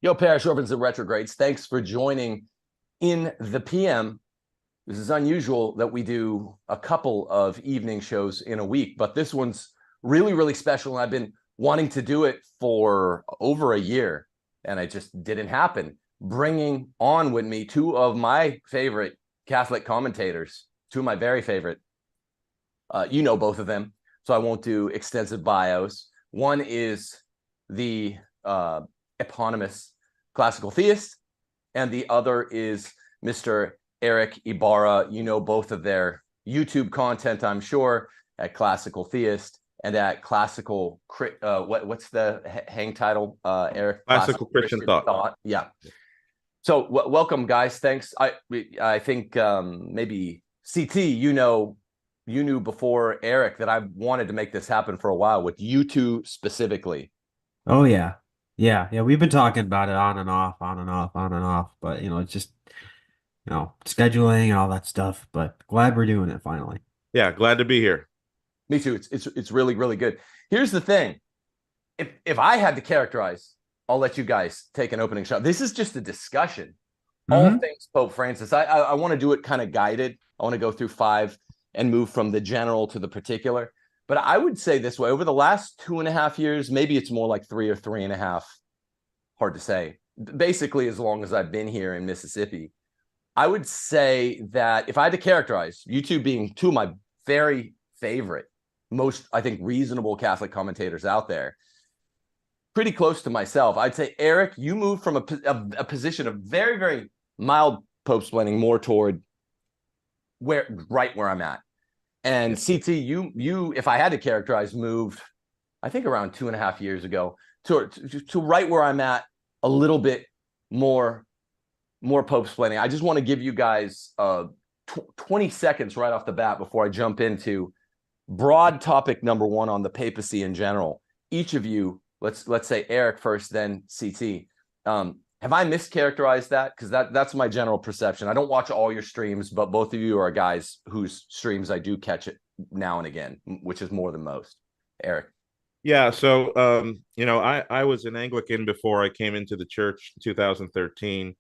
Yo, parish orphans and retrogrades, thanks for joining in the PM. This is unusual that we do a couple of evening shows in a week, but this one's really, really special. And I've been wanting to do it for over a year, and it just didn't happen. Bringing on with me two of my favorite Catholic commentators, two of my very favorite. You know both of them, so I won't do extensive bios. One is the eponymous classical theist, and the other is Mr. Erick, Ybarra. You know both of their YouTube content, I'm sure, at Classical Theist and at Classical what's the hang title, Erick? Classical Christian Thought. Yeah. So welcome, guys. Thanks. I think maybe CT, you knew before Erick that I wanted to make this happen for a while with you two specifically. Oh yeah. Yeah. We've been talking about it on and off. But it's just, scheduling and all that stuff. But glad we're doing it finally. Yeah, glad to be here. Me too. It's really, really good. Here's the thing. If I had to characterize, I'll let you guys take an opening shot. This is just a discussion. All things Pope Francis. I want to do it kind of guided. I want to go through 5 and move from the general to the particular. But I would say this way, over the last 2.5 years, maybe it's more like 3 or 3.5, hard to say. Basically, as long as I've been here in Mississippi, I would say that if I had to characterize, you two being two of my very favorite, most, I think, reasonable Catholic commentators out there, pretty close to myself, I'd say, Erick, you moved from a position of very, very mild pope-splaining more toward right where I'm at. And CT, you, if I had to characterize, moved, I think around 2.5 years ago to right where I'm at, a little bit more pope-splaining. I just want to give you guys 20 seconds right off the bat before I jump into broad topic number 1 on the papacy in general. Each of you, let's say Erick first, then CT. Have I mischaracterized that? Because that's my general perception. I don't watch all your streams, but both of you are guys whose streams I do catch it now and again, which is more than most. Erick. Yeah, so I was an Anglican before I came into the church in 2013.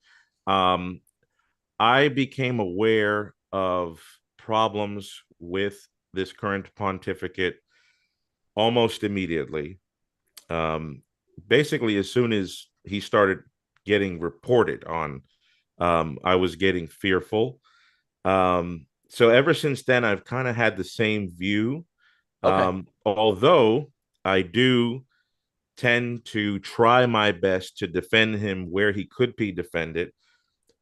I became aware of problems with this current pontificate almost immediately. Basically, as soon as he started getting reported on, I was getting fearful. So ever since then, I've kind of had the same view. Okay. Although I do tend to try my best to defend him where he could be defended.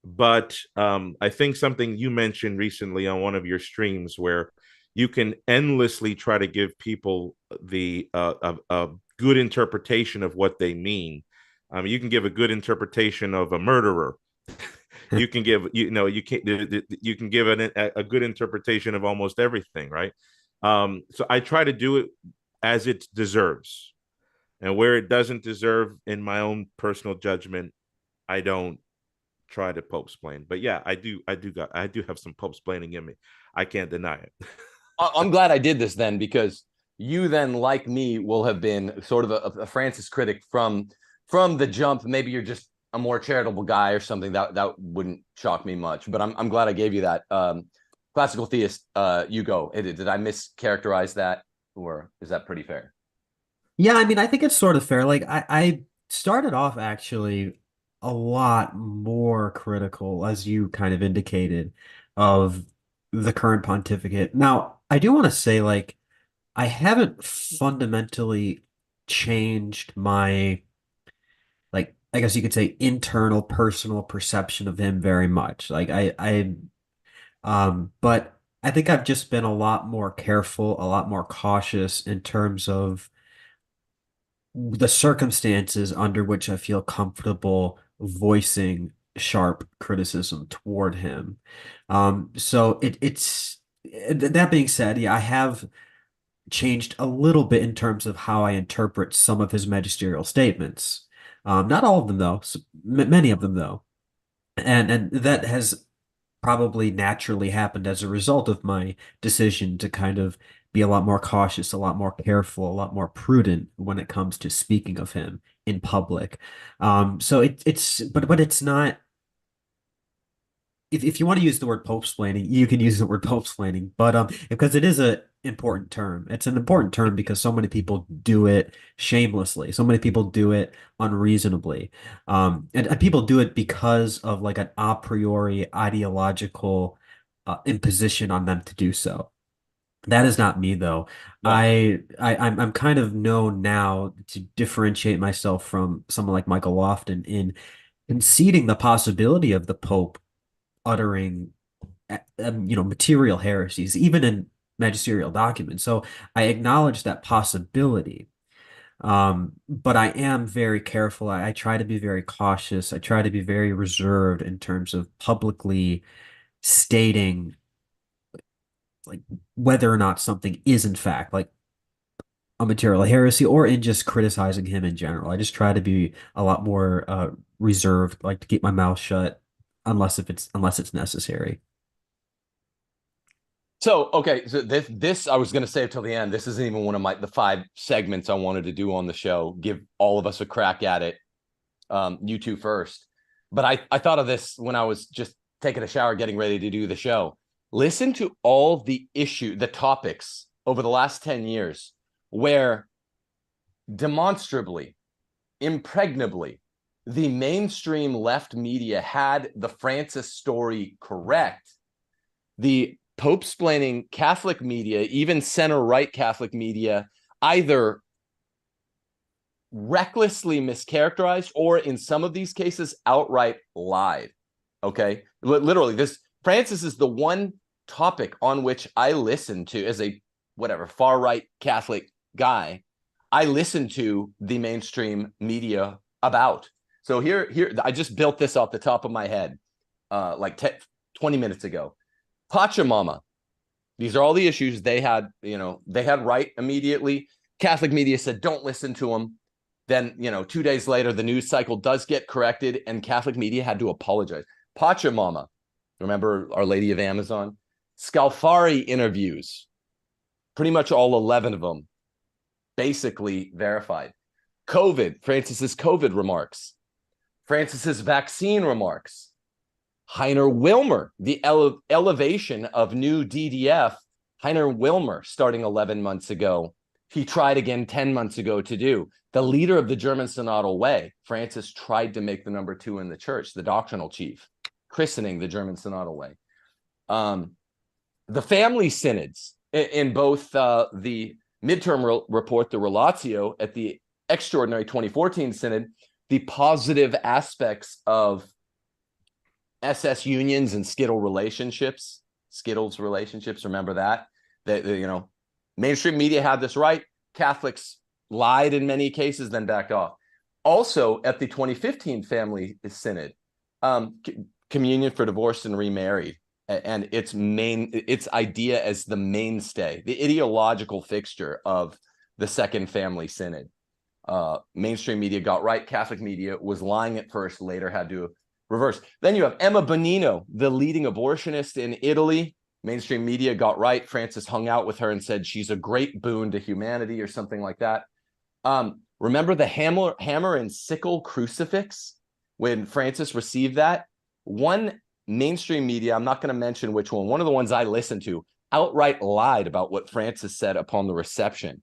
But I think something you mentioned recently on one of your streams where you can endlessly try to give people the a good interpretation of what they mean. You can give a good interpretation of a murderer. You can give, you can give a good interpretation of almost everything, right? So I try to do it as it deserves, and where it doesn't deserve, in my own personal judgment, I don't try to pope-splain. But yeah, I do have some pope-splaining in me. I can't deny it. I'm glad I did this then, because you then, like me, will have been sort of a Francis critic from the jump. Maybe you're just a more charitable guy or something. That wouldn't shock me much. But I'm glad I gave you that. Classical theist, you go. Did I mischaracterize that, or is that pretty fair? Yeah, I mean, I think it's sort of fair. Like I started off actually a lot more critical, as you kind of indicated, of the current pontificate. Now, I do want to say, like, I haven't fundamentally changed my, like, I guess you could say, internal personal perception of him very much. Like but I think I've just been a lot more careful, a lot more cautious in terms of the circumstances under which I feel comfortable voicing sharp criticism toward him. So it's that being said, yeah, I have changed a little bit in terms of how I interpret some of his magisterial statements. Not all of them though, many of them though. And that has probably naturally happened as a result of my decision to kind of be a lot more cautious, a lot more careful, a lot more prudent when it comes to speaking of him in public. So but it's not. If you want to use the word pope-splaining, you can use the word pope-splaining, but because it is a important term. It's an important term because so many people do it shamelessly. So many people do it unreasonably. And people do it because of like an a priori ideological imposition on them to do so. That is not me though. No. I'm kind of known now to differentiate myself from someone like Michael Lofton in conceding the possibility of the Pope uttering material heresies, even in magisterial documents. So I acknowledge that possibility. But I am very careful. I try to be very cautious. I try to be very reserved in terms of publicly stating like whether or not something is in fact like a material heresy or in just criticizing him in general. I just try to be a lot more reserved, like to keep my mouth shut unless it's necessary. So, okay, so this I was going to save till the end. This isn't even one of the 5 segments I wanted to do on the show. Give all of us a crack at it. You two first. But I thought of this when I was just taking a shower, getting ready to do the show. Listen to all the the topics over the last 10 years where demonstrably, impregnably, the mainstream left media had the Francis story correct. The Pope-splaining Catholic media, even center-right Catholic media, either recklessly mischaracterized or in some of these cases outright lied. Okay, literally, this Francis is the one topic on which I listen to as a far-right Catholic guy. I listen to the mainstream media about. So here I just built this off the top of my head like 20 minutes ago. Pachamama. These are all the issues they had, they had right immediately. Catholic media said, don't listen to them. Then, 2 days later, the news cycle does get corrected and Catholic media had to apologize. Pachamama, remember Our Lady of Amazon? Scalfari interviews, pretty much all 11 of them, basically verified. COVID, Francis's COVID remarks. Francis's vaccine remarks. Heiner Wilmer, the elevation of new DDF, Heiner Wilmer starting 11 months ago. He tried again 10 months ago to do. The leader of the German Synodal Way, Francis tried to make the number 2 in the church, the doctrinal chief, christening the German Synodal Way. The family synods in both the midterm report, the Relatio, at the extraordinary 2014 synod, the positive aspects of SS unions and Skittles relationships, remember that? Mainstream media had this right. Catholics lied in many cases, then backed off. Also, at the 2015 Family Synod, communion for divorced and remarried, and its idea as the mainstay, the ideological fixture of the Second Family Synod. Mainstream media got right. Catholic media was lying at first, later had to reverse. Then you have Emma Bonino, the leading abortionist in Italy. Mainstream media got right. Francis hung out with her and said she's a great boon to humanity or something like that. Remember the hammer and sickle crucifix when Francis received that? One mainstream media, I'm not going to mention which one of the ones I listened to, outright lied about what Francis said upon the reception.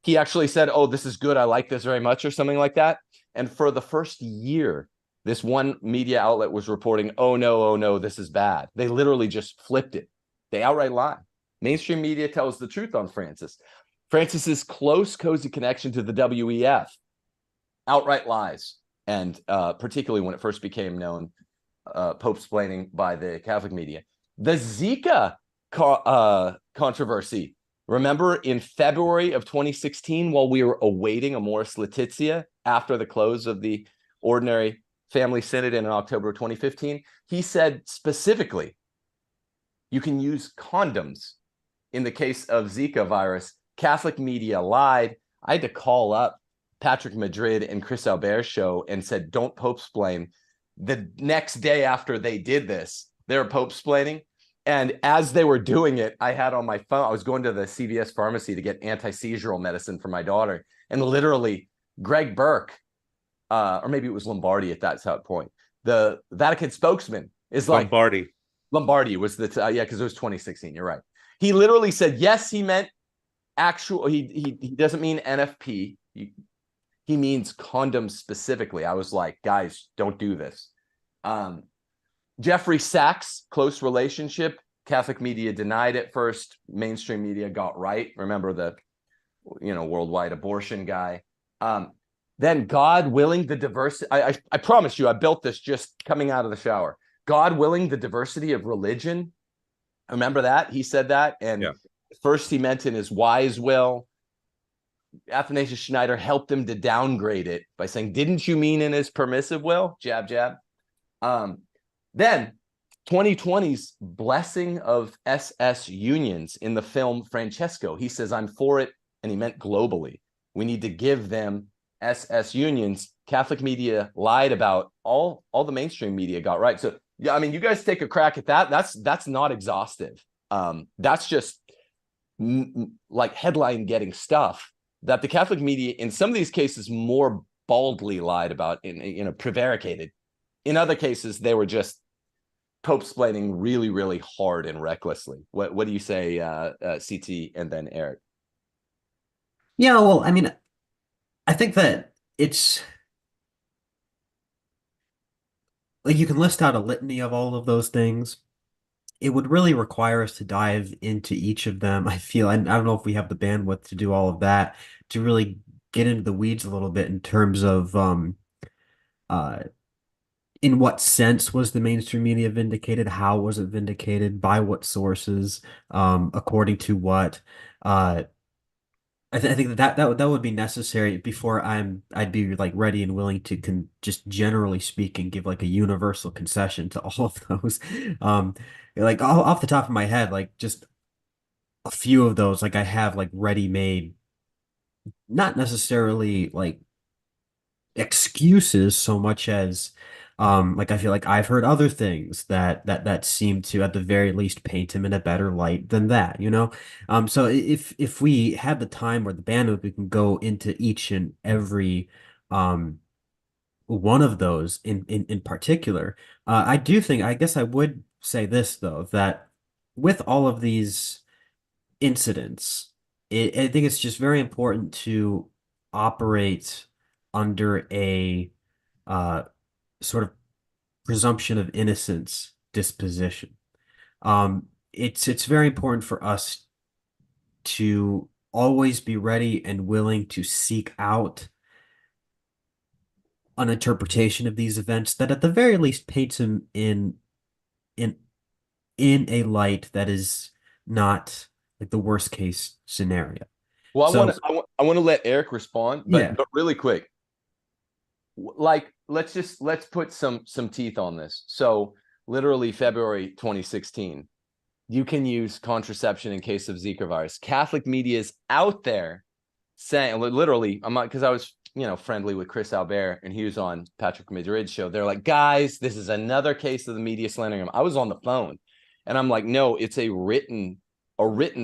He actually said, oh, this is good. I like this very much or something like that. And for the first year, this one media outlet was reporting, oh no, this is bad. They literally just flipped it. They outright lie. Mainstream media tells the truth on Francis. Francis's close, cozy connection to the WEF, outright lies. And particularly when it first became known, Pope-splaining by the Catholic media. The Zika controversy. Remember in February of 2016, while we were awaiting Amoris Laetitia after the close of the Ordinary Family Synod in October of 2015, he said specifically, you can use condoms in the case of Zika virus. Catholic media lied. I had to call up Patrick Madrid and Chris Albert's show and said, don't Pope-splain. The next day after they did this, they were Pope-splaining. And as they were doing it, I had on my phone, I was going to the CVS pharmacy to get anti-seizural medicine for my daughter. And literally, Greg Burke, or maybe it was Lombardi at that point, the Vatican spokesman is like, Lombardi was the, yeah, because it was 2016. You're right. He literally said, yes, he meant actual, he doesn't mean NFP. He means condoms specifically. I was like, guys, don't do this. Jeffrey Sachs, close relationship. Catholic media denied it first. Mainstream media got right. Remember the, worldwide abortion guy. Then God willing, the diversity. I promise you, I built this just coming out of the shower. God willing, the diversity of religion. Remember that? He said that. And first he meant in his wise will. Athanasius Schneider helped him to downgrade it by saying, didn't you mean in his permissive will? Jab, jab. Then 2020's blessing of SS unions in the film Francesco. He says, I'm for it. And he meant globally. We need to give them SS unions. Catholic media lied about, all the mainstream media got right. So, yeah, I mean, you guys take a crack at that. That's not exhaustive. That's just like headline getting stuff that the Catholic media, in some of these cases, more baldly lied about, prevaricated. In other cases, they were just Pope-splaining really, really hard and recklessly. What do you say, CT, and then Erick? Yeah, well, I mean, I think that it's like you can list out a litany of all of those things. It would really require us to dive into each of them. I feel, and I don't know if we have the bandwidth to do all of that, to really get into the weeds a little bit in terms of in what sense was the mainstream media vindicated? How was it vindicated? By what sources? According to what? I think that would be necessary before I'd be like ready and willing to just generally speaking give like a universal concession to all of those. Like off the top of my head, like just a few of those, like I have like ready-made, not necessarily like excuses so much as like I feel like I've heard other things that seem to at the very least paint him in a better light than that, you know? So if we had the time or the bandwidth, we can go into each and every one of those in particular. I do think, I guess I would say this though, that with all of these incidents, I think it's just very important to operate under a sort of presumption of innocence disposition. It's very important for us to always be ready and willing to seek out an interpretation of these events that at the very least paints him in a light that is not like the worst case scenario. Well, So, I want to let Erick respond, but really quick, like let's put some teeth on this. So literally February 2016, you can use contraception in case of Zika virus. Catholic media is out there saying, literally, I'm not, because I was friendly with Chris Albert and he was on Patrick Madrid's show. They're like, guys, this is another case of the media slandering him. I was on the phone and I'm like, no, it's a written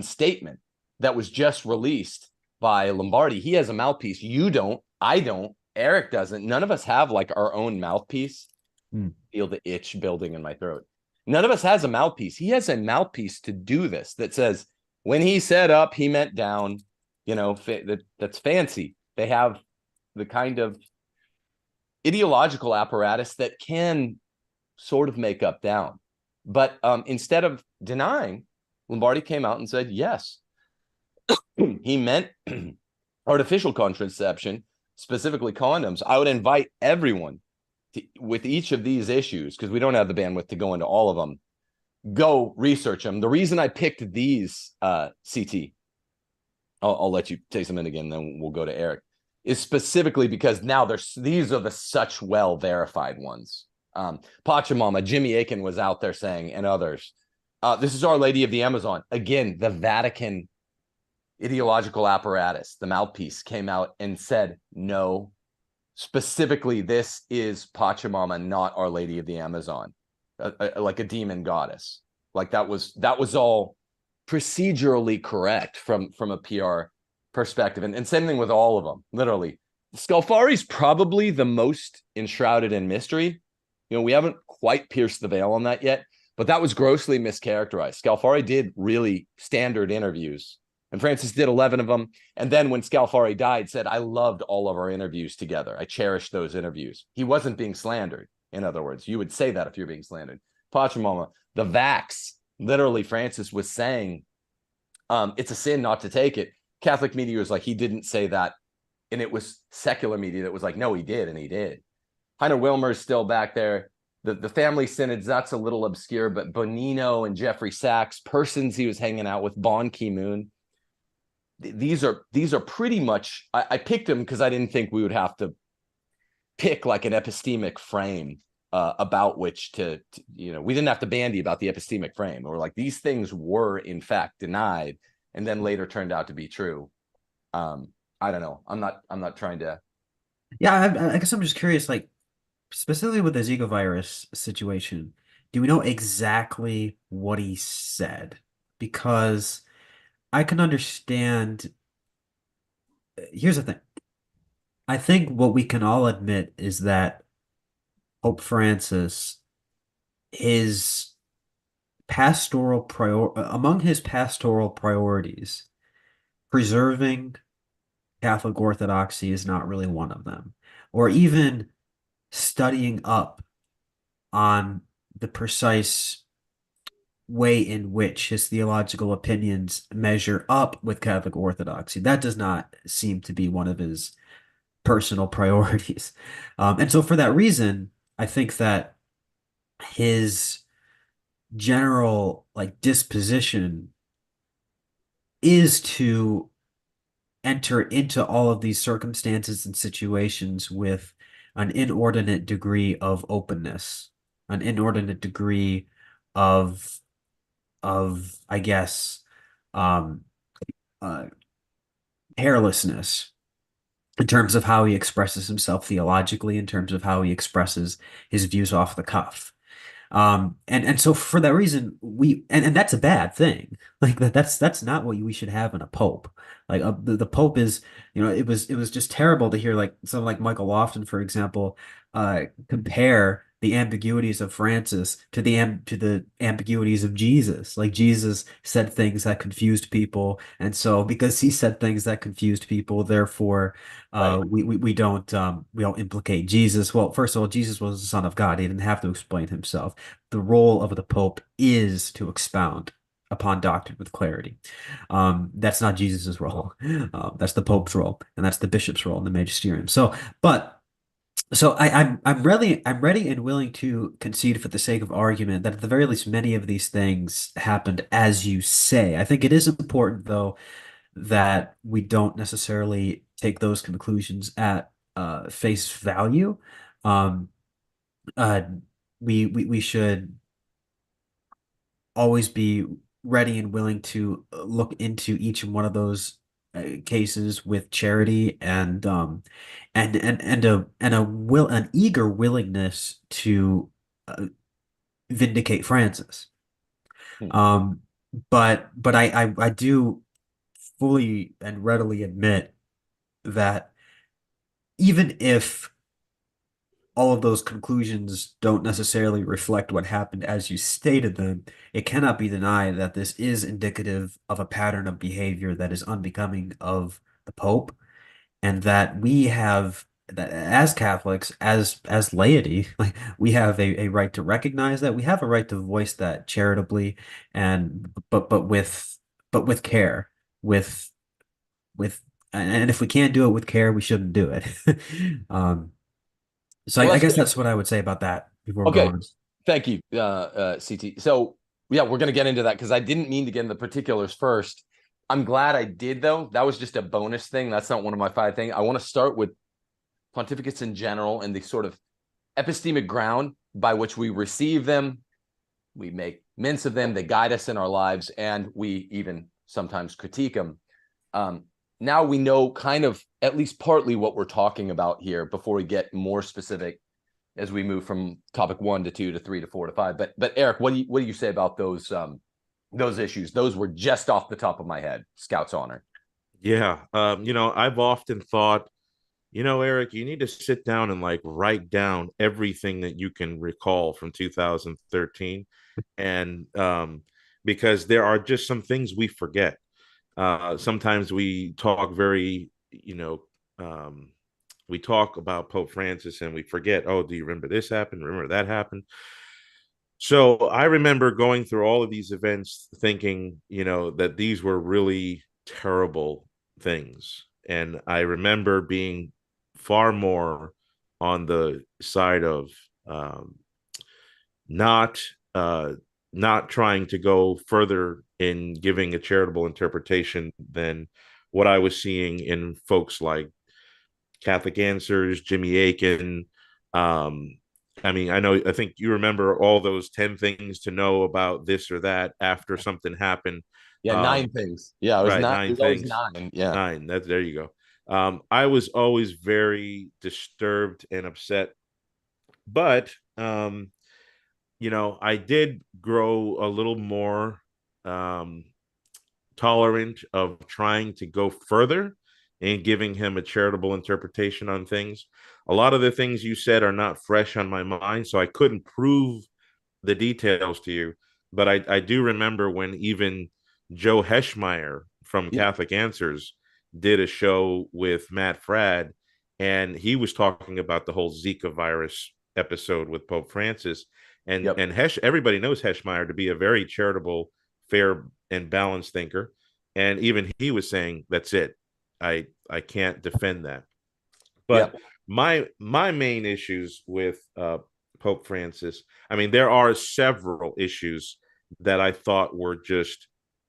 statement that was just released by Lombardi. He has a mouthpiece. You don't. I don't. Erick doesn't. None of us have like our own mouthpiece. Feel the itch building in my throat. None of us has a mouthpiece. He has a mouthpiece to do this that says when he said up, he meant down. That's fancy. They have the kind of ideological apparatus that can sort of make up down. But instead of denying, Lombardi came out and said, yes, he meant artificial contraception, specifically condoms. I would invite everyone with each of these issues, because we don't have the bandwidth to go into all of them, go research them. The reason I picked these, CT, I'll let you take them in again, then we'll go to Erick, is specifically because now these are the such well verified ones. Pachamama, Jimmy Akin was out there saying, and others, this is Our Lady of the Amazon. Again, the Vatican ideological apparatus, the mouthpiece, came out and said, no, specifically, this is Pachamama, not Our Lady of the Amazon, like a demon goddess. Like that was all procedurally correct from a PR perspective. And same thing with all of them, literally. Scalfari's probably the most enshrouded in mystery. You know, we haven't quite pierced the veil on that yet, but that was grossly mischaracterized. Scalfari did really standard interviews, and Francis did 11 of them. And then when Scalfari died, said, I loved all of our interviews together. I cherished those interviews. He wasn't being slandered. In other words, you would say that if you're being slandered. Pachamama, the vax, literally Francis was saying, it's a sin not to take it. Catholic media was like, he didn't say that. And it was secular media that was like, no, he did. And he did. Heiner Wilmer is still back there. The family synods, that's a little obscure, but Bonino and Jeffrey Sachs, persons he was hanging out with, Ban Ki-moon, these are pretty much, I picked them because I didn't think we would have to pick like an epistemic frame about which to, you know, we didn't have to bandy about the epistemic frame, or like these things were in fact denied and then later turned out to be true. I don't know. I'm not trying to. Yeah, I guess I'm just curious, like specifically with the Zika virus situation, do we know exactly what he said? Because I can understand. Here's the thing. I think what we can all admit is that Pope Francis, his among his pastoral priorities, preserving Catholic orthodoxy is not really one of them, or even studying up on the precise way in which his theological opinions measure up with Catholic orthodoxy. That does not seem to be one of his personal priorities. And so for that reason, I think that his general like disposition is to enter into all of these circumstances and situations with an inordinate degree of openness, an inordinate degree of I guess um carelessness in terms of how he expresses himself theologically, in terms of how he expresses his views off the cuff. And so for that reason, and that's a bad thing. Like that's not what we should have in a pope. Like the pope is, you know, it was just terrible to hear like someone like Michael Lofton, for example, compare the ambiguities of Francis to the ambiguities of Jesus. Like Jesus said things that confused people, and so because he said things that confused people, therefore we don't implicate Jesus. Well, first of all, Jesus was the Son of God. He didn't have to explain himself. The role of the Pope is to expound upon doctrine with clarity. That's not Jesus's role. That's the Pope's role, and that's the bishop's role in the magisterium. I'm ready and willing to concede for the sake of argument that at the very least many of these things happened as you say. I think it is important though that we don't necessarily take those conclusions at face value. Um, uh, we should always be ready and willing to look into each one of those cases with charity and an eager willingness to vindicate Francis. But I do fully and readily admit that even if all of those conclusions don't necessarily reflect what happened as you stated them, it cannot be denied that this is indicative of a pattern of behavior that is unbecoming of the Pope, and that we have that as Catholics, as laity, like we have a right to recognize that, we have a right to voice that charitably, and but with care, with and if we can't do it with care, we shouldn't do it. So Well, I guess that's what I would say about that before we go okay. on. Thank you, CT. So yeah, we're gonna get into that because I didn't mean to get into the particulars first. I'm glad I did though. That was just a bonus thing. That's not one of my 5 things. I want to start with pontificates in general and the sort of epistemic ground by which we receive them, we make mince of them, they guide us in our lives, and we even sometimes critique them. Now we know kind of at least partly what we're talking about here before we get more specific as we move from topic 1 to 2 to 3 to 4 to 5. But Erick, what do you say about those issues? Those were just off the top of my head. Scout's honor. Yeah. I've often thought, Erick, you need to sit down and like write down everything that you can recall from 2013. And because there are just some things we forget. Sometimes we talk we talk about Pope Francis and we forget, oh, do you remember this happened? Remember that happened? So I remember going through all of these events thinking, that these were really terrible things. And I remember being far more on the side of not trying to go further in giving a charitable interpretation than what I was seeing in folks like Catholic Answers, Jimmy Akin. I think you remember all those 10 things to know about this or that after something happened. Yeah, 9 things. Yeah, it was right, 9. 9 It was things. always 9. Yeah. 9. There you go. I was always very disturbed and upset. But I did grow a little more tolerant of trying to go further and giving him a charitable interpretation on things. A lot of the things you said are not fresh on my mind, so I couldn't prove the details to you. But I do remember when even Joe Heschmeyer from Catholic Answers did a show with Matt Fradd, and he was talking about the whole Zika virus episode with Pope Francis. And everybody knows Heschmeyer to be a very charitable, fair, and balanced thinker. And even he was saying, that's it. I can't defend that. But my main issues with Pope Francis, there are several issues that I thought were just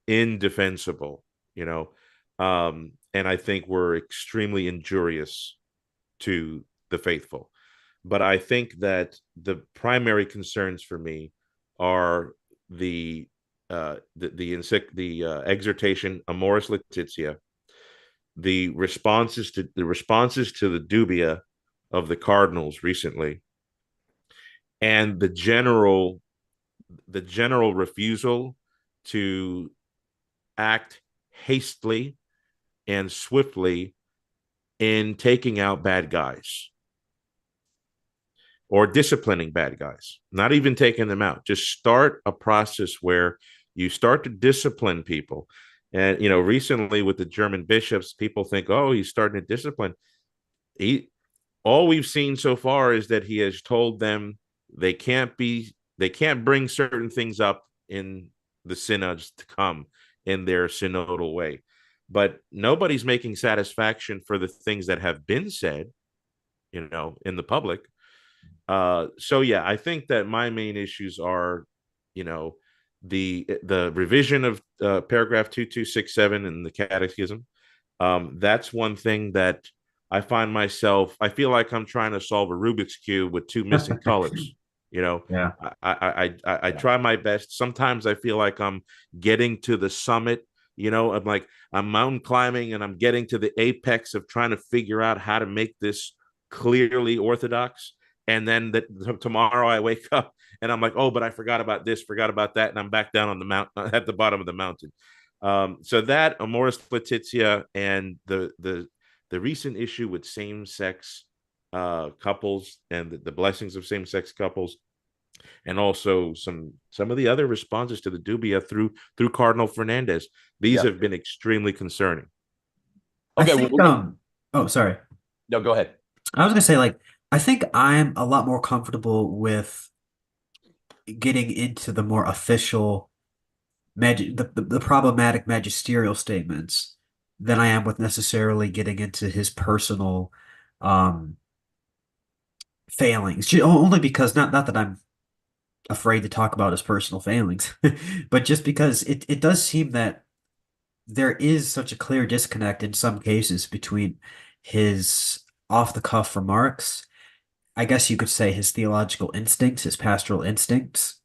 indefensible, and I think were extremely injurious to the faithful. But I think that the primary concerns for me are the exhortation Amoris Laetitia, the responses to the dubia of the cardinals recently, and the general refusal to act hastily and swiftly in taking out bad guys or disciplining bad guys, not even taking them out. Just start a process where you start to discipline people. And, recently with the German bishops, people think, oh, he's starting to discipline. All we've seen so far is that he has told them they can't bring certain things up in the synods to come in their synodal way. But nobody's making satisfaction for the things that have been said, in the public. I think that my main issues are, the revision of paragraph 2267 in the Catechism. That's one thing that I find myself, I feel like I'm trying to solve a Rubik's Cube with 2 missing colors. I try my best. Sometimes I feel like I'm getting to the summit. I'm mountain climbing and I'm getting to the apex of trying to figure out how to make this clearly orthodox. And then tomorrow I wake up and I'm like, oh, but I forgot about this, forgot about that. And I'm back down on the mountain, at the bottom of the mountain. So that Amoris Laetitia and the recent issue with same-sex couples and the blessings of same-sex couples, and also some of the other responses to the dubia through Cardinal Fernandez. These have been extremely concerning. Okay. Oh, sorry. No, go ahead. I was going to say, I think I'm a lot more comfortable with getting into the more official, the problematic magisterial statements than I am with necessarily getting into his personal failings. Only because, not that I'm afraid to talk about his personal failings, but just because it does seem that there is such a clear disconnect in some cases between his off-the-cuff remarks, I guess you could say his theological instincts, his pastoral instincts.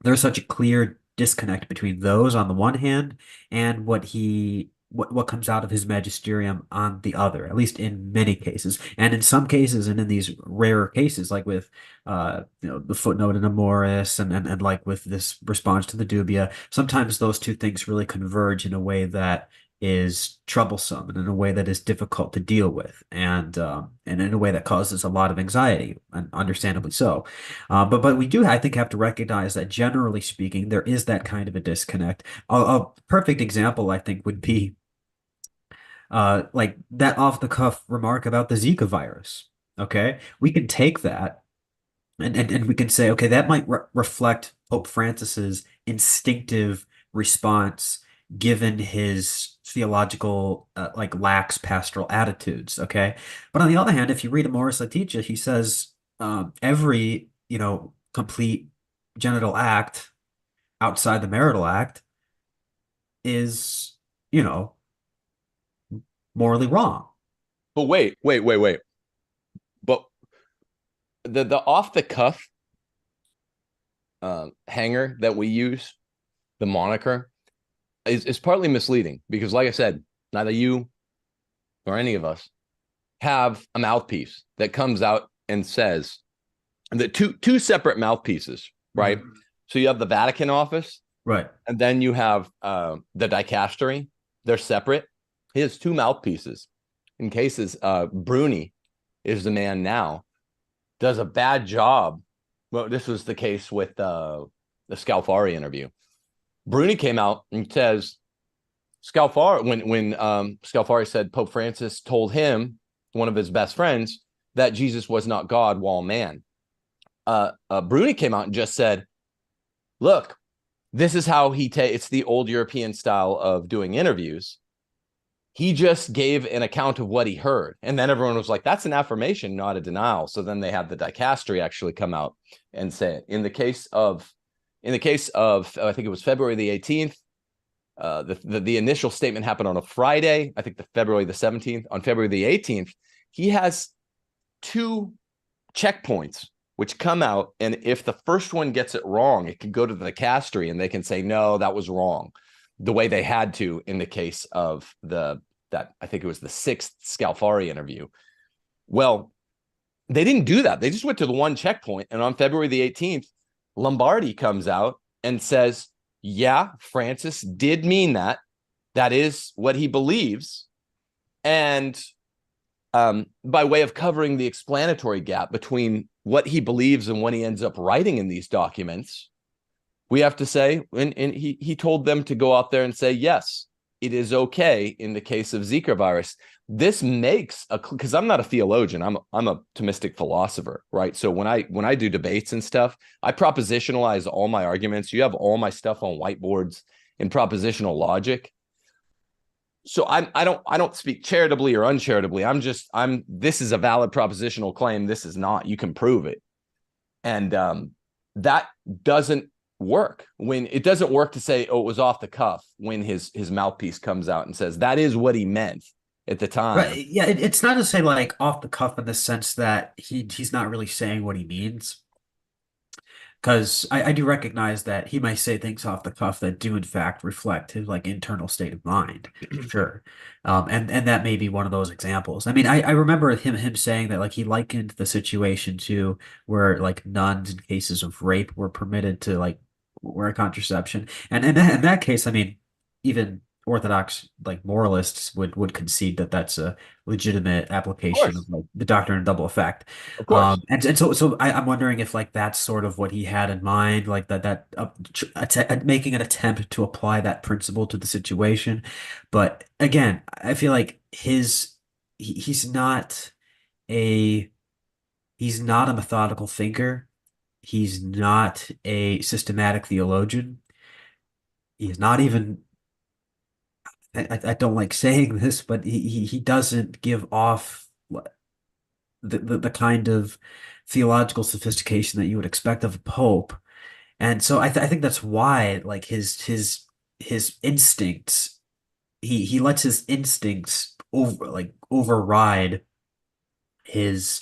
There's such a clear disconnect between those on the one hand and what he what comes out of his magisterium on the other, at least in many cases. And in some cases, and in these rarer cases, like with the footnote in Amoris and like with this response to the dubia, sometimes those two things really converge in a way that is troublesome and in a way that is difficult to deal with, and in a way that causes a lot of anxiety, and understandably so. But we do, I think, have to recognize that generally speaking, there is that kind of a disconnect. A perfect example, I think, would be like that off the cuff remark about the Zika virus. Okay, we can take that and we can say, okay, that might reflect Pope Francis's instinctive response given his theological like lax pastoral attitudes. Okay, but on the other hand, if you read Amoris Laetitia, he says every complete genital act outside the marital act is you know morally wrong. But wait. But the off the cuff hanger that we use, the moniker, is partly misleading because, like I said, neither you or any of us have a mouthpiece that comes out and says the two separate mouthpieces, right? Mm-hmm. So you have the Vatican office, right, and then you have the dicastery. They're separate. He has two mouthpieces in cases. Bruni is the man now, does a bad job. Well, this was the case with the Scalfari interview. Bruni came out and says Scalfari, when Scalfari said Pope Francis told him, one of his best friends, that Jesus was not God while man. Bruni came out and just said, look, this is how it's the old European style of doing interviews. He just gave an account of what he heard. And then everyone was like, that's an affirmation, not a denial. So then they had the dicastery actually come out and say it. In the case of, I think it was February the 18th, the initial statement happened on a Friday, I think February the 17th. On February the 18th, he has two checkpoints which come out. And if the first one gets it wrong, it can go to the dicastery and they can say, no, that was wrong, the way they had to in the case of that I think it was the 6th Scalfari interview. Well, they didn't do that. They just went to the one checkpoint. And on February the 18th, Lombardi comes out and says, yeah, Francis did mean that. That is what he believes. And by way of covering the explanatory gap between what he believes and what he ends up writing in these documents, we have to say, and he told them to go out there and say, yes, it is okay in the case of Zika virus. This makes because I'm not a theologian, I'm a Thomistic philosopher, right? So when I do debates and stuff, I propositionalize all my arguments. You have all my stuff on whiteboards in propositional logic. So I don't speak charitably or uncharitably. This is a valid propositional claim. This is not. You can prove it, and that doesn't work. When it doesn't work to say, oh, it was off the cuff, when his mouthpiece comes out and says that is what he meant at the time. Right. Yeah, it's not to say like off the cuff in the sense that he's not really saying what he means. Because I do recognize that he might say things off the cuff that do in fact reflect his like internal state of mind. Sure. And that may be one of those examples. I mean, I remember him saying that like he likened the situation to where like nuns in cases of rape were permitted to like wear contraception. And in that case, I mean, even Orthodox like moralists would concede that that's a legitimate application of like the doctrine of double effect. Of course. And so I'm wondering if like that's sort of what he had in mind, like making an attempt to apply that principle to the situation. But again, I feel like he's not a methodical thinker. He's not a systematic theologian. He's not even I don't like saying this, but he doesn't give off the kind of theological sophistication that you would expect of a pope. And so I think that's why like his instincts, he lets his instincts override his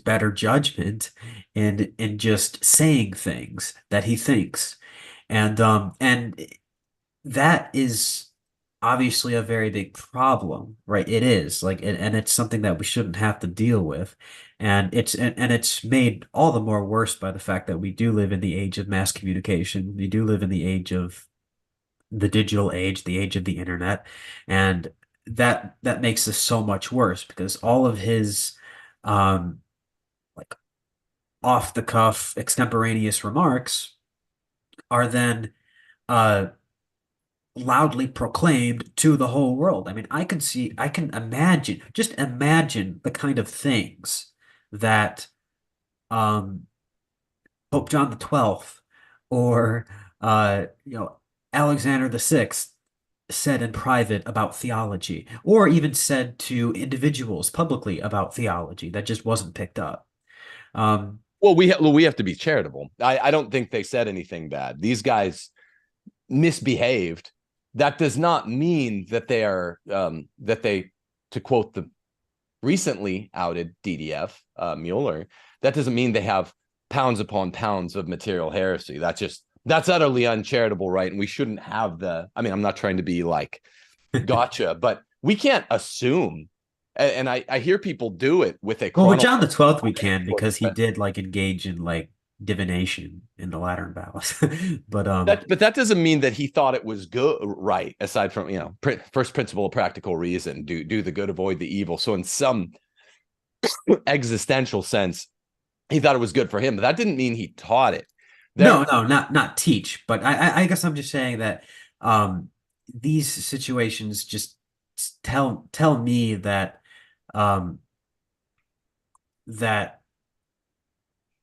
better judgment and just saying things that he thinks. And that is obviously a very big problem, right? It is like, and it's something that we shouldn't have to deal with. And it's made all the more worse by the fact that we do live in the age of mass communication. We do live in the age of the digital age, the age of the internet. And that makes this so much worse because all of his like off the cuff extemporaneous remarks are then uh loudly proclaimed to the whole world. I mean, I can imagine, just imagine the kind of things that um, Pope John the 12th or Alexander the 6th said in private about theology, or even said to individuals publicly about theology that just wasn't picked up. Well, we have to be charitable. I don't think they said anything bad. These guys misbehaved. That does not mean that they are to quote the recently outed DDF Mueller, that doesn't mean they have pounds upon pounds of material heresy. That's utterly uncharitable, right? And we shouldn't have I mean, I'm not trying to be like gotcha, but we can't assume. And I hear people do it with a well, with John the 12th we can, because he did like engage in like divination in the Lateran Palace. but that doesn't mean that he thought it was good, right? Aside from, you know, first principle of practical reason, do the good, avoid the evil. So in some existential sense, he thought it was good for him, but that didn't mean he taught it. No, not teach, but I guess I'm just saying that these situations just tell me that that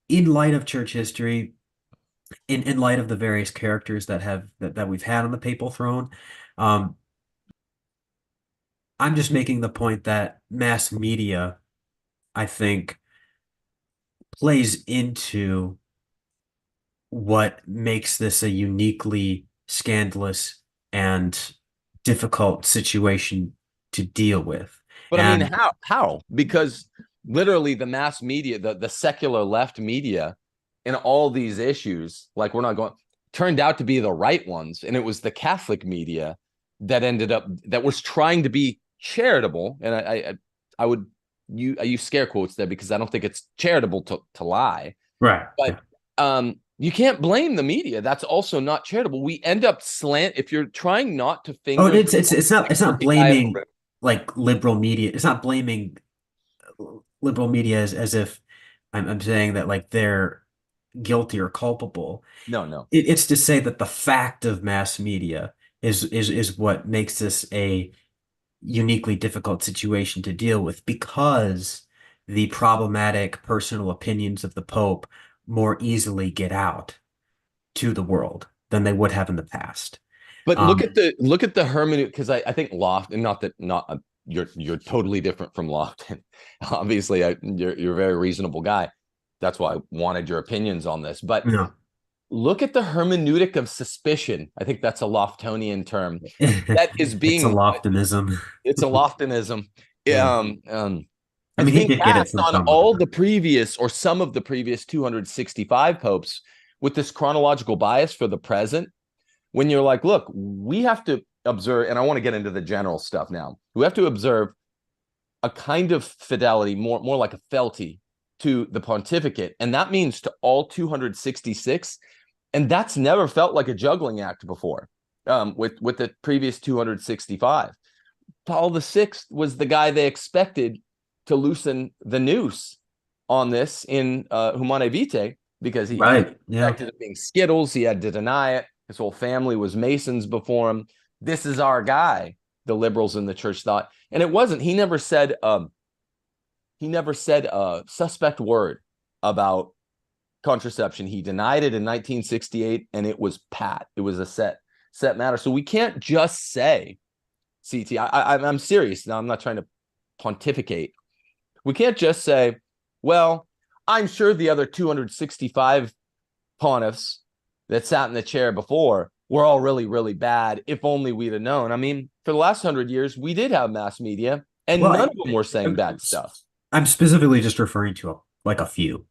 in light of church history, in light of the various characters that we've had on the papal throne, I'm just making the point that mass media, I think, plays into what makes this a uniquely scandalous and difficult situation to deal with. But I mean, how? Because literally the mass media, the secular left media in all these issues, like turned out to be the right ones. And it was the Catholic media that was trying to be charitable. And I use scare quotes there because I don't think it's charitable to lie. Right. But you can't blame the media. That's also not charitable. We end up if you're trying not to finger. Oh, it's not blaming like liberal media. It's not blaming liberal media as if I'm saying that like they're guilty or culpable. No. It's to say that the fact of mass media is what makes this a uniquely difficult situation to deal with, because the problematic personal opinions of the Pope more easily get out to the world than they would have in the past. But look at the hermeneutic, because I think Lofton, not you're totally different from Lofton. Obviously, you're a very reasonable guy. That's why I wanted your opinions on this. But look at the hermeneutic of suspicion. I think that's a Loftonian term. That is being it's a Loftonism. It's a Loftonism. I mean, he did get it from on all the previous or some of the previous 265 popes with this chronological bias for the present. When you're like, look, we have to observe, and I want to get into the general stuff now. We have to observe a kind of fidelity, more like a fealty to the pontificate, and that means to all 266. And that's never felt like a juggling act before. With the previous 265, Paul VI was the guy they expected to loosen the noose on this in Humanae Vitae, because he expected it being Skittles. He had to deny it. His whole family was Masons before him. This is our guy, the liberals in the church thought. And it wasn't. He never said a suspect word about contraception. He denied it in 1968, and it was pat. It was a set matter. So we can't just say, CT, I'm serious now. I'm not trying to pontificate. We can't just say, well, I'm sure the other 265 pontiffs that sat in the chair before were all really, really bad. If only we'd have known. I mean, for the last 100 years, we did have mass media, and none of them were saying bad stuff. I'm specifically just referring to a few,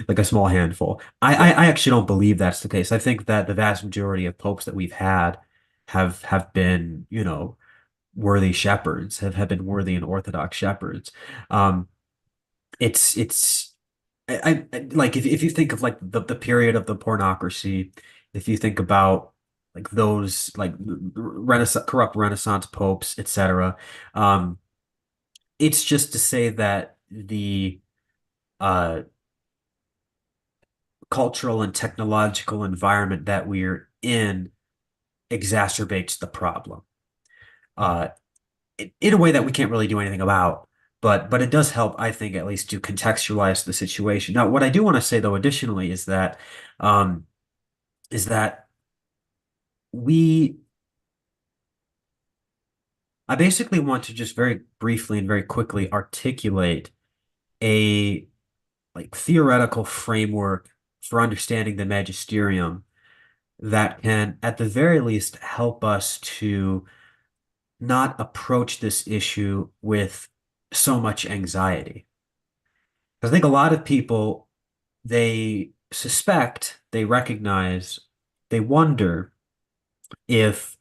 like a small handful. I actually don't believe that's the case. I think that the vast majority of popes that we've had have been, worthy shepherds, have been worthy and orthodox shepherds. Um, it's like if you think of like the period of the pornocracy, if you think about like those like Renaissance corrupt Renaissance popes, etc. Um, it's just to say that the uh cultural and technological environment that we're in exacerbates the problem. Uh, in a way that we can't really do anything about. But it does help, I think, at least to contextualize the situation. Now, what I do want to say, though, additionally, um, is that we, I basically want to just very briefly and very quickly articulate a like theoretical framework for understanding the magisterium that can, at the very least, help us to not approach this issue with so much anxiety. I think a lot of people, they suspect, they recognize, they wonder if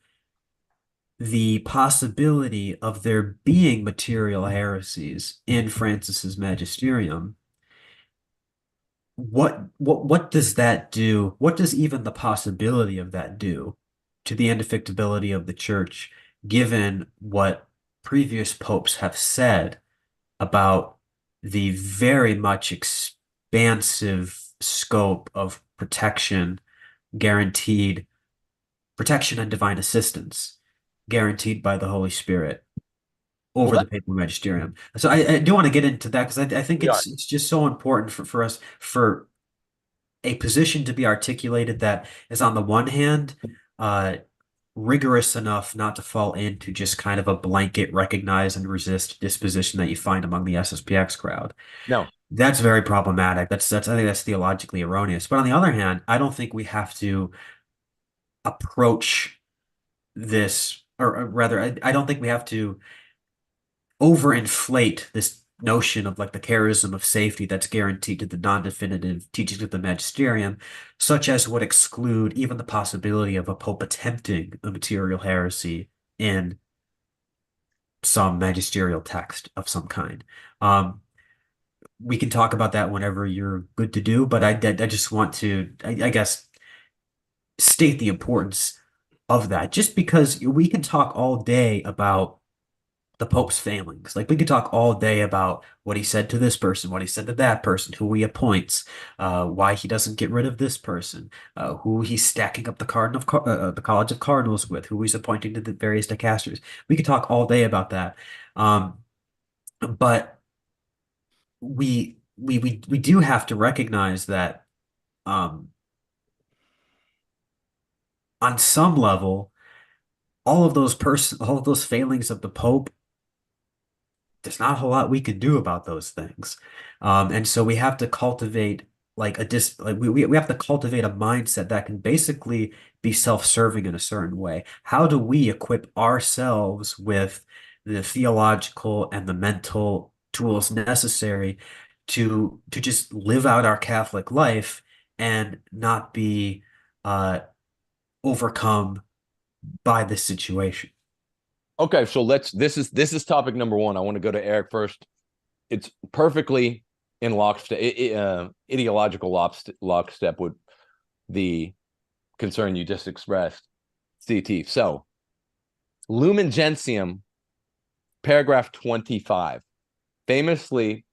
the possibility of there being material heresies in Francis's magisterium, what does that do? What does even the possibility of that do to the indefectibility of the church, given what previous popes have said about the very much expansive scope of protection, guaranteed protection and divine assistance, guaranteed by the Holy Spirit Well, over the that papal magisterium. So I do want to get into that because I think we are. it's just so important for us for a position to be articulated that is on the one hand uh, rigorous enough not to fall into just kind of a blanket recognize and resist disposition that you find among the SSPX crowd. No. That's very problematic. That's I think that's theologically erroneous. But on the other hand, I don't think we have to approach this, or rather, I don't think we have to overinflate this notion of like the charism of safety that's guaranteed to the non-definitive teachings of the magisterium, such as would exclude even the possibility of a pope attempting a material heresy in some magisterial text of some kind. Um, we can talk about that whenever you're good to do, but I just want to, I guess, state the importance of that, just because we can talk all day about the Pope's failings. Like we could talk all day about what he said to this person, what he said to that person, who he appoints, why he doesn't get rid of this person, who he's stacking up the College of Cardinals with, who he's appointing to the various dicasters. We could talk all day about that, but we do have to recognize that um, on some level, all of those failings of the Pope, there's not a whole lot we can do about those things. And so we have to cultivate like we have to cultivate a mindset that can basically be self-serving in a certain way. How do we equip ourselves with the theological and the mental tools necessary to just live out our Catholic life and not be overcome by this situation? Okay, so this is topic number one. I want to go to Erick first. It's perfectly in lockstep, ideological lockstep with the concern you just expressed, CT. So, Lumen Gentium, paragraph 25, famously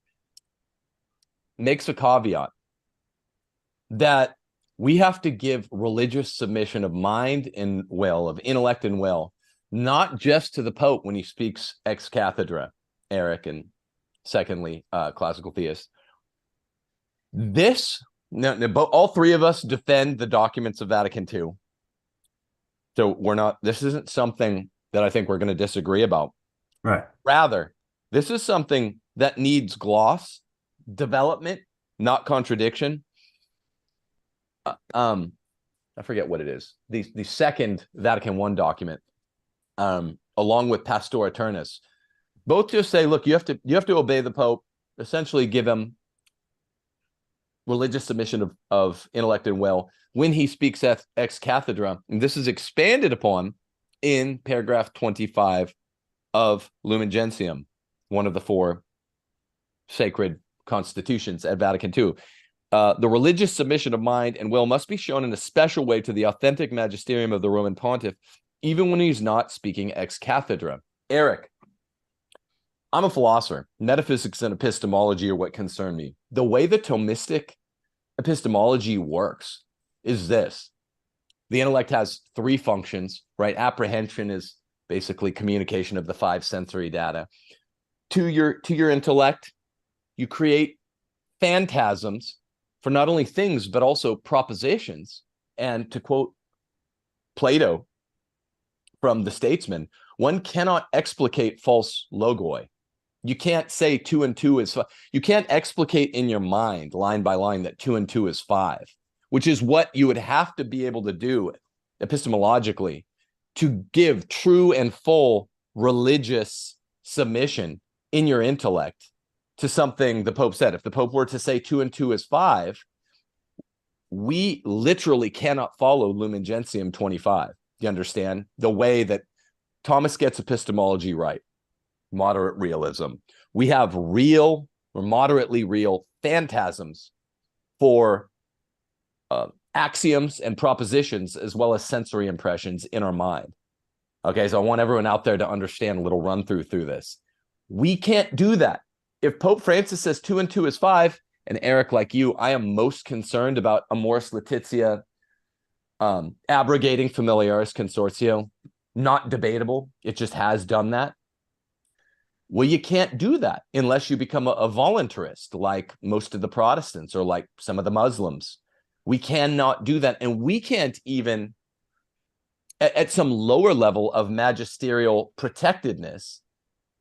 makes a caveat that we have to give religious submission of mind and will, of intellect and will, not just to the Pope when he speaks ex cathedra, Erick, and secondly, classical theists. All three of us defend the documents of Vatican II. So this isn't something that I think we're going to disagree about. Right. Rather, this is something that needs gloss, development, not contradiction. I forget what it is. The second Vatican I document, along with Pastor Aeternus, both just say, look, you have to obey the Pope, essentially give him religious submission of intellect and will when he speaks ex cathedra. And this is expanded upon in paragraph 25 of Lumen Gentium, one of the four sacred constitutions at Vatican II. The religious submission of mind and will must be shown in a special way to the authentic magisterium of the Roman pontiff, even when he's not speaking ex cathedra. Erick, I'm a philosopher. Metaphysics and epistemology are what concern me. The way the Thomistic epistemology works is this. The intellect has three functions, right? Apprehension is basically communication of the five sensory data. To your intellect, you create phantasms for not only things, but also propositions. And to quote Plato from The Statesman, one cannot explicate false logoi. You can't say 2 and 2 is 5. You can't explicate in your mind, line by line, that 2 and 2 is 5, which is what you would have to be able to do epistemologically to give true and full religious submission in your intellect to something the Pope said. If the Pope were to say 2 and 2 is 5, we literally cannot follow Lumen Gentium 25. You understand? The way that Thomas gets epistemology right. Moderate realism. We have real or moderately real phantasms for axioms and propositions, as well as sensory impressions in our mind. Okay, so I want everyone out there to understand a little run through this. We can't do that. If Pope Francis says 2 and 2 is 5, and Erick, like you, I am most concerned about Amoris Laetitia abrogating Familiaris Consortio. Not debatable. It just has done that. Well, you can't do that unless you become a voluntarist, like most of the Protestants or like some of the Muslims. We cannot do that. And we can't even, at some lower level of magisterial protectedness,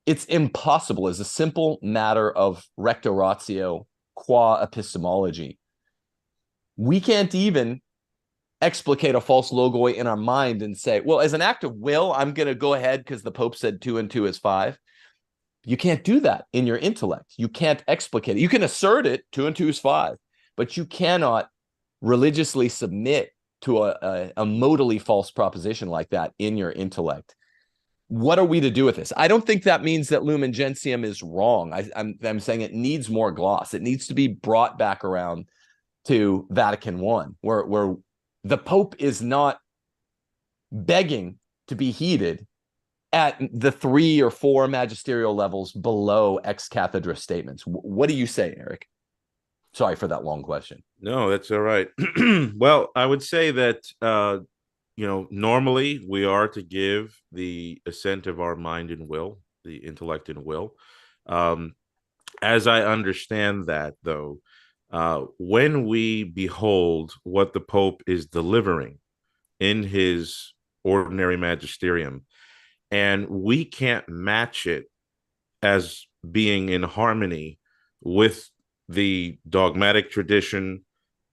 it's impossible as a simple matter of recto ratio qua epistemology. We can't even explicate a false logoi in our mind and say, well, as an act of will, I'm going to go ahead because the Pope said 2 and 2 is 5. You can't do that in your intellect. You can't explicate it. You can assert it, 2 and 2 is 5, but you cannot religiously submit to a modally false proposition like that in your intellect. What are we to do with this? I don't think that means that Lumen Gentium is wrong. I'm saying it needs more gloss. It needs to be brought back around to Vatican I, where the Pope is not begging to be heeded at the 3 or 4 magisterial levels below ex cathedra statements. What do you say, Erick? Sorry for that long question. No, that's all right. Well, I would say that, normally we are to give the assent of our mind and will, the intellect and will. As I understand that, though, when we behold what the Pope is delivering in his ordinary magisterium, and we can't match it as being in harmony with the dogmatic tradition,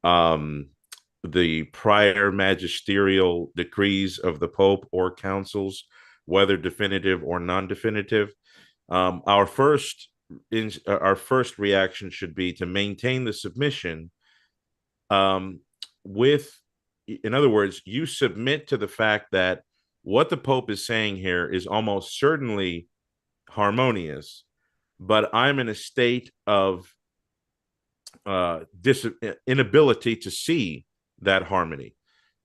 the prior magisterial decrees of the Pope or councils, whether definitive or non-definitive, our first reaction should be to maintain the submission with, in other words, you submit to the fact that what the Pope is saying here is almost certainly harmonious, but I'm in a state of inability to see that harmony.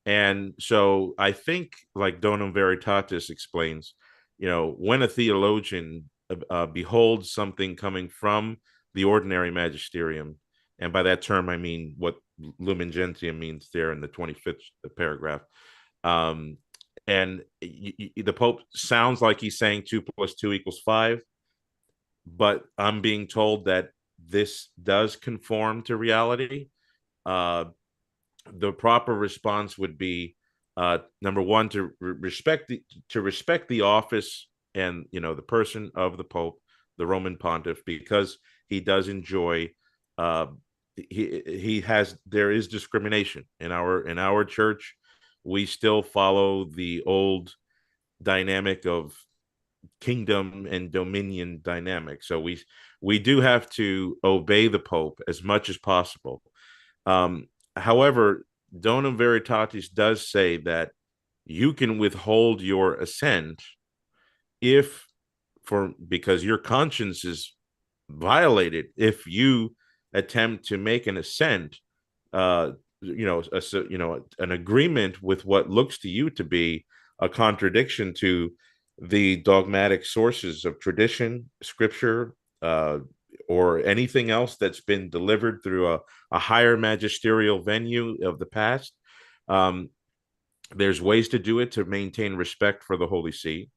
And so I think, like Donum Veritatis explains, when a theologian beholds something coming from the ordinary magisterium, and by that term I mean what Lumen Gentium means there in the 25th paragraph, and the Pope sounds like he's saying 2 + 2 = 5, but I'm being told that this does conform to reality. The proper response would be, number one, to respect the office and the person of the Pope, the Roman Pontiff, because he does enjoy. There is discrimination in our church. We still follow the old dynamic of kingdom and dominion dynamic. So we do have to obey the Pope as much as possible. However, Donum Veritatis does say that, you can withhold your assent because your conscience is violated if you attempt to make an assent, an agreement with what looks to you to be a contradiction to the dogmatic sources of tradition, scripture, or anything else that's been delivered through a higher magisterial venue of the past. There's ways to do it to maintain respect for the Holy See.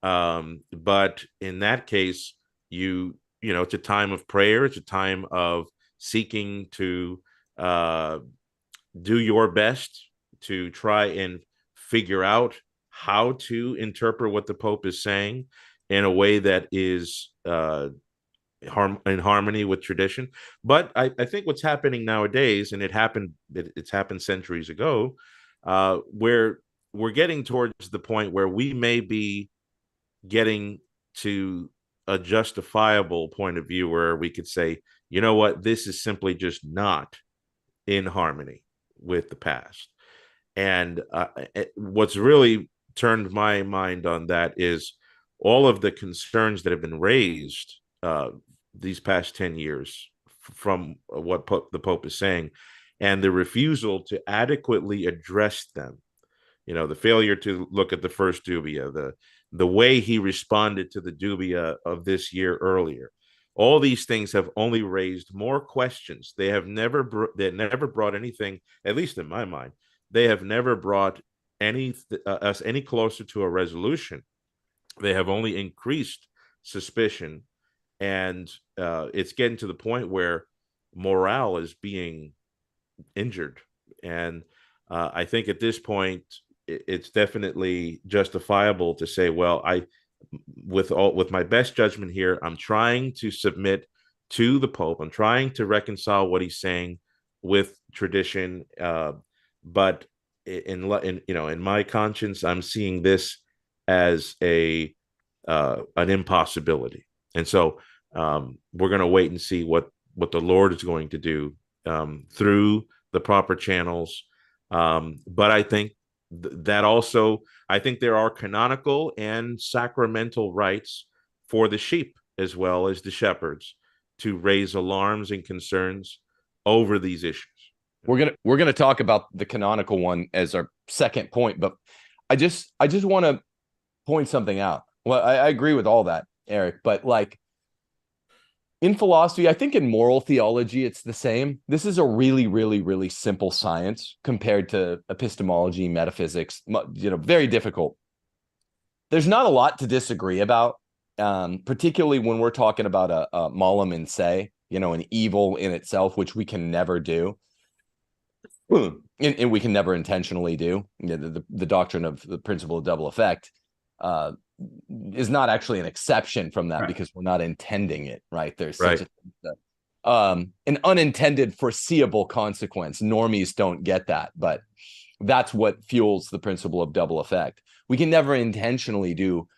But in that case, it's a time of prayer. It's a time of seeking to do your best to try and figure out how to interpret what the Pope is saying in a way that is in harmony with tradition. But I think what's happening nowadays, and it's happened centuries ago, where we're getting towards the point where we may be getting to a justifiable point of view where we could say, you know what, this is simply just not in harmony with the past. And what's really turned my mind on that is all of the concerns that have been raised these past 10 years from what the Pope is saying, and the refusal to adequately address them. The failure to look at the first dubia, the way he responded to the dubia of this year earlier. All these things have only raised more questions. They never brought anything, at least in my mind, they have never brought us any closer to a resolution. They have only increased suspicion, and it's getting to the point where morale is being injured. And I think at this point, it's definitely justifiable to say, well, with my best judgment here, I'm trying to submit to the Pope. I'm trying to reconcile what he's saying with tradition, but in my conscience, I'm seeing this as an impossibility. And so we're going to wait and see what the Lord is going to do through the proper channels. But I think I think there are canonical and sacramental rights for the sheep as well as the shepherds to raise alarms and concerns over these issues. We're gonna talk about the canonical one as our second point, but I just want to point something out. Well, I agree with all that, Eric, but like in philosophy, I think in moral theology, it's the same. This is a really, really, really simple science compared to epistemology, metaphysics, very difficult. There's not a lot to disagree about, particularly when we're talking about a malum in se, an evil in itself, which we can never do. And we can never intentionally do. The doctrine of the principle of double effect is not actually an exception from that, right? Because we're not intending it, right? There's such an unintended foreseeable consequence. Normies don't get that, but that's what fuels the principle of double effect. We can never intentionally do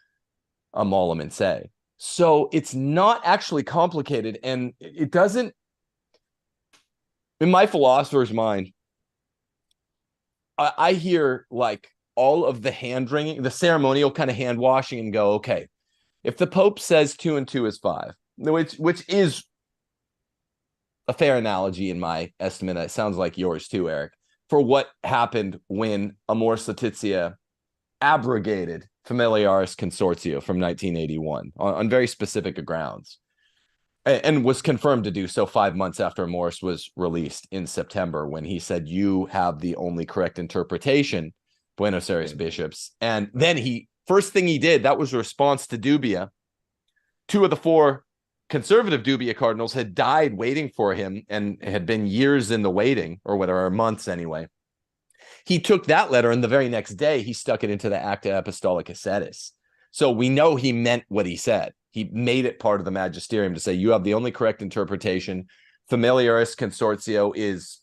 a malum in se. So it's not actually complicated, and it doesn't, in my philosopher's mind, I hear like all of the hand wringing, the ceremonial kind of hand washing, and go, okay, if the Pope says 2 and 2 is 5, which is a fair analogy in my estimate, it sounds like yours too, Eric, for what happened when Amoris Laetitia abrogated Familiaris Consortio from 1981 on very specific grounds, and was confirmed to do so 5 months after Amoris was released in September, when he said, you have the only correct interpretation, Buenos Aires bishops. And then first thing he did, that was a response to dubia. 2 of the 4 conservative dubia cardinals had died waiting for him and had been years in the waiting, or whatever, months anyway. He took that letter, and the very next day he stuck it into the Acta Apostolica Sedis. So we know he meant what he said. He made it part of the magisterium to say, you have the only correct interpretation. Familiaris Consortio is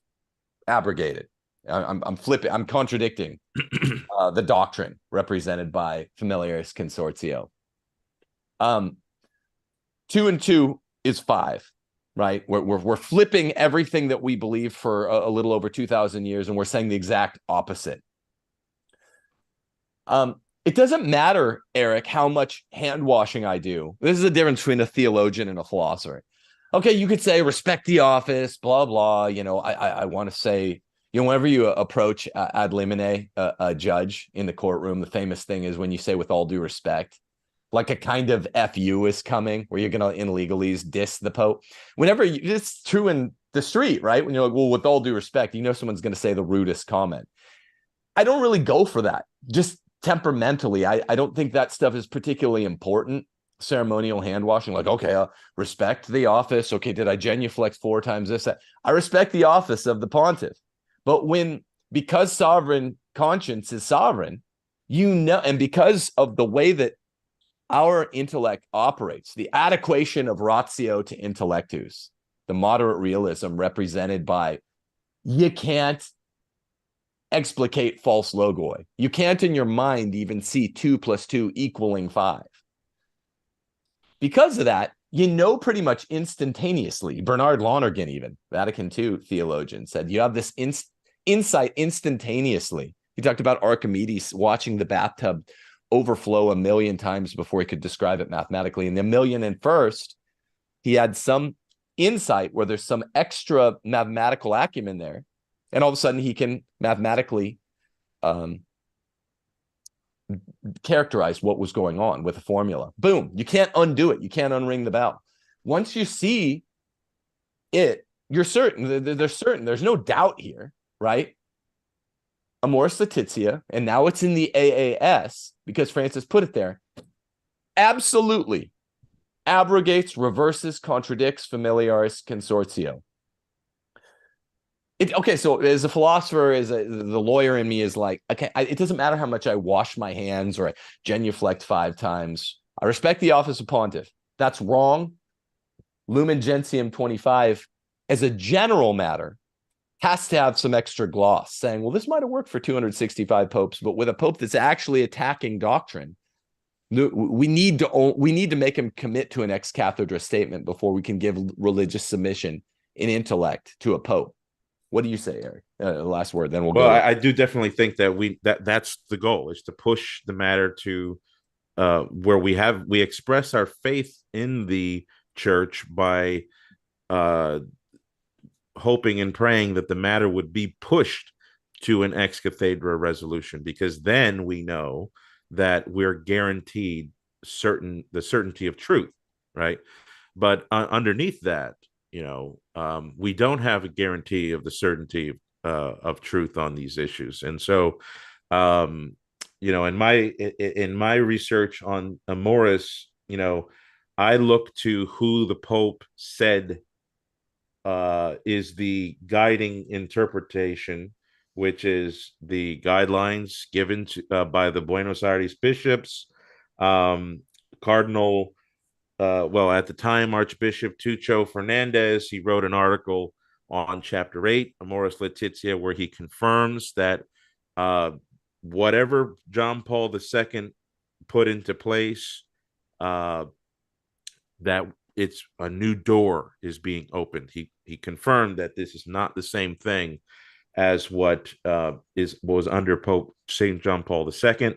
abrogated. I'm flipping. I'm contradicting the doctrine represented by Familiaris Consortio. 2 and 2 is 5, right? We're flipping everything that we believe for a little over 2,000 years, and we're saying the exact opposite. It doesn't matter, Erick, how much hand washing I do. This is the difference between a theologian and a philosopher. Okay, you could say respect the office, blah blah. I want to say, whenever you approach ad limine a judge in the courtroom, the famous thing is when you say with all due respect, like a kind of fu is coming, where you're gonna in legalese diss the Pope. It's true in the street, right? When you're like, well, with all due respect, someone's gonna say the rudest comment. I don't really go for that. Just temperamentally, I don't think that stuff is particularly important. Ceremonial hand washing, like, okay, respect the office. Okay, did I genuflect 4 times this? That? I respect the office of the pontiff. But because sovereign conscience is sovereign, and because of the way that our intellect operates, the adequation of ratio to intellectus, the moderate realism represented by you can't explicate false logoi. You can't in your mind even see 2 + 2 = 5. Because of that, pretty much instantaneously. Bernard Lonergan, even Vatican II theologian, said you have this insight instantaneously. He talked about Archimedes watching the bathtub overflow 1,000,000 times before he could describe it mathematically. And the 1,000,001st, he had some insight where there's some extra mathematical acumen there. And all of a sudden he can mathematically characterize what was going on with a formula. Boom. You can't undo it. You can't unring the bell. Once you see it, you're certain. There's no doubt here, right? Amoris Laetitia, and now it's in the AAS because Francis put it there, absolutely abrogates, reverses, contradicts familiaris consortio. So as a philosopher, the lawyer in me is like, okay, it doesn't matter how much I wash my hands or I genuflect 5 times. I respect the office of pontiff. That's wrong. Lumen Gentium 25, as a general matter, has to have some extra gloss, saying, well, this might have worked for 265 popes, but with a pope that's actually attacking doctrine, we need to make him commit to an ex cathedra statement before we can give religious submission in intellect to a pope. What do you say, Erick? Last word, then we'll go. I do definitely think that that's the goal, is to push the matter to where we express our faith in the church by hoping and praying that the matter would be pushed to an ex cathedra resolution, because then we know that we're guaranteed the certainty of truth, right? But underneath that, we don't have a guarantee of the certainty of truth on these issues. And so, in my research on Amoris, I look to who the Pope said is the guiding interpretation, which is the guidelines given by the Buenos Aires bishops, Cardinal. At the time, Archbishop Tucho Fernandez, he wrote an article on Chapter 8, Amoris Laetitia, where he confirms that whatever John Paul II put into place, that it's a new door is being opened. He confirmed that this is not the same thing as what was under Pope St. John Paul II.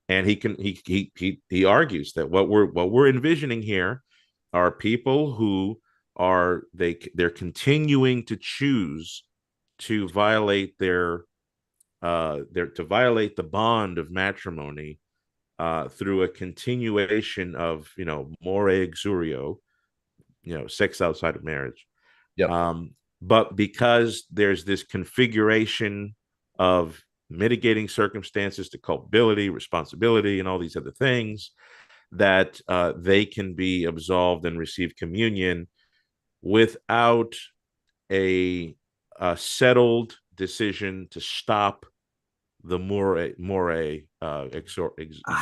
And he argues that what we're envisioning here are people who they're continuing to choose to violate the bond of matrimony through a continuation of more exurio, sex outside of marriage. Yep. But because there's this configuration of mitigating circumstances to culpability, responsibility, and all these other things, that they can be absolved and receive communion without a settled decision to stop the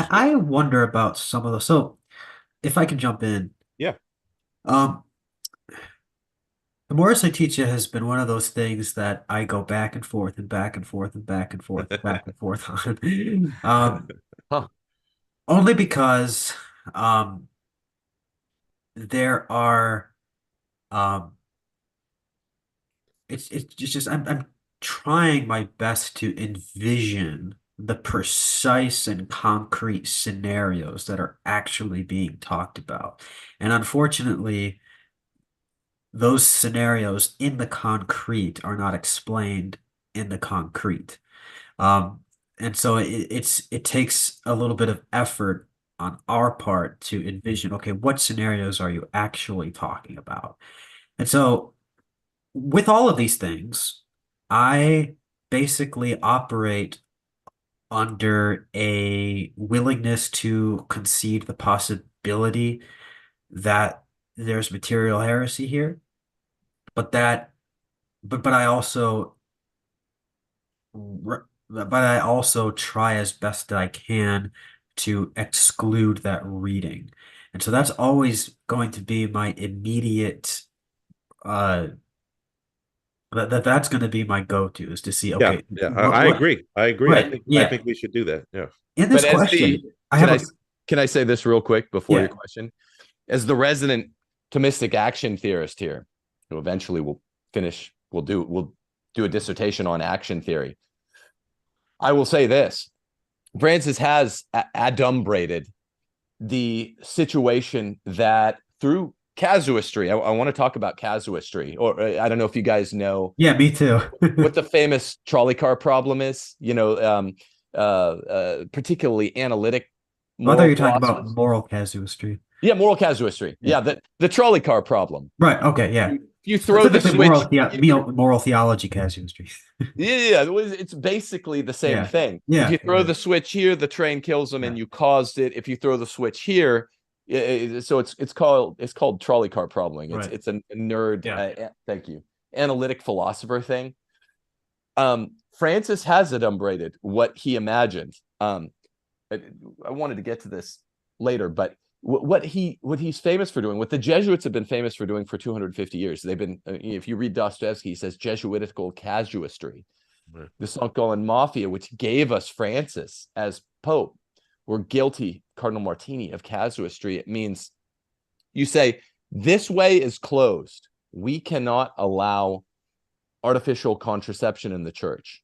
I wonder about some of those. So if I can jump in. Yeah. Amoris Laetitia has been one of those things that I go back and forth and back and forth and back and forth and back and forth on. Only because there are it's just I'm trying my best to envision the precise and concrete scenarios that are actually being talked about. And unfortunately, those scenarios in the concrete are not explained in the concrete. Um, and so it takes a little bit of effort on our part to envision, okay, what scenarios are you actually talking about? And so with all of these things, I basically operate under a willingness to concede the possibility that there's material heresy here, but that but I also try as best that I can to exclude that reading. And so that's always going to be my immediate uh that's going to be my go-to, is to see, Yeah, okay, yeah, I what agree. I agree. right, I yeah. think we should do that. Yeah. In But this as the question, I can have I a can I say this real quick before your yeah. question? As the resident Thomistic action theorist here, who eventually will finish, we'll do a dissertation on action theory. I will say this: Francis has adumbrated the situation that through casuistry. I want to talk about casuistry, or I don't know if you guys know Yeah, me too. what the famous trolley car problem is. Particularly analytic I thought you moral were talking about philosophers. moral casuistry. Yeah, moral casuistry. Yeah. Yeah, the trolley car problem. Right. Okay. Yeah. You throw the Specifically switch. moral theology casuistry. Yeah, it's basically the same Yeah. thing. If Yeah. you throw the switch here, the train kills them, and Yeah. you caused it. If you throw the switch here, so it's called trolley car probleming. Right. It's a nerd. Yeah. Thank you. Analytic philosopher thing. Francis has adumbrated what he imagined. I wanted to get to this later, but what he's famous for doing, what the Jesuits have been famous for doing for 250 years. They've been, if you read Dostoevsky, he says Jesuitical casuistry, Right. the St. Mafia, which gave us Francis as Pope, were guilty, Cardinal Martini, of casuistry. It means you say, this way is closed. We cannot allow artificial contraception in the church,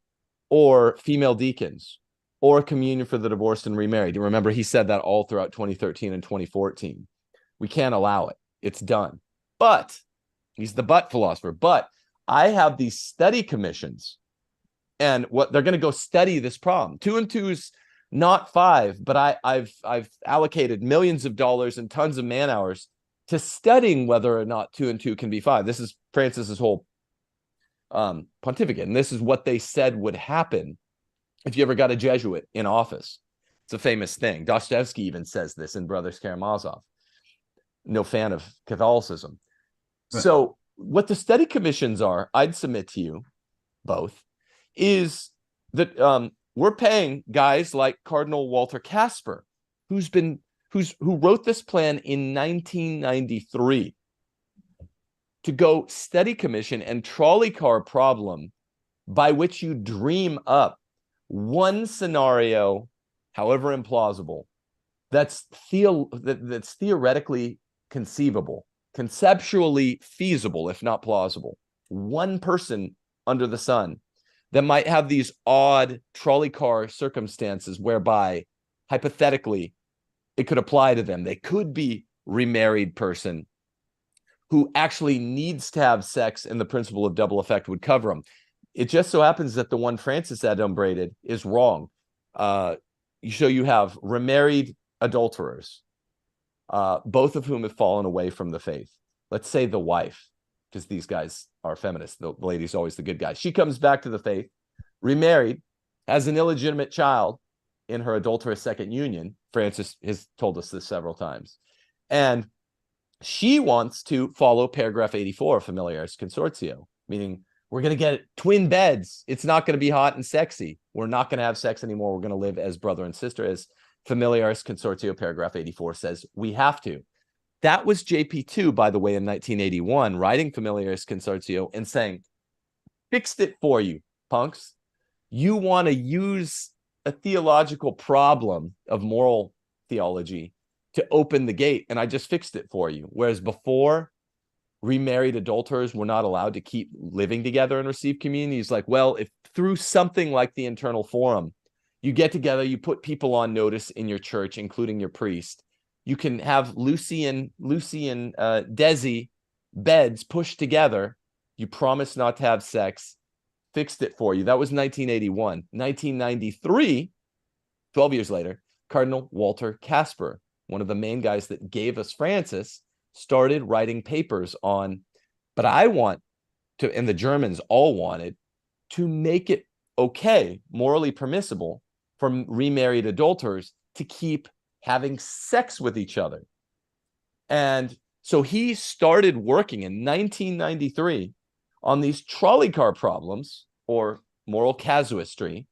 or female deacons, or communion for the divorced and remarried. You remember he said that all throughout 2013 and 2014. We can't allow it. It's done. But he's the but philosopher. But I have these study commissions, and what they're going to go study this problem. 2 and 2 is not 5, but I've allocated millions of dollars and tons of man hours to studying whether or not 2 and 2 can be 5. This is Francis's whole pontificate, and this is what they said would happen if you ever got a Jesuit in office. It's a famous thing. Dostoevsky even says this in Brothers Karamazov. No fan of Catholicism. Right. So what the study commissions are, I'd submit to you both, is that we're paying guys like Cardinal Walter Casper, who wrote this plan in 1993, to go study commission and trolley car problem by which you dream up one scenario, however implausible, that's theoretically conceivable, conceptually feasible, if not plausible. One person under the sun that might have these odd trolley car circumstances whereby, hypothetically, it could apply to them. They could be remarried person who actually needs to have sex, and the principle of double effect would cover them. It just so happens that the one Francis adumbrated is wrong. So you have remarried adulterers, both of whom have fallen away from the faith. Let's say the wife, because these guys are feminists. The lady's always the good guy. She comes back to the faith, remarried, has an illegitimate child in her adulterous second union. Francis has told us this several times. And she wants to follow paragraph 84 of Familiaris Consortio, meaning we're going to get twin beds. It's not going to be hot and sexy. We're not going to have sex anymore. We're going to live as brother and sister, as Familiaris Consortio paragraph 84 says we have to. That was JP2, by the way, in 1981, writing Familiaris Consortio and saying, fixed it for you, punks. You want to use a theological problem of moral theology to open the gate, and I just fixed it for you. Whereas before, remarried adulterers were not allowed to keep living together and receive communion. He's like, well, if through something like the internal forum, You get together, you put people on notice in your church, including your priest. You can have Lucy and Desi beds pushed together. You promise not to have sex. Fixed it for you. That was 1981. 1993, 12 years later, Cardinal Walter Casper, one of the main guys that gave us Francis, started writing papers on, but I want to, and the Germans all wanted, to make it okay, morally permissible for remarried adulterers to keep having sex with each other. And so he started working in 1993 on these trolley car problems, or moral casuistry,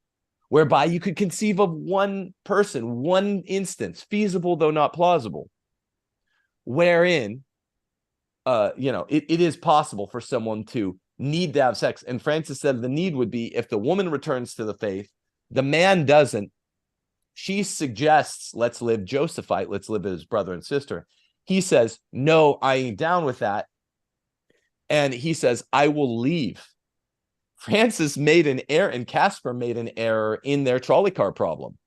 whereby you could conceive of one person, one instance, feasible though not plausible, wherein it is possible for someone to need to have sex. And Francis said the need would be if the woman returns to the faith, the man doesn't. She suggests, let's live Josephite, let's live as brother and sister. He says, no, I ain't down with that. And he says, I will leave. Francis made an error, and Casper made an error in their trolley car problem.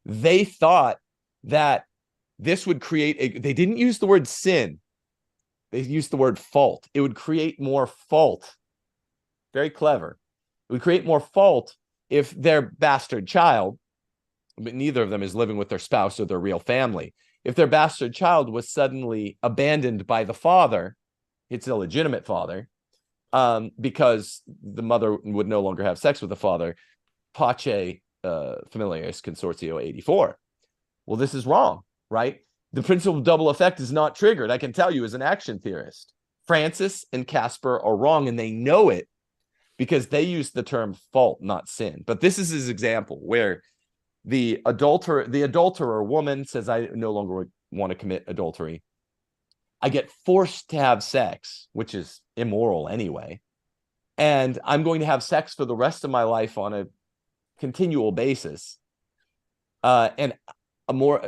They thought that this would create they didn't use the word sin. They used the word fault. It would create more fault. Very clever. It would create more fault if their bastard child, but neither of them is living with their spouse or their real family. If their bastard child was suddenly abandoned by the father, its illegitimate father, because the mother would no longer have sex with the father, Pace Familiaris Consortio 84. Well, this is wrong, right? The principle of double effect is not triggered. I can tell you as an action theorist. Francis and Casper are wrong, and they know it because they use the term fault, not sin. But this is his example where the adulterer woman says, I no longer want to commit adultery. I get forced to have sex, which is immoral anyway. And I'm going to have sex for the rest of my life on a continual basis. And a more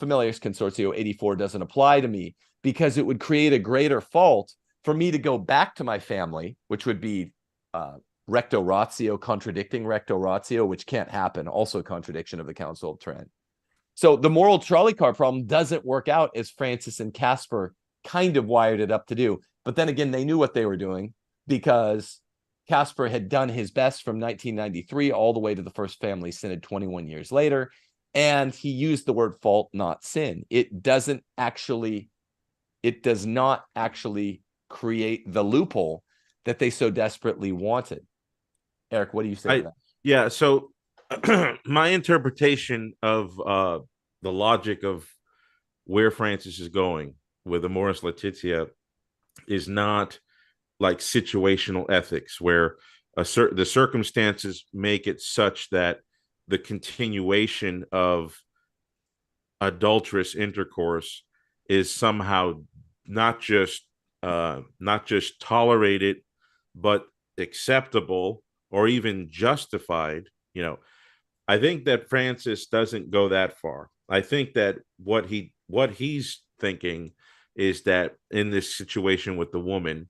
Familiaris Consortio 84 doesn't apply to me because it would create a greater fault for me to go back to my family, which would be recto ratio contradicting recto ratio, which can't happen. Also a contradiction of the Council of Trent. So the moral trolley car problem doesn't work out as Francis and Casper kind of wired it up to do. But then again, they knew what they were doing because Casper had done his best from 1993 all the way to the First Family Synod 21 years later. And he used the word fault, not sin. It does not actually create the loophole that they so desperately wanted. Eric, what do you say to that? Yeah, so my interpretation of the logic of where Francis is going with Amoris Laetitia is not like situational ethics, where the circumstances make it such that the continuation of adulterous intercourse is somehow not just tolerated, but acceptable or even justified. I think that Francis doesn't go that far. I think that what he's thinking is that in this situation with the woman,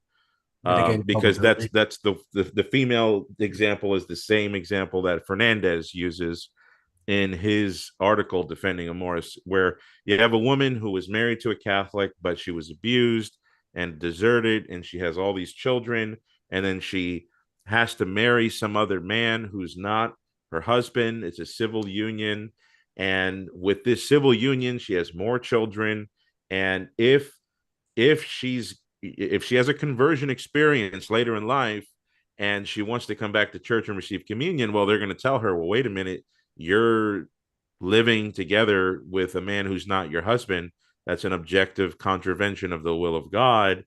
because that's the female example is the same example that Fernandez uses in his article defending Amoris, where you have a woman who was married to a Catholic, but she was abused and deserted, and she has all these children, and then she has to marry some other man who's not her husband. It's a civil union, and with this civil union, she has more children. And if she has a conversion experience later in life, and she wants to come back to church and receive communion, well, they're going to tell her, well, wait a minute, you're living together with a man who's not your husband. That's an objective contravention of the will of God.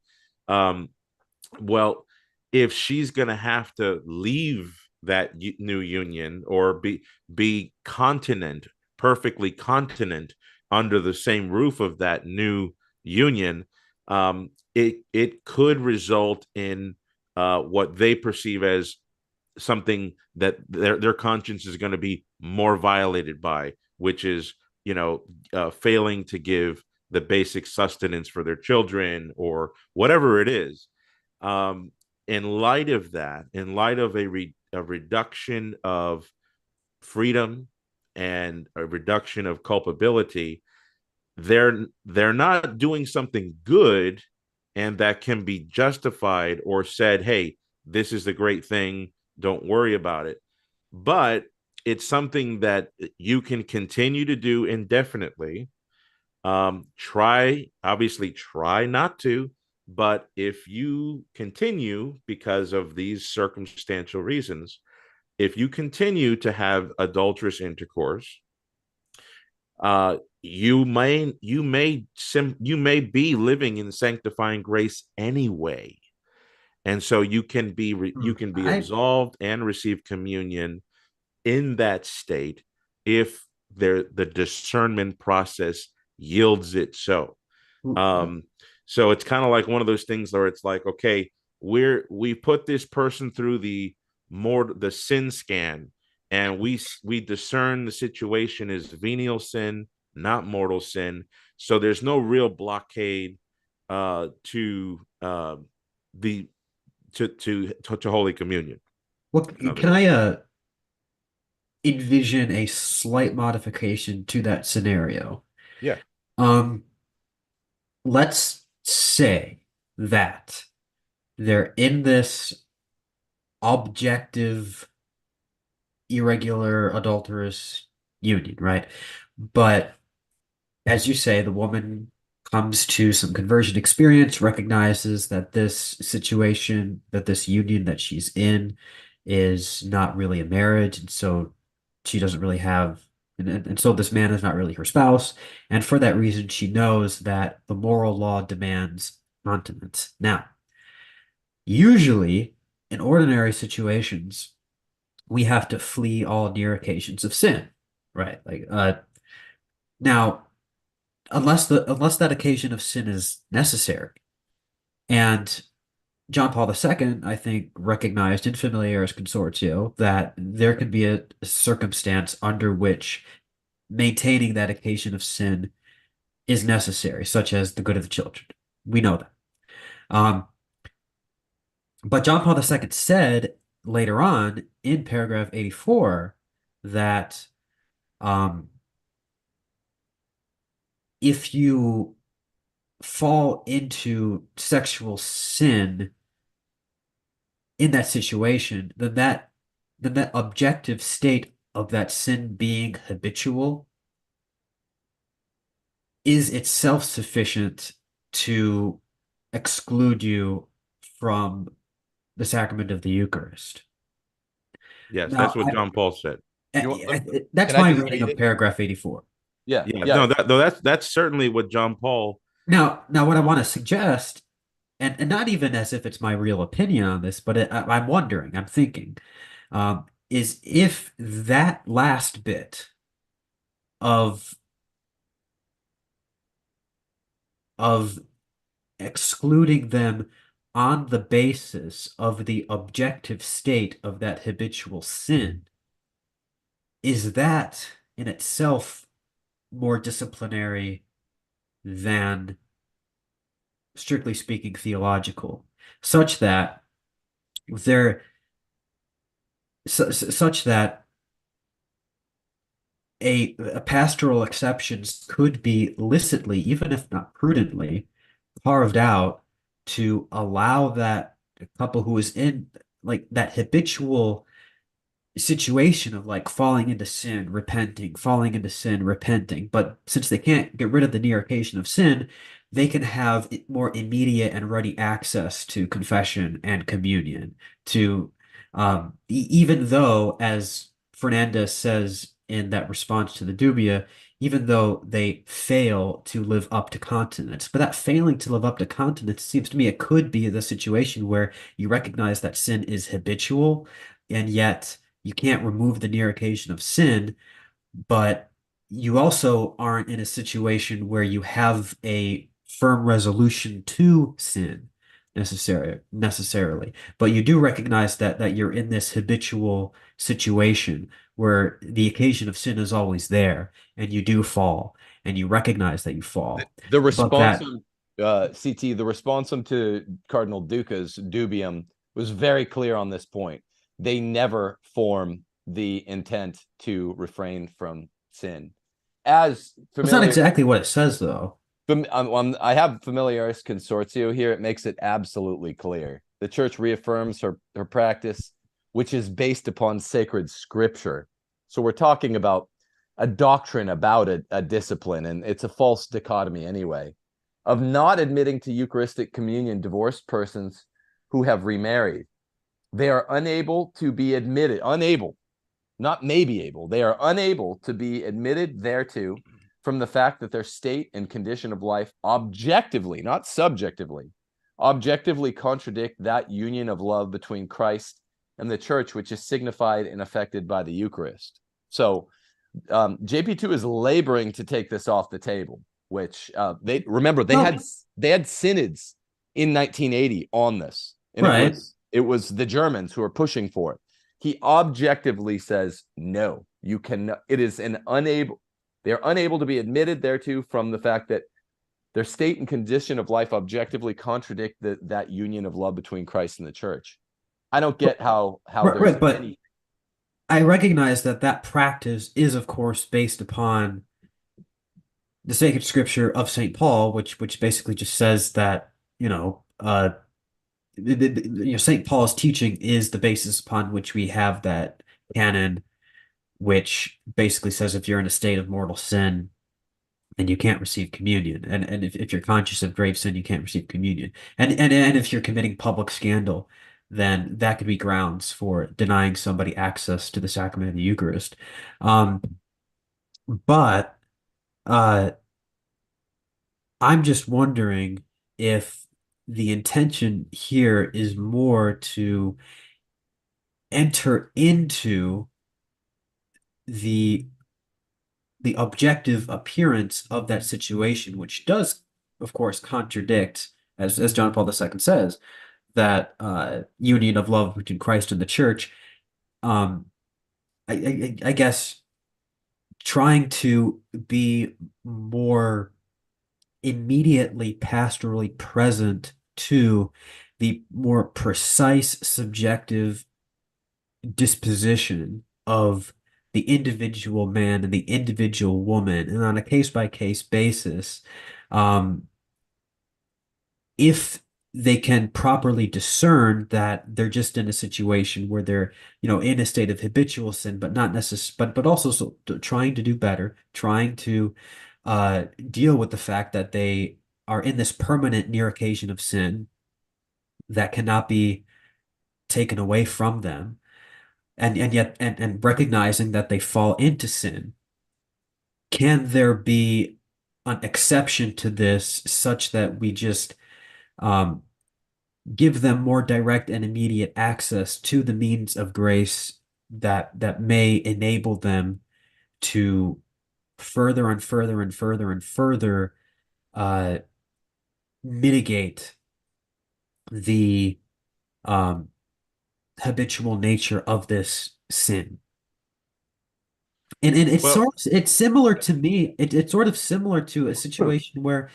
Well, if she's going to have to leave that new union or be perfectly continent under the same roof of that new union, it could result in what they perceive as something that their conscience is going to be more violated by, which is failing to give the basic sustenance for their children or whatever it is. In light of that, in light of a reduction of freedom and a reduction of culpability, they're not doing something good and that can be justified or said, hey, this is the great thing, don't worry about it. But it's something that you can continue to do indefinitely. Try not to, but if you continue because of these circumstantial reasons, if you continue to have adulterous intercourse, you may be living in sanctifying grace anyway, and so you can be absolved and receive communion in that state if the discernment process yields it so. So it's kind of like one of those things where it's like, okay, we put this person through the sin scan, and we discern the situation is venial sin, not mortal sin. So there's no real blockade to Holy Communion. Well, can I envision a slight modification to that scenario? Yeah. Let's say that they're in this objective, irregular, adulterous union, right? But as you say, the woman comes to some conversion experience, recognizes that this situation, that this union that she's in is not really a marriage, and so she doesn't really have, and so this man is not really her spouse, and for that reason, she knows that the moral law demands continence. Now, usually, in ordinary situations, we have to flee all near occasions of sin, right? Now, unless that occasion of sin is necessary. And John Paul II, I think, recognized in Familiaris Consortio that there can be a circumstance under which maintaining that occasion of sin is necessary, such as the good of the children. We know that. But John Paul II said later on in paragraph 84 that if you fall into sexual sin in that situation, then that objective state of that sin being habitual is itself sufficient to exclude you from the sacrament of the Eucharist. Yes, that's what John Paul said. That's my reading of paragraph 84. Yeah. No, that's certainly what John Paul. Now, what I want to suggest, and not even as if it's my real opinion on this, but I'm wondering, I'm thinking, is if that last bit of excluding them on the basis of the objective state of that habitual sin, is that in itself more disciplinary than, strictly speaking, theological, such that a pastoral exceptions could be licitly, even if not prudently, carved out to allow that couple who is in like that habitual situation of like falling into sin, repenting, falling into sin, repenting. But since they can't get rid of the near occasion of sin, they can have more immediate and ready access to confession and communion. To even though, as Fernandez says in that response to the dubia, even though they fail to live up to continence. But that failing to live up to continence seems to me it could be the situation where you recognize that sin is habitual, and yet you can't remove the near occasion of sin, but you also aren't in a situation where you have a firm resolution to sin necessarily. But you do recognize that you're in this habitual situation where the occasion of sin is always there, and you do fall, and you recognize that you fall. The responsum, CT, the responsum to Cardinal Duca's dubium was very clear on this point. They never form the intent to refrain from sin. As That's not exactly what it says, though. I have Familiaris Consortio here. It makes it absolutely clear. The church reaffirms her practice, which is based upon sacred scripture. So we're talking about a doctrine about a discipline, and it's a false dichotomy anyway, of not admitting to Eucharistic communion divorced persons who have remarried. They are unable to be admitted, unable, not maybe able, they are unable to be admitted thereto from the fact that their state and condition of life objectively, not subjectively, objectively contradict that union of love between Christ and the church, which is signified and affected by the Eucharist. So JP2 is laboring to take this off the table, which they remember they had synods in 1980 on this, and right. It was the Germans who are pushing for it. He objectively says, no, you cannot. It is an unable. They're unable to be admitted thereto from the fact that their state and condition of life objectively contradict that union of love between Christ and the church. I don't get how there's but I recognize that practice is, of course, based upon the sacred scripture of St. Paul, which basically just says that, St. Paul's teaching is the basis upon which we have that canon, which basically says if you're in a state of mortal sin, then you can't receive communion. And if you're conscious of grave sin, you can't receive communion. And if you're committing public scandal, then that could be grounds for denying somebody access to the sacrament of the Eucharist. But I'm just wondering if the intention here is more to enter into the objective appearance of that situation, which does, of course, contradict, as John Paul II says, that union of love between Christ and the church. I guess trying to be more immediately pastorally present to the more precise subjective disposition of the individual man and the individual woman, and on a case-by-case basis, if they can properly discern that they're just in a situation where they're, in a state of habitual sin, but not necessarily, but also trying to do better, trying to deal with the fact that they are in this permanent near occasion of sin that cannot be taken away from them, and yet recognizing that they fall into sin. Can there be an exception to this such that we just give them more direct and immediate access to the means of grace that may enable them to further and further and further and further mitigate the habitual nature of this sin? And it's similar to me. It's sort of similar to a situation where,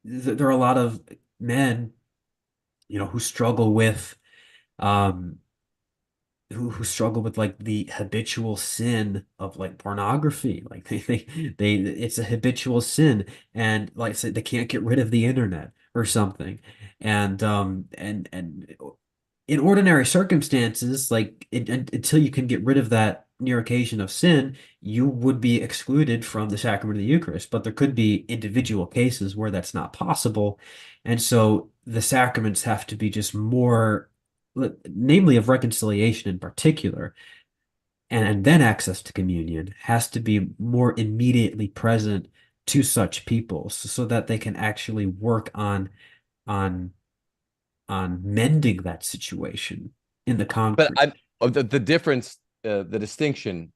there are a lot of men, who struggle with, who struggle with like the habitual sin of like pornography. Like it's a habitual sin, and like I said, they can't get rid of the internet or something. And in ordinary circumstances, like until you can get rid of that near occasion of sin, you would be excluded from the sacrament of the Eucharist. But there could be individual cases where that's not possible. And so the sacraments have to be just more, namely of reconciliation in particular, and then access to communion has to be more immediately present to such people so that they can actually work on mending that situation in the concrete. But the difference, the distinction,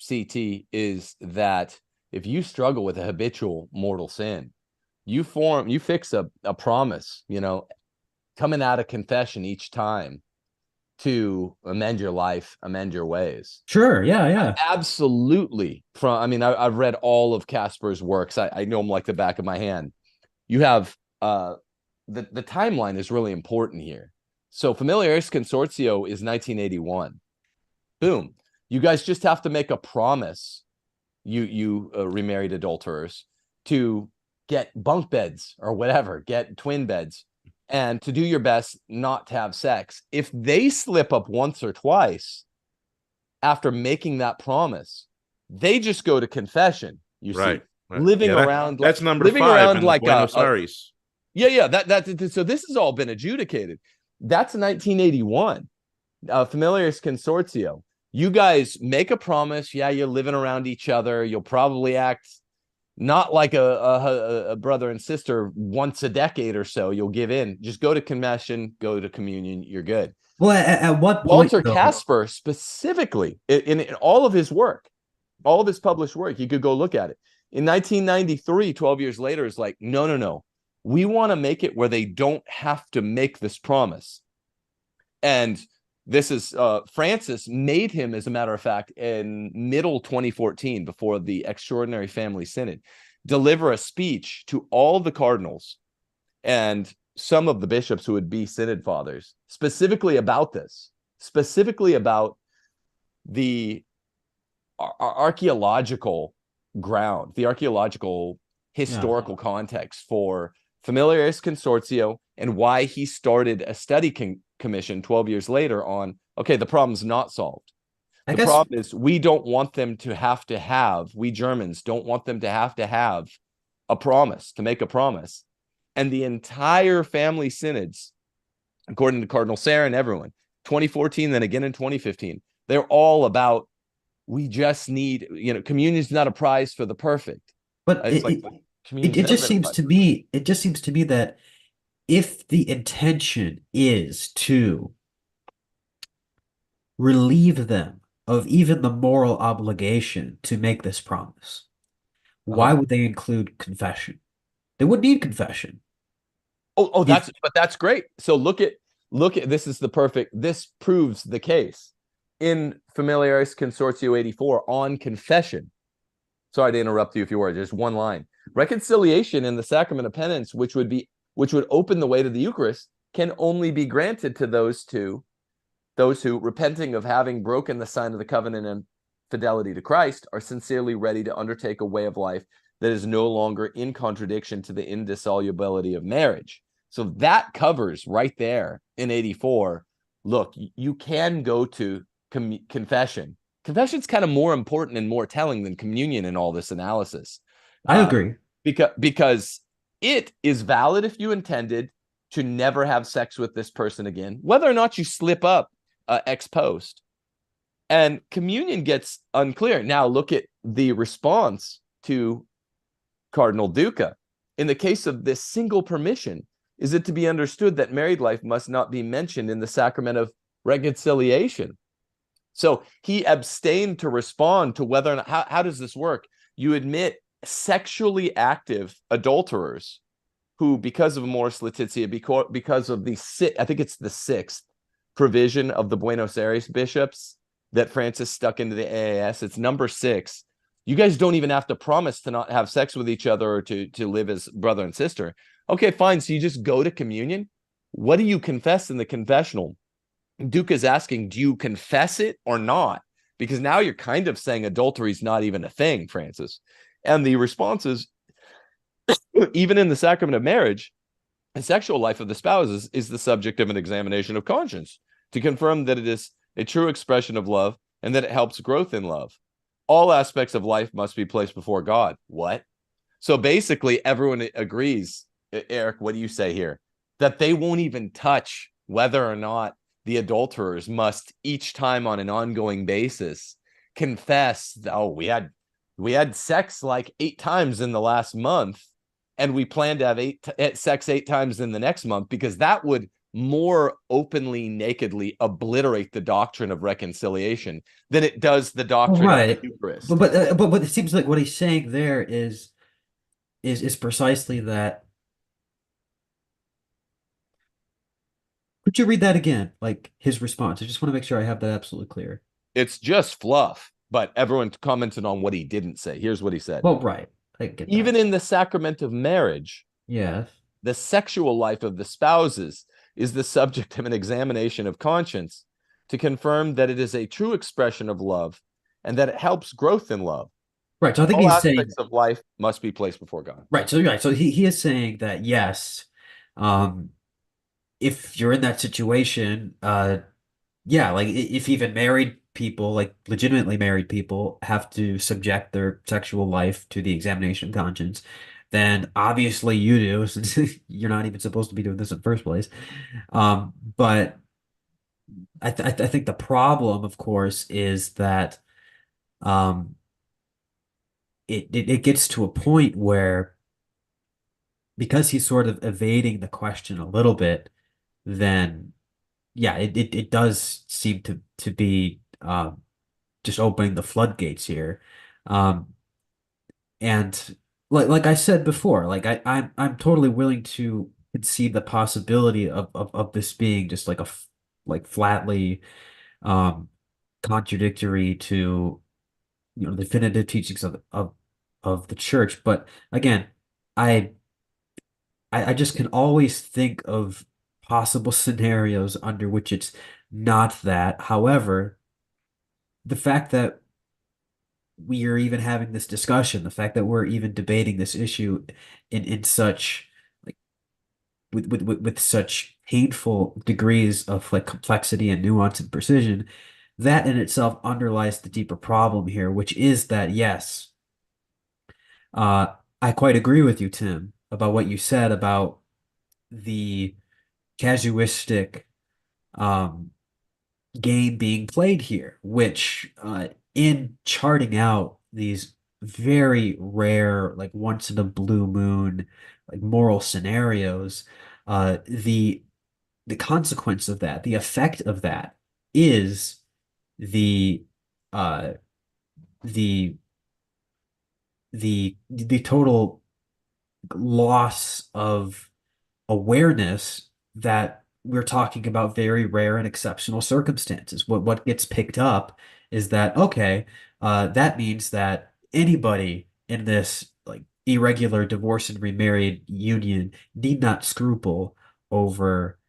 CT, is that if you struggle with a habitual mortal sin, you fix a promise, coming out of confession each time to amend your life, amend your ways. Sure, yeah. Absolutely. I've read all of Casper's works. I know them like the back of my hand. You have the timeline is really important here. So Familiaris Consortio is 1981. Boom. You guys just have to make a promise, you remarried adulterers, to get bunk beds or whatever, get twin beds, and to do your best not to have sex. If they slip up once or twice after making that promise, they just go to confession. You see, living around that's number 5 in like Buenos Aires. So this has all been adjudicated. That's 1981. Familiaris Consortio. You guys make a promise. Yeah, you're living around each other. You'll probably act not like a brother and sister once a decade or so. You'll give in. Just go to confession, go to communion. You're good. Well, at what point, Walter Kasper specifically, in all of his work, all of his published work, you could go look at it. In 1993, 12 years later, is like, no. We want to make it where they don't have to make this promise. And this is Francis made him, as a matter of fact, in middle 2014, before the Extraordinary Family Synod, deliver a speech to all the cardinals and some of the bishops who would be synod fathers, specifically about this, specifically about the archaeological ground, the archaeological historical context for Familiaris Consortio, and why he started a study commission 12 years later on, okay, the problem's not solved. The problem is we don't want them to have, we Germans don't want them to have a promise, to make a promise. And the entire family synods, according to Cardinal Sarah and everyone, 2014, then again in 2015, they're all about, we just need, communion's not a prize for the perfect. But it just seems to me that if the intention is to relieve them of even the moral obligation to make this promise, why would they include confession? They wouldn't need confession. That's great. So look at this proves the case in Familiaris Consortio 84 on confession. Sorry to interrupt you if you were, just one line. Reconciliation in the sacrament of penance, which would open the way to the Eucharist, can only be granted to those who, repenting of having broken the sign of the covenant and fidelity to Christ, are sincerely ready to undertake a way of life that is no longer in contradiction to the indissolubility of marriage. So that covers right there in 84. Look, you can go to confession. Confession's kind of more important and more telling than communion in all this analysis. I agree. Because it is valid if you intended to never have sex with this person again, whether or not you slip up ex post. And communion gets unclear. Now look at the response to Cardinal Duca. In the case of this single permission, is it to be understood that married life must not be mentioned in the sacrament of reconciliation? So he abstained to respond to whether or not, how does this work? You admit sexually active adulterers who, because of Amoris Laetitia, because of I think it's the 6th provision of the Buenos Aires bishops that Francis stuck into the AAS, it's number 6. You guys don't even have to promise to not have sex with each other or to live as brother and sister. Okay, fine. So you just go to communion. What do you confess in the confessional? Duke is asking, do you confess it or not? Because now you're kind of saying adultery is not even a thing, Francis. And the response is, even in the sacrament of marriage, the sexual life of the spouses is the subject of an examination of conscience to confirm that it is a true expression of love and that it helps growth in love. All aspects of life must be placed before God. What? So basically, everyone agrees, Eric, what do you say here? That they won't even touch whether or not the adulterers must each time on an ongoing basis confess, oh, we had sex like 8 times in the last month, and we plan to have sex 8 times in the next month, because that would more openly, nakedly obliterate the doctrine of reconciliation than it does the doctrine of the Eucharist. But it seems like what he's saying there is precisely that. Could you read that again? Like his response. I just want to make sure I have that absolutely clear. It's just fluff, but everyone commented on what he didn't say. Here's what he said. Well, right. I get Even that. in the sacrament of marriage, Yes, the sexual life of the spouses is the subject of an examination of conscience to confirm that it is a true expression of love and that it helps growth in love. Right. So I think All he's saying, aspects of life must be placed before God. right. So right. So he is saying that yes, um, if you're in that situation, yeah, like if even married people, like legitimately married people, have to subject their sexual life to the examination of conscience, then obviously you do, since you're not even supposed to be doing this in the first place. But I think the problem, of course, is that um, it gets to a point where because he's sort of evading the question a little bit, then yeah, it does seem to be just opening the floodgates here. Um, and like I said before, like I'm totally willing to concede the possibility of this being just like like flatly um contradictory to the definitive teachings of the church. But again, I I just can always think of possible scenarios under which it's not that. However, the fact that we are even having this discussion, the fact that we're even debating this issue in such like with such painful degrees of like complexity and nuance and precision, that in itself underlies the deeper problem here, which is that yes, uh, I quite agree with you, Tim, about what you said about the casuistic um, game being played here, which in charting out these very rare, like once in a blue moon, like moral scenarios, the consequence of that, the effect of that is the uh the the total loss of awareness that we're talking about very rare and exceptional circumstances. What gets picked up is that okay, that means that anybody in this like irregular divorce and remarried union need not scruple over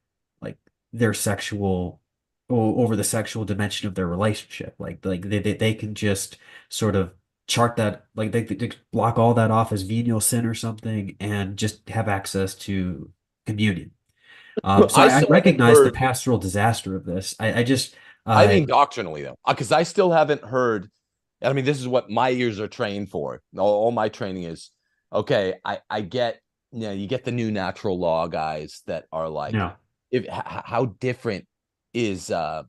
like their sexual over the sexual dimension of their relationship. Like they can just sort of chart that like they block all that off as venial sin or something and just have access to communion. So I I still haven't recognize the heard. pastoral disaster of this. I just I mean, doctrinally though, because I still haven't heard. I mean, this is what my ears are trained for. All my training is okay. I get, you get the new natural law guys that are like, no. how different is what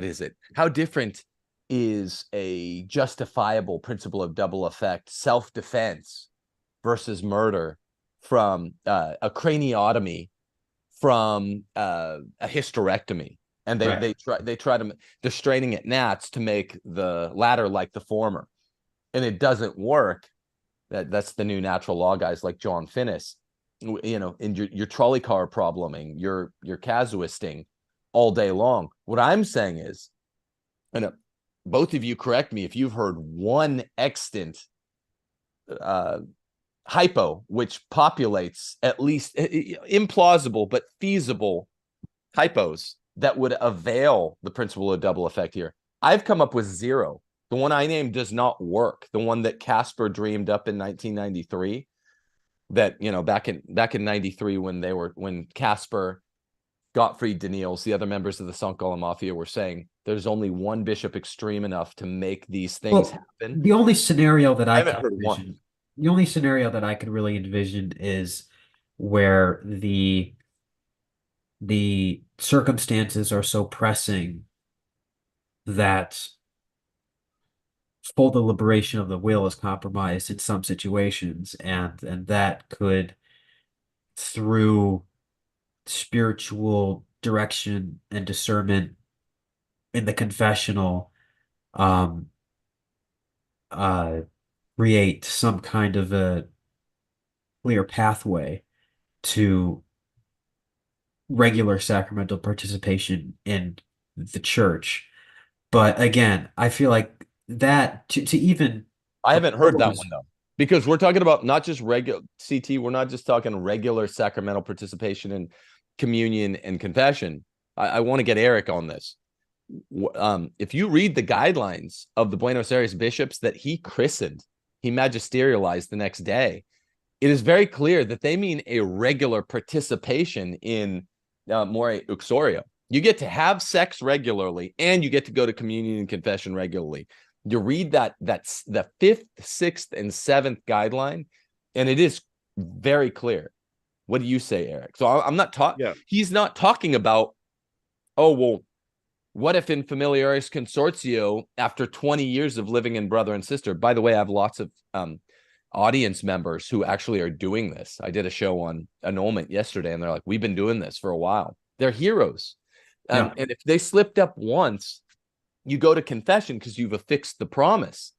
is it? How different is a justifiable principle of double effect, self-defense versus murder from a craniotomy from a hysterectomy, and Right. they try to they're straining at gnats to make the latter like the former, and it doesn't work. That's the new natural law guys like John Finnis, in your trolley car probleming, your casuisting all day long. What I'm saying is, and both of you correct me if you've heard one extant hypo which populates at least implausible but feasible hypos that would avail the principle of double effect here. I've come up with zero. The one I named does not work. The one that Casper dreamed up in 1993, that back in 93 when Casper, Gottfried Daniels, the other members of the Sankt Mafia were saying there's only one bishop extreme enough to make these things happen. The only scenario that I I haven't can heard envision, one. the only scenario that I could really envision is where the circumstances are so pressing that full deliberation of the will is compromised in some situations, and that could, through spiritual direction and discernment in the confessional, um, uh, create some kind of a clear pathway to regular sacramental participation in the church. But again, I feel like that to even I haven't heard that oppose. one though, because we're talking about not just regular CT. We're not just talking regular sacramental participation in communion and confession. I want to get Erick on this. If you read the guidelines of the Buenos Aires bishops that he christened, he magisterialized the next day, it is very clear that they mean a regular participation in more uxoria. You get to have sex regularly, and you get to go to communion and confession regularly. You read that's the 5th, 6th, and 7th guideline, and it is very clear. What do you say, Erick? So I'm not talking. Yeah. He's not talking about, oh, well, what if in familiaris consortio, after 20 years of living in brother and sister? By the way, I have lots of audience members who actually are doing this. I did a show on enrollment yesterday, and they're like, we've been doing this for a while. They're heroes. And if they slipped up once, you go to confession because you've affixed the promise.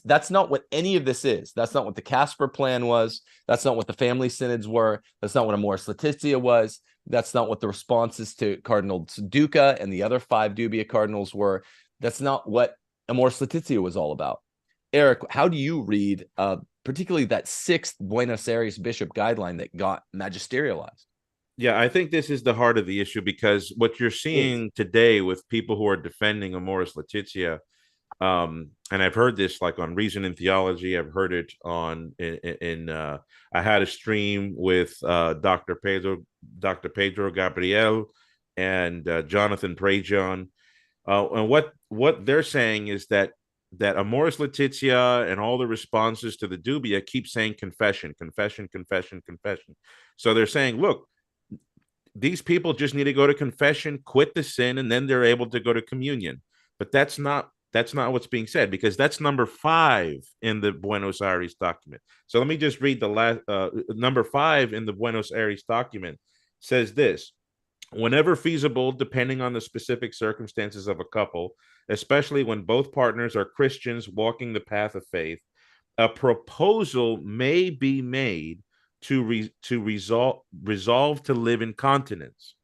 That's not what any of this is. That's not what the Casper plan was. That's not what the family synods were. That's not what Amoris Laetitia was. That's not what the responses to Cardinal Duca and the other 5 dubia cardinals were. That's not what Amoris Laetitia was all about. Erick, how do you read particularly that 6th Buenos Aires bishop guideline that got magisterialized? Yeah, I think this is the heart of the issue, because what you're seeing today with people who are defending Amoris Laetitia, and I've heard this like on Reason in Theology. I've heard it on I had a stream with Dr. Pedro Gabriel and Jonathan Prejon, and what they're saying is that Amoris Laetitia and all the responses to the dubia keep saying confession, confession, confession, confession. So they're saying, look, these people just need to go to confession, quit the sin, and then they're able to go to communion. But that's not what's being said, because that's number 5 in the Buenos Aires document. So let me just read the last number 5 in the Buenos Aires document says this: whenever feasible, depending on the specific circumstances of a couple, especially when both partners are Christians walking the path of faith, a proposal may be made to resolve to live in continence.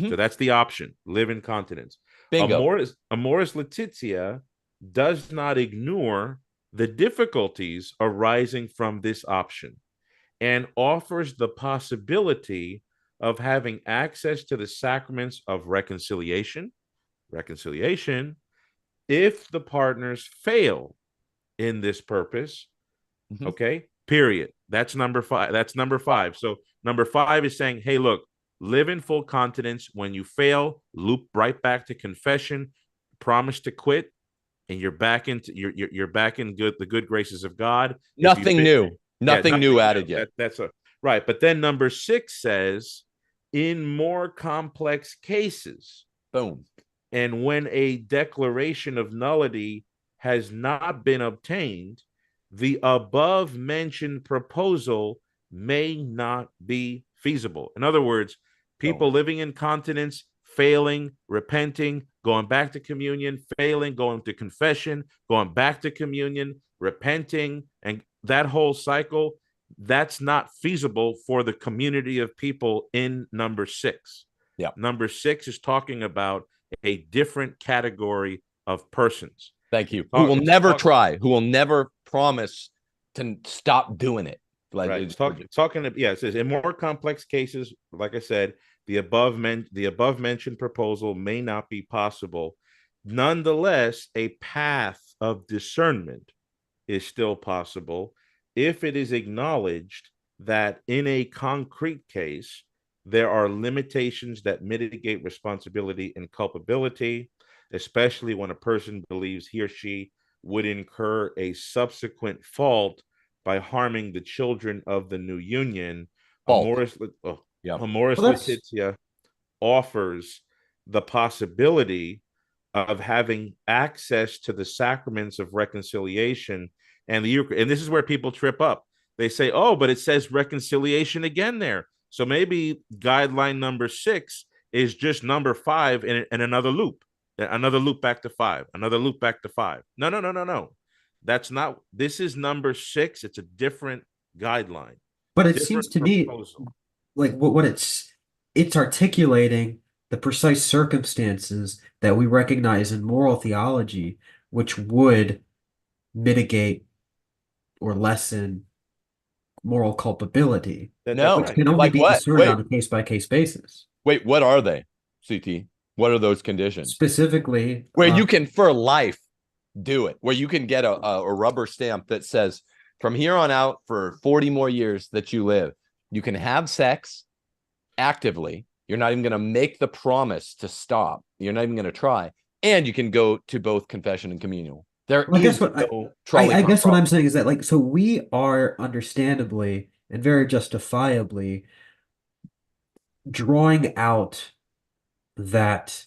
So that's the option: live in continence. Bingo. Amoris Laetitia does not ignore the difficulties arising from this option and offers the possibility of having access to the sacraments of reconciliation if the partners fail in this purpose. Okay, period. That's number 5. So number 5 is saying, hey, look, live in full continence. When you fail, loop right back to confession, promise to quit, and you're back in the good graces of God. Nothing new added yet. That's right. But then number 6 says, in more complex cases, boom, and when a declaration of nullity has not been obtained, the above mentioned proposal may not be feasible. In other words, people living in continence, failing, repenting, going back to communion, failing, going to confession, going back to communion, repenting, and that whole cycle, that's not feasible for the community of people in number 6. Yeah. Number 6 is talking about a different category of persons. Thank you. Who will never try, who will never promise to stop doing it. Like, right. It says in more complex cases, like I said, the above mentioned proposal may not be possible. Nonetheless, a path of discernment is still possible if it is acknowledged that in a concrete case, there are limitations that mitigate responsibility and culpability, especially when a person believes he or she would incur a subsequent fault by harming the children of the new union. Amoris Laetitia offers the possibility of having access to the sacraments of reconciliation and the Eucharist. And this is where people trip up. They say, oh, but it says reconciliation again there. So maybe guideline number 6 is just number 5 in another loop back to 5, another loop back to 5. No. That's not, this is number 6. It's a different guideline. But it seems to me like what it's articulating the precise circumstances that we recognize in moral theology, which would mitigate or lessen moral culpability. No, which can only be discerned on a case-by-case basis. Wait, what are they? CT? What are those conditions? Specifically, Where you can, for life, do it. Where you can get a rubber stamp that says, from here on out, for 40 more years that you live, you can have sex actively. You're not even going to make the promise to stop. You're not even going to try. And you can go to both confession and communal. There I guess is what no trolley I car guess what problem. I'm saying is that, like, so we are understandably and very justifiably drawing out that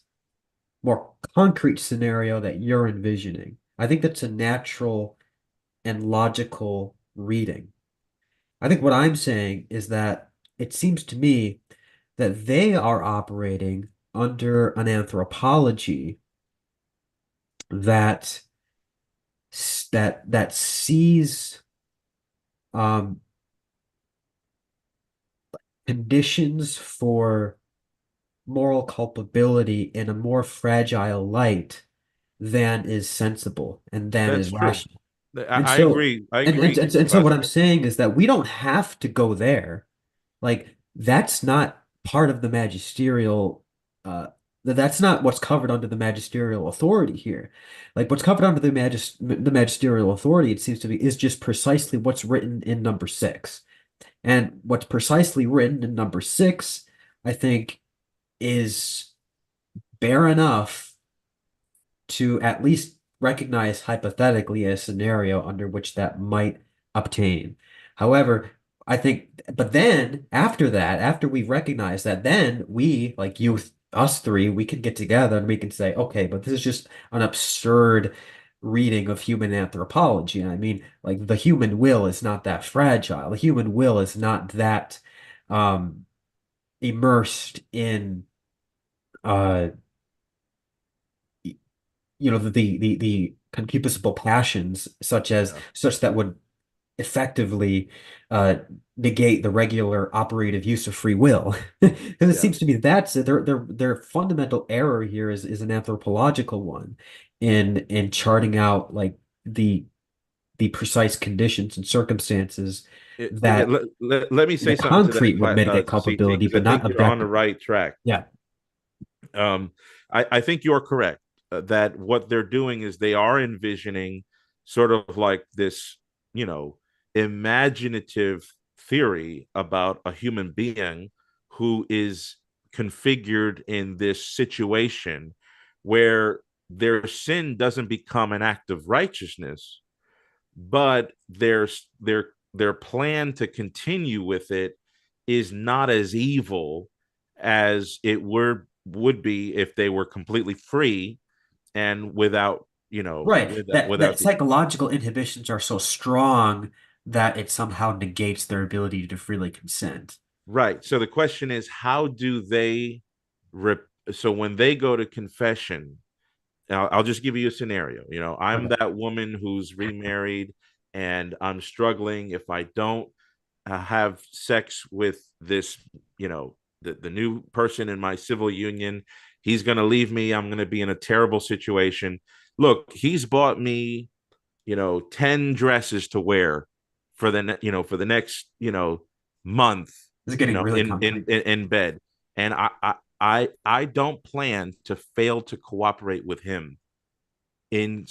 more concrete scenario that you're envisioning. I think that's a natural and logical reading. I think what I'm saying is that it seems to me that they are operating under an anthropology that that sees um, conditions for moral culpability in a more fragile light than is sensible and than That's is true. rational. And I so, agree. I and agree. and so what I'm saying is that we don't have to go there. Like, that's not part of the magisterial, that's not what's covered under the magisterial authority here. Like, what's covered under the magisterial authority, it seems to be, is just precisely what's written in number 6. And what's precisely written in number 6, I think, is bare enough to at least recognize hypothetically a scenario under which that might obtain. However, I think, but then after that, after we recognize that, then we, like you, us three, we can get together and we can say, okay, but this is just an absurd reading of human anthropology. I mean, like, the human will is not that fragile. The human will is not that immersed in uh the concupiscible passions such that would effectively uh negate the regular operative use of free will. Because it seems to me that's their fundamental error here is an anthropological one in charting out, like, the precise conditions and circumstances that Let me say the something to concrete would mitigate that, CT, culpability, because I but not think you're on the objective. right track. Yeah. Um, I think you're correct that what they're doing is they are envisioning sort of like this, imaginative theory about a human being who is configured in this situation where their sin doesn't become an act of righteousness, but their plan to continue with it is not as evil as it would be if they were completely free and without Right. That without the psychological inhibitions are so strong that it somehow negates their ability to freely consent. right. So the question is, how do they so when they go to confession, I'll just give you a scenario. I'm Okay. that woman who's remarried and I'm struggling. If I don't have sex with this, the new person in my civil union, he's going to leave me. I'm going to be in a terrible situation. Look, he's bought me, 10 dresses to wear for the next, month, This is getting really concrete. in bed. And I don't plan to fail to cooperate with him in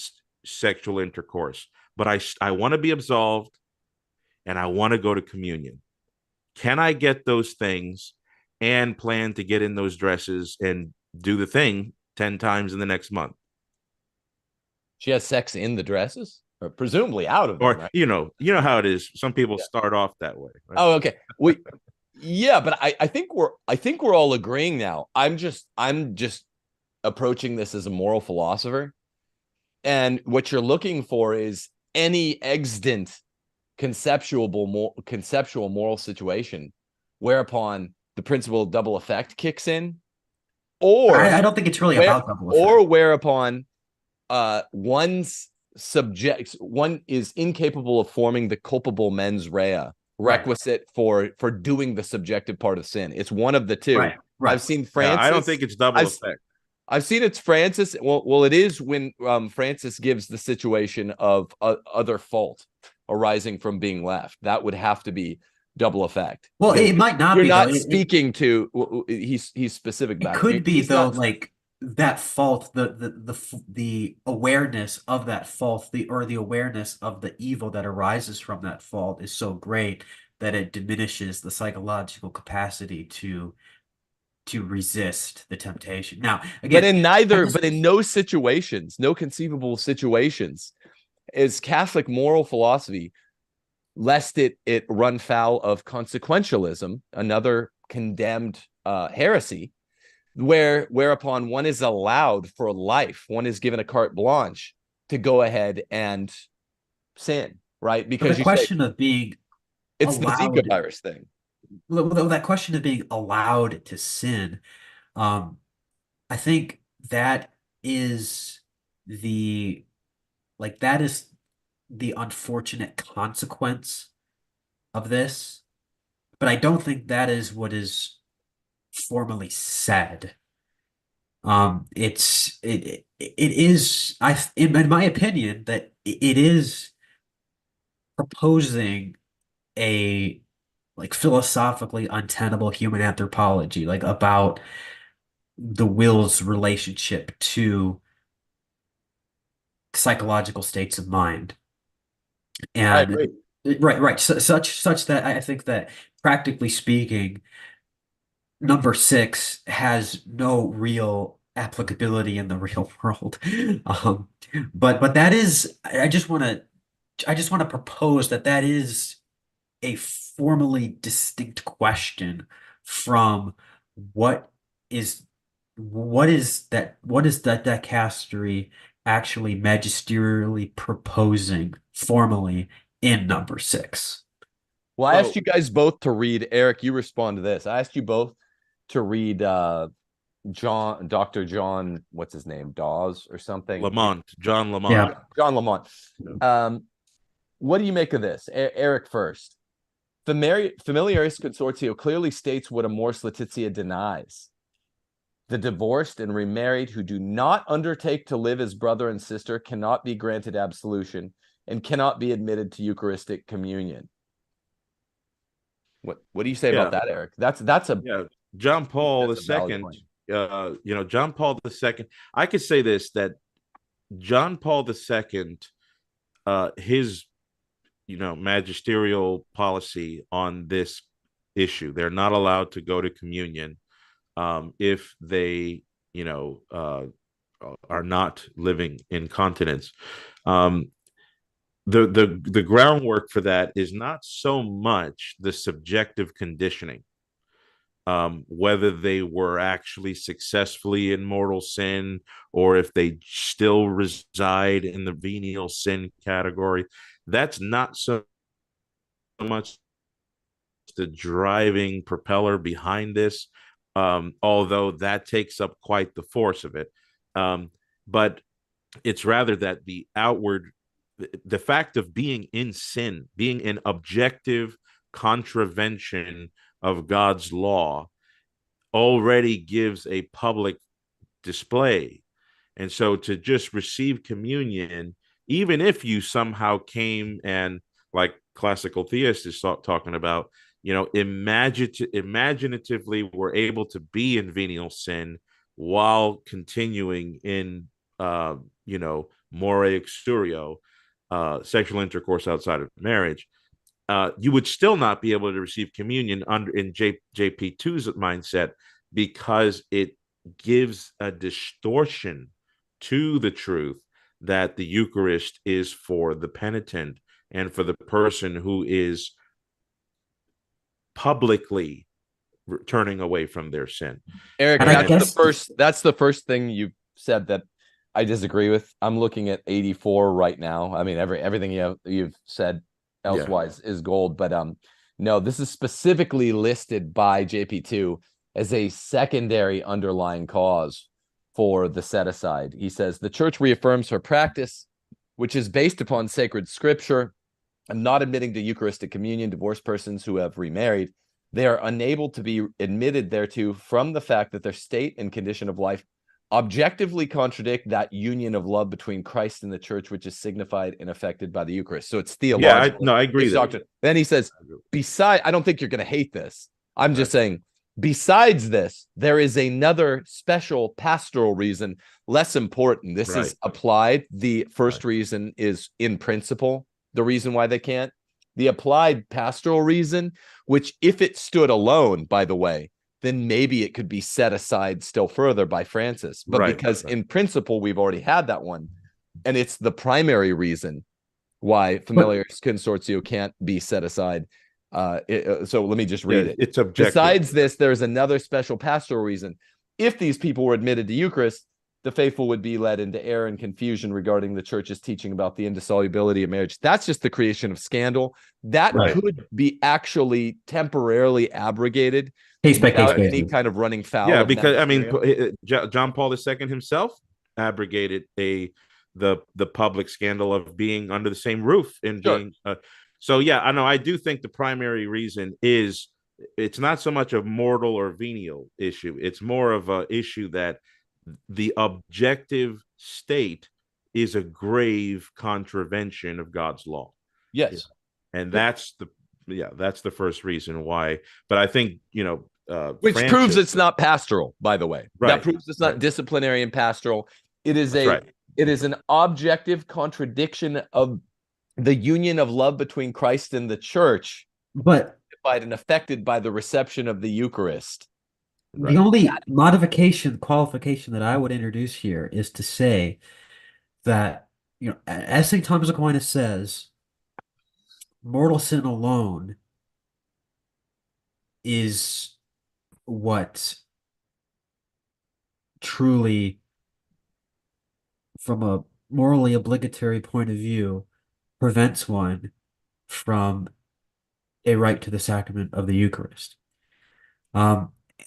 sexual intercourse, but I want to be absolved and I want to go to communion. Can I get those things and plan to get in those dresses and do the thing 10 times in the next month? She has sex in the dresses, or presumably out of them, Or right? how it is. Some people start off that way. Right? Oh, okay. Yeah, but I think we're all agreeing now. I'm just approaching this as a moral philosopher. And what you're looking for is any extant conceptual moral situation whereupon the principle of double effect kicks in, or I don't think it's really about double effect. or whereupon one is incapable of forming the culpable mens rea requisite for doing the subjective part of sin. It's one of the two. Right. I've seen Francis. I don't think it's double effect. I've seen it's Francis. Well, it is when Francis gives the situation of other fault arising from being left. That would have to be double effect. Well, it might not You're be though. not speaking to he's specific It about could it. be He's though, not. like that fault, the awareness of that fault, the awareness of the evil that arises from that fault is so great that it diminishes the psychological capacity to resist the temptation. Now, But again, in neither, but in no situations, no conceivable situations, is Catholic moral philosophy, lest it run foul of consequentialism, another condemned heresy, whereupon one is allowed for life, one is given a carte blanche to go ahead and sin, right? Because the question of being it's the Zika allowed, virus thing. that question of being allowed to sin, um, I think that is the that is the unfortunate consequence of this, but I don't think that is what is formally said. It is in my opinion that it is proposing a philosophically untenable human anthropology, about the will's relationship to psychological states of mind. I And agree. right. Such that I think that practically speaking, number 6 has no real applicability in the real world. Um, but that is, I just want to propose that is a formally distinct question from what is what is that dicastery actually magisterially proposing formally in number 6. Well, I asked you guys both to read. Eric, you respond to this. I asked you both to read Dr. John, what's his name, Dawes or something? John Lamont. Yeah. John Lamont. What do you make of this? Eric first. Familiaris Consortio clearly states what Amoris Laetitia denies. The divorced and remarried who do not undertake to live as brother and sister cannot be granted absolution and cannot be admitted to Eucharistic communion. What do you say about that, Eric? That's a John Paul II. John Paul II. I could say this, that John Paul II, his magisterial policy on this issue, they're not allowed to go to communion if they are not living in continence. The groundwork for that is not so much the subjective conditioning, whether they were actually successfully in mortal sin or if they still reside in the venial sin category. That's not so much the driving propeller behind this, although that takes up quite the force of it. But it's rather that the fact of being in sin, being in objective contravention of God's law, already gives a public display. And so to just receive communion, even if you somehow came and, like classical theists is talking about, imaginatively were able to be in venial sin while continuing in, more exurio, sexual intercourse outside of marriage, you would still not be able to receive communion in JP2's mindset, because it gives a distortion to the truth that the Eucharist is for the penitent and for the person who is publicly turning away from their sin. Eric, that's the first thing you said that I disagree with. I'm looking at 84 right now. I mean, everything you've said elsewise is gold, but no, this is specifically listed by JP2 as a secondary underlying cause for the set aside. He says the church reaffirms her practice, which is based upon sacred scripture, and not admitting to Eucharistic communion divorced persons who have remarried. They are unable to be admitted thereto from the fact that their state and condition of life objectively contradict that union of love between Christ and the church, which is signified and affected by the Eucharist. So it's theological. I agree. Then he says, I don't think you're going to hate this. I'm just saying, besides this, there is another special pastoral reason, less important. This is applied. The first reason is in principle, the reason why they can't. The applied pastoral reason, which if it stood alone, by the way, then maybe it could be set aside still further by Francis. But because in principle, we've already had that one, and it's the primary reason why Familiaris Consortio can't be set aside. So let me just read it. It's objective. Besides this, there's another special pastoral reason. If these people were admitted to Eucharist, the faithful would be led into error and confusion regarding the church's teaching about the indissolubility of marriage. That's just the creation of scandal. That could be actually temporarily abrogated case by case, any kind of running foul. Yeah, because I mean, John Paul II himself abrogated the public scandal of being under the same roof and being. So yeah, I know. I do think the primary reason is it's not so much a mortal or venial issue. It's more of an issue that the objective state is a grave contravention of God's law. Yes. And that's the first reason why. But I think, which proves it's not pastoral, by the way. Right. That proves it's not disciplinary and pastoral. It is it is an objective contradiction of the union of love between Christ and the church, but and affected by the reception of the Eucharist. The only qualification that I would introduce here is to say that, as St. Thomas Aquinas says, mortal sin alone is what truly, from a morally obligatory point of view, prevents one from a right to the sacrament of the Eucharist.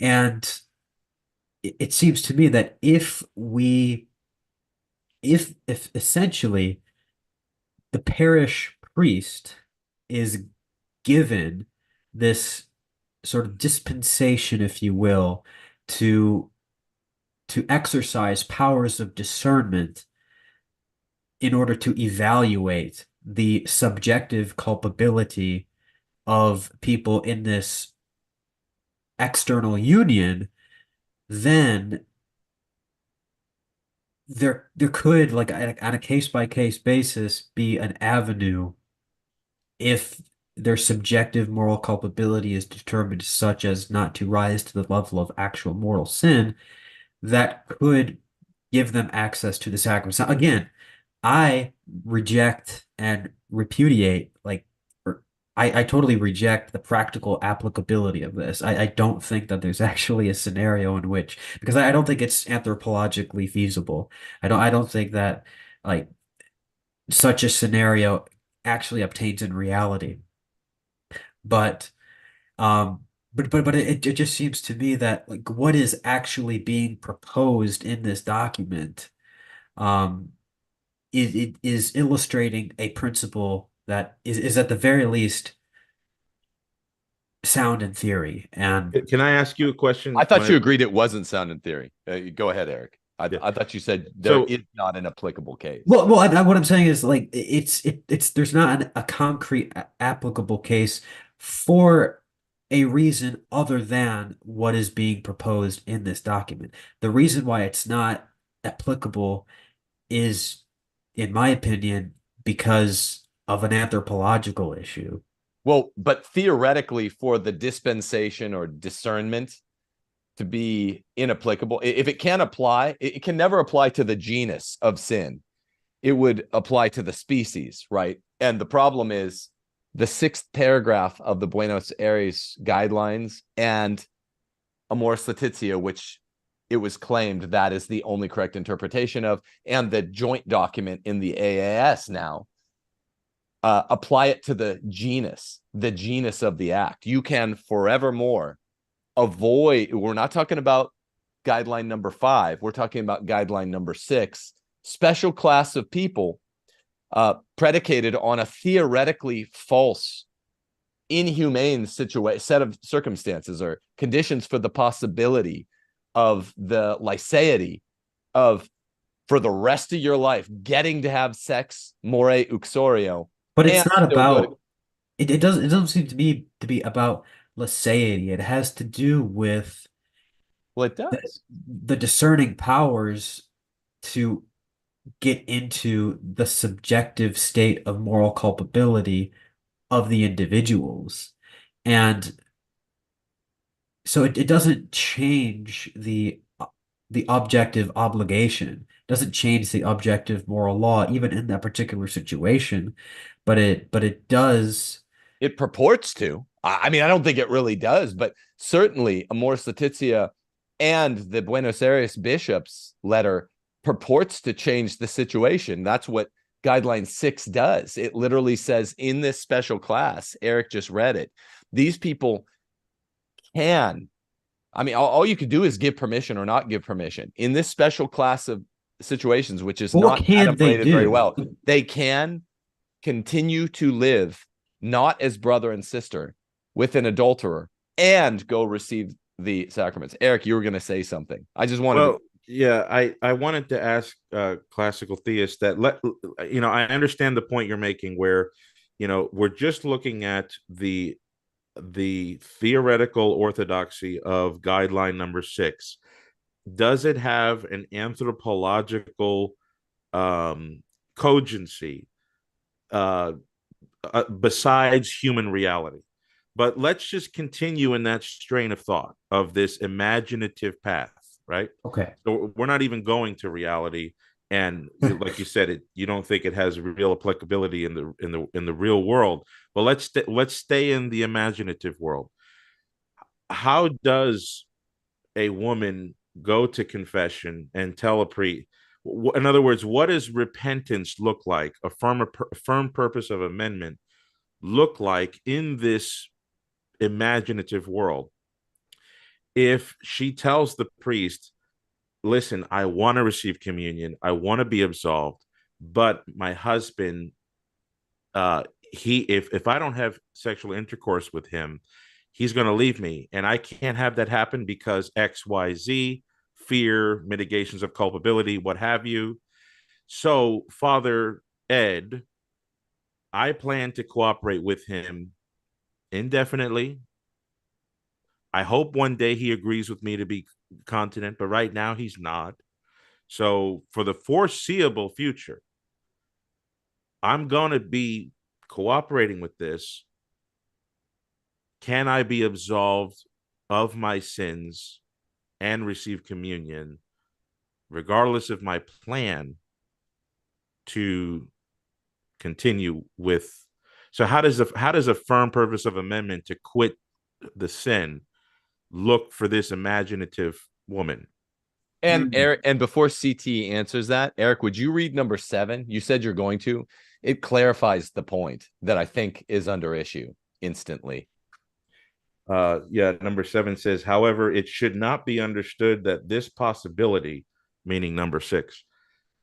And it seems to me that if essentially the parish priest is given this sort of dispensation, if you will, to exercise powers of discernment in order to evaluate the subjective culpability of people in this external union, then there could, like on a case-by-case basis, be an avenue if their subjective moral culpability is determined such as not to rise to the level of actual mortal sin, that could give them access to the sacraments. Now, again, I reject and repudiate, I totally reject the practical applicability of this. I don't think that there's actually a scenario in which, because I don't think it's anthropologically feasible. I don't think that such a scenario actually obtains in reality. But it just seems to me that what is actually being proposed in this document it is illustrating a principle that is at the very least sound in theory. And can I ask you a question? I thought you agreed it wasn't sound in theory. Go ahead, Eric. I thought you said there is not an applicable case. Well, what I'm saying is it's there's not a concrete applicable case for a reason other than what is being proposed in this document. The reason why it's not applicable is, in my opinion, because of an anthropological issue. Well, but theoretically, for the dispensation or discernment to be inapplicable, if it can apply, it can never apply to the genus of sin. It would apply to the species, right? And the problem is the 6th paragraph of the Buenos Aires guidelines and Amoris Laetitia, which it was claimed that is the only correct interpretation of, and the joint document in the AAS now, apply it to the genus of the act. You can forevermore avoid, we're not talking about guideline number 5, we're talking about guideline number 6, special class of people predicated on a theoretically false, inhumane set of circumstances or conditions for the possibility of the lyceity of, for the rest of your life, getting to have sex more uxorio. But it's not about it doesn't seem to be about laicity. It has to do with Well, it does. the discerning powers to get into the subjective state of moral culpability of the individuals. And so it doesn't change the objective obligation. It doesn't change the objective moral law, even in that particular situation. But it does. It purports to. I mean, I don't think it really does, but certainly Amoris Laetitia and the Buenos Aires bishop's letter purports to change the situation. That's what Guideline 6 does. It literally says in this special class, Erick just read it, these people can, I mean, all you could do is give permission or not give permission. In this special class of situations, which is not adumbrated very well, they can continue to live not as brother and sister with an adulterer and go receive the sacraments. Erick, you were going to say something. I just wanted to... Yeah, I wanted to ask classical theists that I understand the point you're making where, we're just looking at the theoretical orthodoxy of guideline number 6. Does it have an anthropological cogency besides human reality? But let's just continue in that strain of thought of this imaginative path, right? Okay. So we're not even going to reality, and like you said, you don't think it has real applicability in the real world. But let's stay in the imaginative world. How does a woman go to confession and tell a priest? In other words, what does repentance look like? A firm purpose of amendment look like in this imaginative world? If she tells the priest, listen, I want to receive communion, I want to be absolved, but my husband, if I don't have sexual intercourse with him, he's going to leave me, and I can't have that happen because XYZ, fear, mitigations of culpability, what have you. So, Father Ed, I plan to cooperate with him indefinitely. I hope one day he agrees with me to be continent, but right now he's not. So for the foreseeable future, I'm going to be cooperating with this. Can I be absolved of my sins and receive communion, regardless of my plan to continue with? So how does a firm purpose of amendment to quit the sin look for this imaginative woman? And Erick, and before CT answers that, Erick, would you read number 7? You said you're going to. It clarifies the point that I think is under issue instantly. Number 7 says, however, it should not be understood that this possibility, meaning number 6,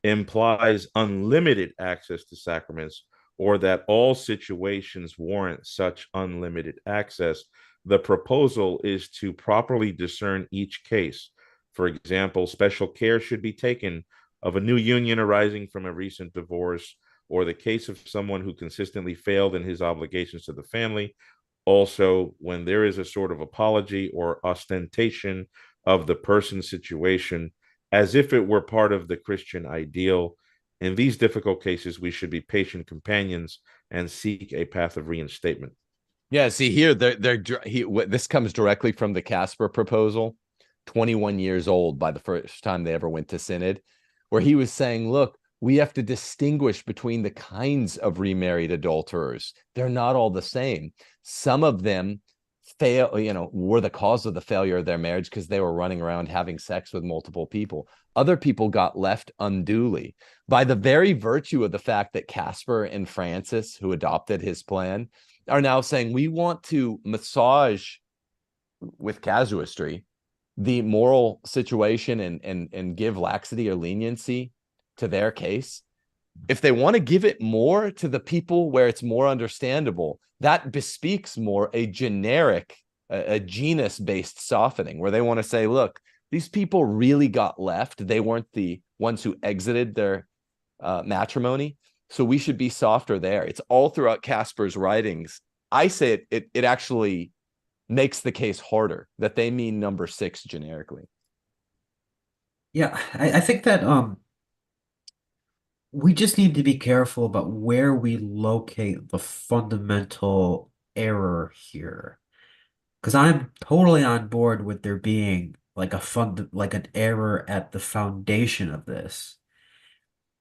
implies unlimited access to sacraments, or that all situations warrant such unlimited access. The proposal is to properly discern each case. For example, special care should be taken of a new union arising from a recent divorce, or the case of someone who consistently failed in his obligations to the family. Also, when there is a sort of apology or ostentation of the person's situation, as if it were part of the Christian ideal. In these difficult cases, we should be patient companions and seek a path of reinstatement. Yeah, see here, this comes directly from the Casper proposal, 21 years old by the first time they ever went to synod, where he was saying, look, we have to distinguish between the kinds of remarried adulterers. They're not all the same. Some of them were the cause of the failure of their marriage because they were running around having sex with multiple people. Other people got left unduly by the very virtue of the fact that Casper and Francis, who adopted his plan, are now saying we want to massage with casuistry the moral situation and give laxity or leniency to their case. If they want to give it more to the people where it's more understandable, that bespeaks more a generic, a genus-based softening, where they want to say, look, these people really got left. They weren't the ones who exited their matrimony. So we should be softer there. It's all throughout Casper's writings. I say it actually makes the case harder that they mean number 6 generically. Yeah, I think that we just need to be careful about where we locate the fundamental error here. Because I'm totally on board with there being like like an error at the foundation of this.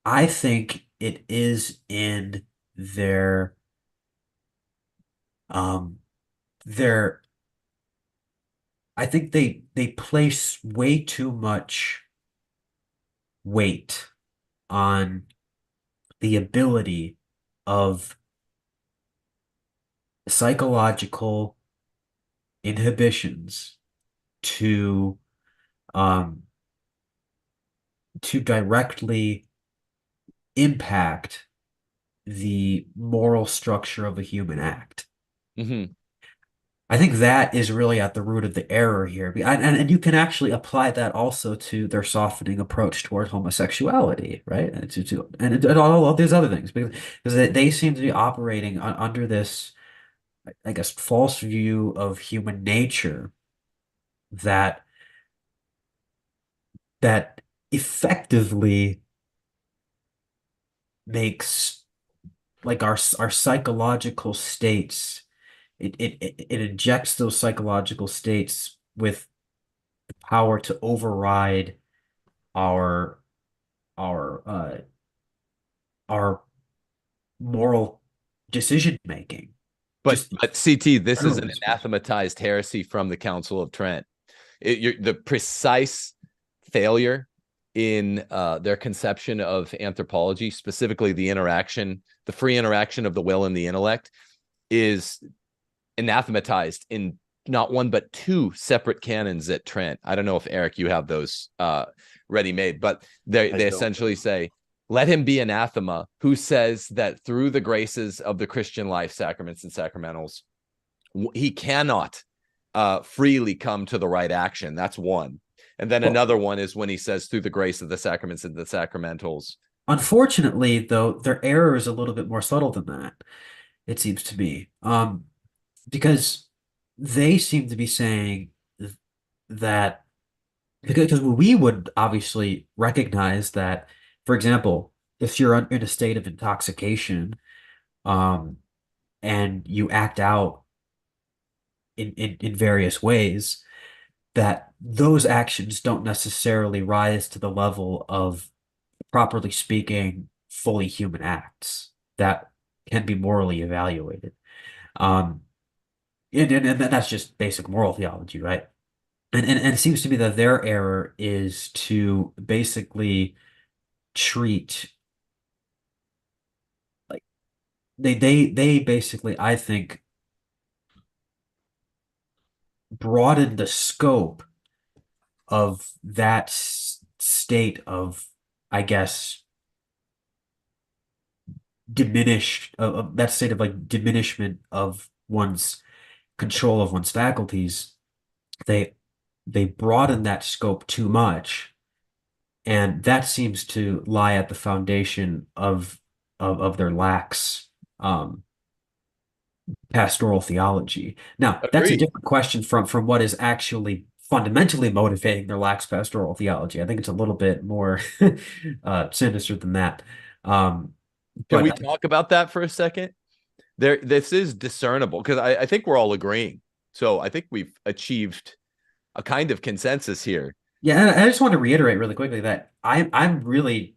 I think it is in their um their I think they place way too much weight on the ability of psychological inhibitions to um to directly impact the moral structure of a human act. Mm-hmm. I think that is really at the root of the error here. And you can actually apply that also to their softening approach toward homosexuality, right? And all of these other things, because they seem to be operating under this, I guess, false view of human nature that that effectively makes like our psychological states. It injects those psychological states with the power to override our our uh our moral decision making. But Just CT, this is an generally speaking. anathematized heresy from the Council of Trent. The precise failure in their conception of anthropology, specifically the free interaction of the will and the intellect, is anathematized in not one but 2 separate canons at Trent. I don't know if Erick, you have those ready made, but they essentially say, let him be anathema who says that through the graces of the Christian life, sacraments and sacramentals, he cannot freely come to the right action. That's one. And then another one is when he says through the grace of the sacraments and the sacramentals. Unfortunately, though, their error is a little bit more subtle than that, it seems to me. Because they seem to be saying that because we would obviously recognize that, for example, if you're in a state of intoxication, um, and you act out in various ways, that those actions don't necessarily rise to the level of, properly speaking, fully human acts that can be morally evaluated. Um, and that's just basic moral theology, right? And it seems to me that their error is to basically treat like they basically, I think, broaden the scope of that state of, I guess, that state of like diminishment of one's control of one's faculties. They they broaden that scope too much, and that seems to lie at the foundation of their lax pastoral theology. Now, that's a Agreed. different question from what is actually fundamentally motivating their lax pastoral theology. I think it's a little bit more sinister than that. Um, Can we but talk about that for a second? This is discernible because I think we're all agreeing. So I think we've achieved a kind of consensus here. yeah, and I just want to reiterate really quickly that I'm really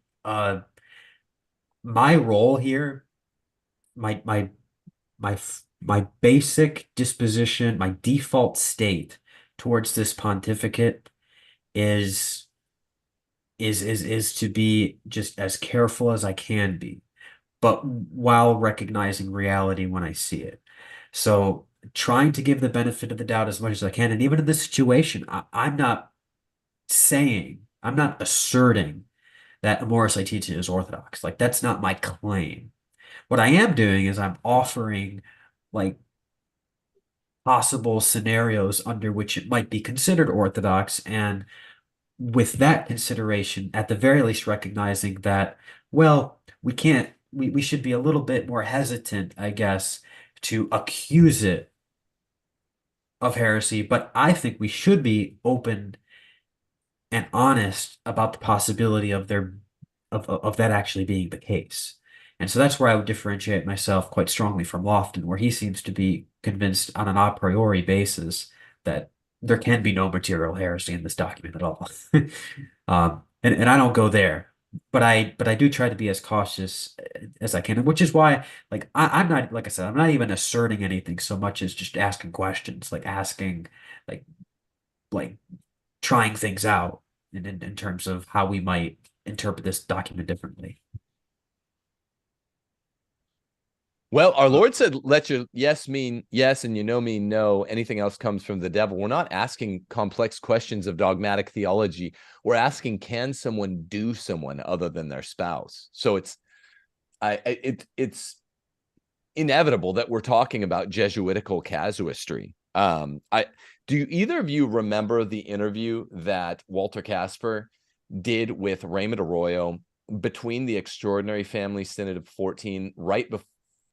my role here, my my my basic disposition, my default state towards this pontificate is is to be just as careful as I can be, but while recognizing reality when I see it. So trying to give the benefit of the doubt as much as I can. And even in this situation, I'm not I'm not asserting that Amoris Laetitia is Orthodox. Like that's not my claim. What I am doing is I'm offering like possible scenarios under which it might be considered Orthodox and with that consideration, at the very least, recognizing that, well, we should be a little bit more hesitant, I guess, to accuse it of heresy, but I think we should be open and honest about the possibility of of that actually being the case. And so that's where I would differentiate myself quite strongly from Lofton, where he seems to be convinced on an a priori basis that there can be no material heresy in this document at all. And I don't go there, but I do try to be as cautious as I can, which is why, like, I'm not, like I said, I'm not even asserting anything so much as just asking questions, like asking, like like trying things out in terms of how we might interpret this document differently. Well, our Lord said, let your yes mean yes and your no mean no. Anything else comes from the devil. We're not asking complex questions of dogmatic theology. We're asking, can someone do someone other than their spouse? So it's inevitable that we're talking about Jesuitical casuistry. Do either of you remember the interview that Walter Casper did with Raymond Arroyo between the Extraordinary Family Synod of 14 right before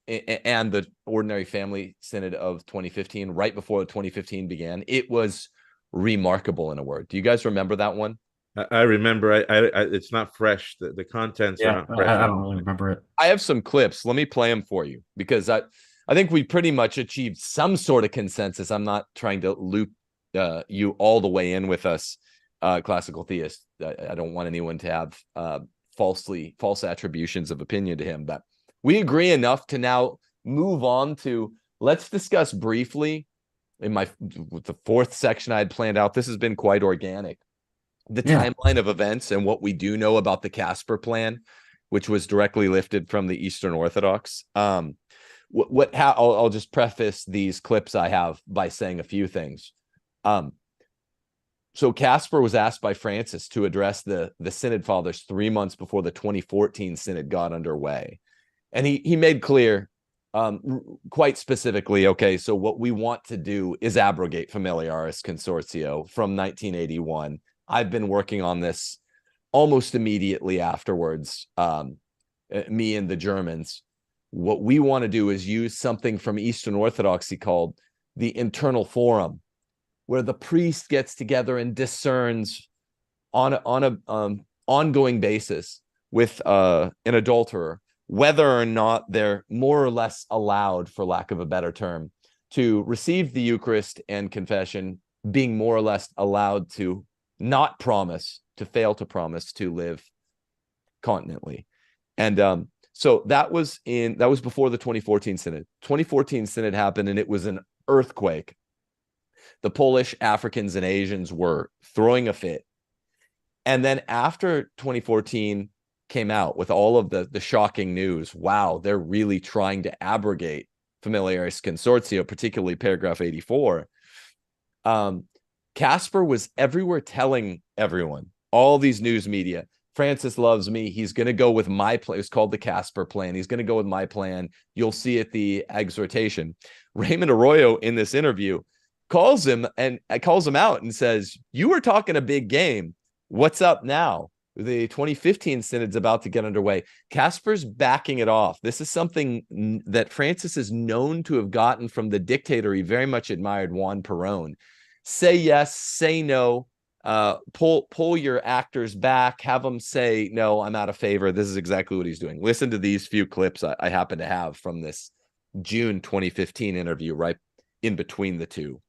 and the Ordinary Family Synod of 2015, right before 2015 began? It was remarkable, in a word. Do you guys remember that one? I remember. It's not fresh. The contents are not fresh. I don't really remember it. I have some clips. Let me play them for you, because I think we pretty much achieved some sort of consensus. I'm not trying to loop you all the way in with us, classical theists. I don't want anyone to have false attributions of opinion to him, but we agree enough to now move on to, let's discuss briefly with the fourth section I had planned out. This has been quite organic. The timeline of events and what we do know about the Casper plan, which was directly lifted from the Eastern Orthodox. I'll just preface these clips I have by saying a few things. So Casper was asked by Francis to address the Synod Fathers 3 months before the 2014 Synod got underway. And he made clear, quite specifically, okay, so what we want to do is abrogate Familiaris Consortio from 1981. I've been working on this almost immediately afterwards, me and the Germans. What we want to do is use something from Eastern Orthodoxy called the internal forum, where the priest gets together and discerns on a ongoing basis with an adulterer whether or not they're more or less allowed, for lack of a better term, to receive the Eucharist and confession, being more or less allowed to not promise, to fail to promise to live continently. And so that was before the 2014 Synod. 2014 Synod happened, and it was an earthquake. The Polish, Africans, and Asians were throwing a fit. And then after 2014 came out with all of the shocking news, wow, they're really trying to abrogate Familiaris Consortio, particularly paragraph 84. Casper was everywhere telling everyone, all these news media, Francis loves me. He's going to go with my plan. It's called the Casper plan. He's going to go with my plan. You'll see at the exhortation. Raymond Arroyo in this interview calls him out and says, you were talking a big game. What's up now? The 2015 Synod's about to get underway. Casper's backing it off. This is something that Francis is known to have gotten from the dictator he very much admired, Juan Perón. Say yes, say no, pull your actors back, have them say, no, I'm out of favor. This is exactly what he's doing. Listen to these few clips I happen to have from this June 2015 interview, right in between the two.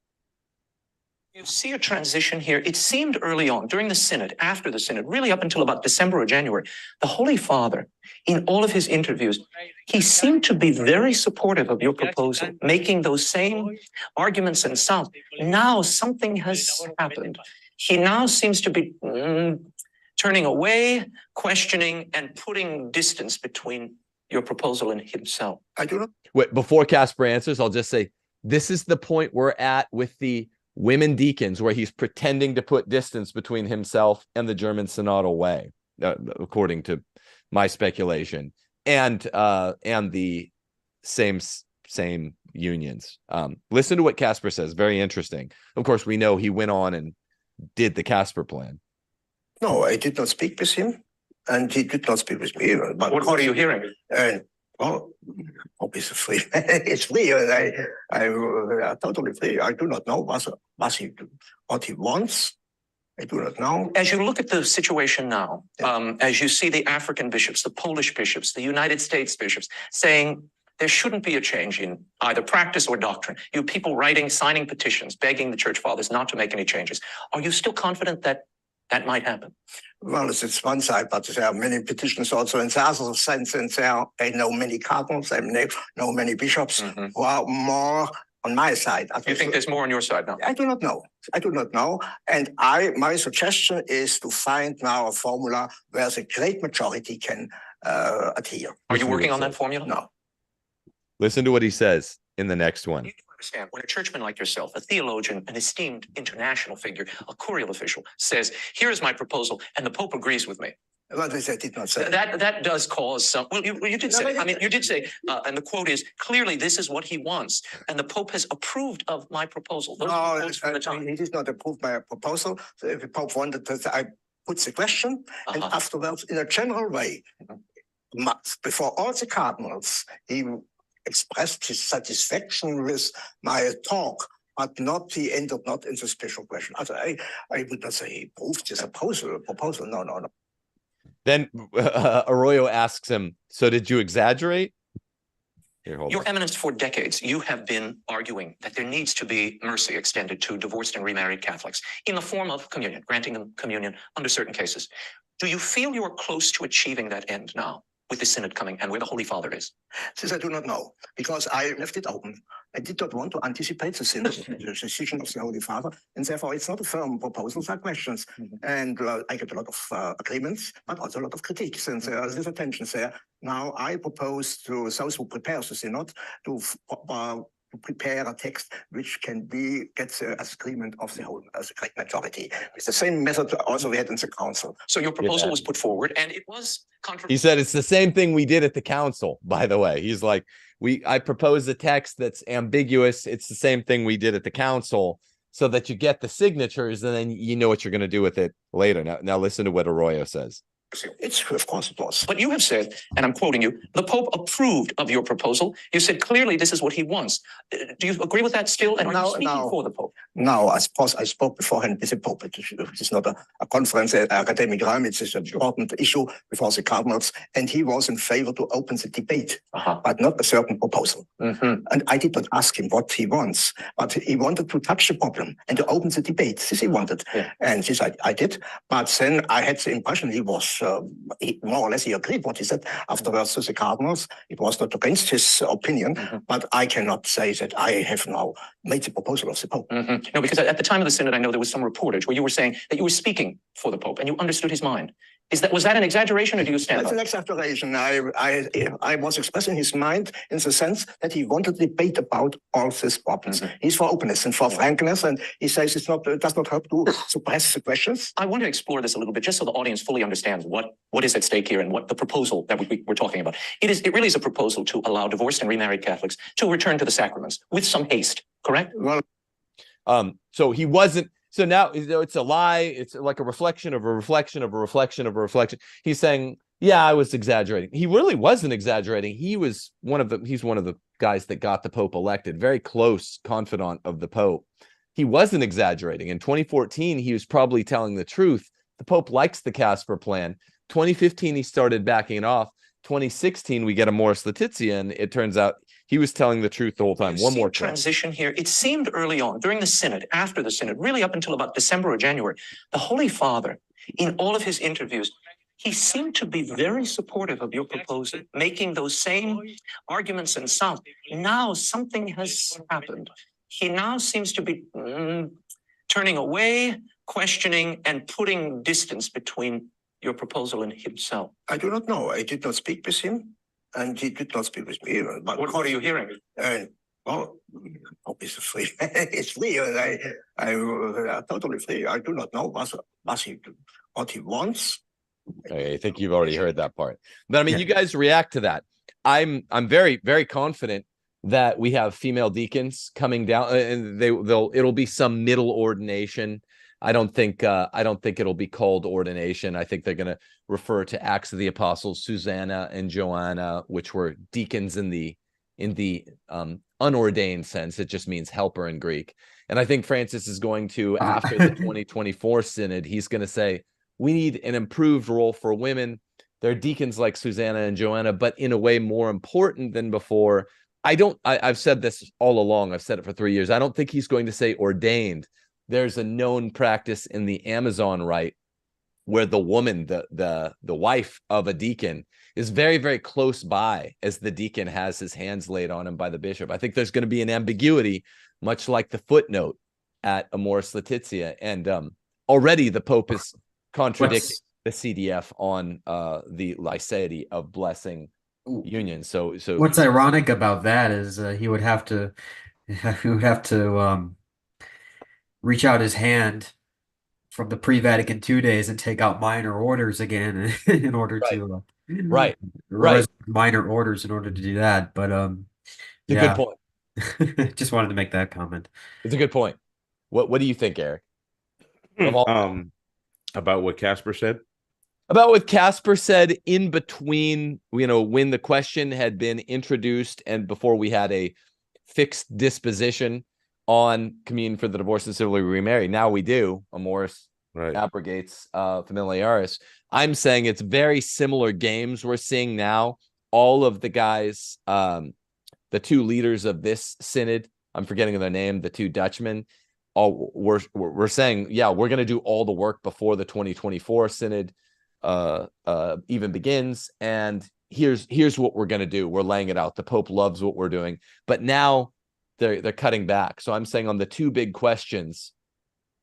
You see a transition here. It seemed early on, during the Synod, after the Synod, really up until about December or January, the Holy Father, in all of his interviews, he seemed to be very supportive of your proposal, making those same arguments and sounds. Now something has happened. He now seems to be turning away, questioning, and putting distance between your proposal and himself. I do not. Wait, before Casper answers, I'll just say, this is the point we're at with the women deacons, where he's pretending to put distance between himself and the German synodal way, according to my speculation, and the same unions. Listen to what Casper says. Very interesting. Of course, we know he went on and did the Casper plan. No, I did not speak with him, and he did not speak with me. But What are you hearing? Well, Pope is free. It's free, and I'm totally free. I do not know what he wants. I do not know. As you look at the situation now, as you see the African bishops, the Polish bishops, the United States bishops saying there shouldn't be a change in either practice or doctrine. You have people writing, signing petitions, begging the church fathers not to make any changes. Are you still confident that that might happen? Well, it's one side, but there are many petitions also in the other sense, and I know many cardinals, I know many bishops who are more on my side. You think there's more on your side now? I do not know. I do not know. And my suggestion is to find now a formula where the great majority can adhere. Are you working on that formula? No. Listen to what he says in the next one. You do understand when a churchman like yourself, a theologian, an esteemed international figure, a curial official, says, here is my proposal, and the Pope agrees with me. Well, I did not say that does cause some. Well, you did say. I mean, you did say, and the quote is clearly this is what he wants, and the Pope has approved of my proposal. Those are the quotes from the time. He did not approve my proposal. So if the Pope wanted that, I put the question, and afterwards, in a general way, before all the cardinals, he expressed his satisfaction with my talk. But he ended not in the special question. I would not say he approved his proposal. No. Then Arroyo asks him, so did you exaggerate? Here, hold Your on. Eminence, for decades, you have been arguing that there needs to be mercy extended to divorced and remarried Catholics in the form of communion, granting them communion under certain cases. Do you feel you're close to achieving that end now with the Synod coming and where the Holy Father is? This I do not know, because I left it open. I did not want to anticipate the Synod, the decision of the Holy Father, and therefore it's not a firm proposal, there are questions. And I get a lot of agreements, but also a lot of critiques, and there's tensions there. Now I propose to those who prepare the Synod to prepare a text which can get the agreement of the whole great majority. It's the same method also we had in the council. So your proposal was put forward, and it was controversial. He said it's the same thing we did at the council, by the way. He's like, I proposed a text that's ambiguous. It's the same thing we did at the council, so that you get the signatures and then you know what you're going to do with it later. Now listen to what Arroyo says. It's of course it was. But you have said, and I'm quoting you, the Pope approved of your proposal. You said clearly this is what he wants. Do you agree with that still? And are you speaking for the Pope? No, I suppose I spoke beforehand with the Pope. It is not a conference, an academic room. It's an important issue before the cardinals, and he was in favor to open the debate, but not a certain proposal. And I did not ask him what he wants, but he wanted to touch the problem and to open the debate. This he wanted, and this I did. But then I had the impression he was more or less he agreed what he said afterwards to the cardinals. It was not against his opinion, but I cannot say that I have now made the proposal of the Pope. No, because at the time of the Synod, I know there was some reportage where you were saying that you were speaking for the Pope and you understood his mind. Was that an exaggeration, or do you stand That's by? an exaggeration. I was expressing his mind in the sense that he wanted to debate about all these problems. He's for openness and for frankness, and he says it does not help to suppress the questions. I want to explore this a little bit, just so the audience fully understands what is at stake here and what the proposal that we're talking about. It really is a proposal to allow divorced and remarried Catholics to return to the sacraments with some haste, correct? Well, so he wasn't. So now it's a lie. It's like a reflection of a reflection of a reflection of a reflection. He's saying, yeah, I was exaggerating. He really wasn't exaggerating. He's one of the guys that got the Pope elected, very close confidant of the Pope. He wasn't exaggerating. In 2014, he was probably telling the truth. The Pope likes the Casper plan. 2015, he started backing it off. 2016, we get Amoris Laetitia, and it turns out he was telling the truth the whole time. One more transition here. It seemed early on, during the Synod, after the Synod, really up until about December or January, the Holy Father, in all of his interviews, he seemed to be very supportive of your proposal, making those same arguments and sounds. Now something has happened. He now seems to be turning away, questioning, and putting distance between your proposal and himself. I do not know. I did not speak with him, and he did not speak with me. But what are you hearing? Well, Pope is free. It's free, and I'm totally free. I do not know what he wants. Okay, I think you've already heard that part. But I mean, you guys react to that. I'm very, very confident that we have female deacons coming down, and it'll be some middle ordination. I don't think it'll be called ordination. I think they're going to refer to Acts of the Apostles, Susanna and Joanna, which were deacons in the unordained sense. It just means helper in Greek. And I think Francis is going to, after the 2024 synod, he's going to say, we need an improved role for women. They're deacons like Susanna and Joanna, but in a way more important than before. I've said this all along. I've said it for 3 years. I don't think he's going to say ordained. There's a known practice in the Amazon rite where the woman, the wife of a deacon, is very, very close by as the deacon has his hands laid on him by the bishop. I think there's going to be an ambiguity, much like the footnote at Amoris Laetitia. And already the Pope is contradicting the CDF on the liceity of blessing union. So what's ironic about that is he would have to reach out his hand from the pre-Vatican II days and take out minor orders again in order to minor orders in order to do that. But it's a good point. Just wanted to make that comment. It's a good point. What do you think, Eric? About what Casper said? About what Casper said in between, when the question had been introduced and before we had a fixed disposition on communion for the divorced and civilly remarried. Now we do. Amoris abrogates familiaris. I'm saying it's very similar games we're seeing now. All of the guys, the two leaders of this synod, I'm forgetting their name, the two Dutchmen, we're saying, we're going to do all the work before the 2024 synod even begins. And here's what we're going to do. We're laying it out. The Pope loves what we're doing. But now they're cutting back. So I'm saying on the two big questions,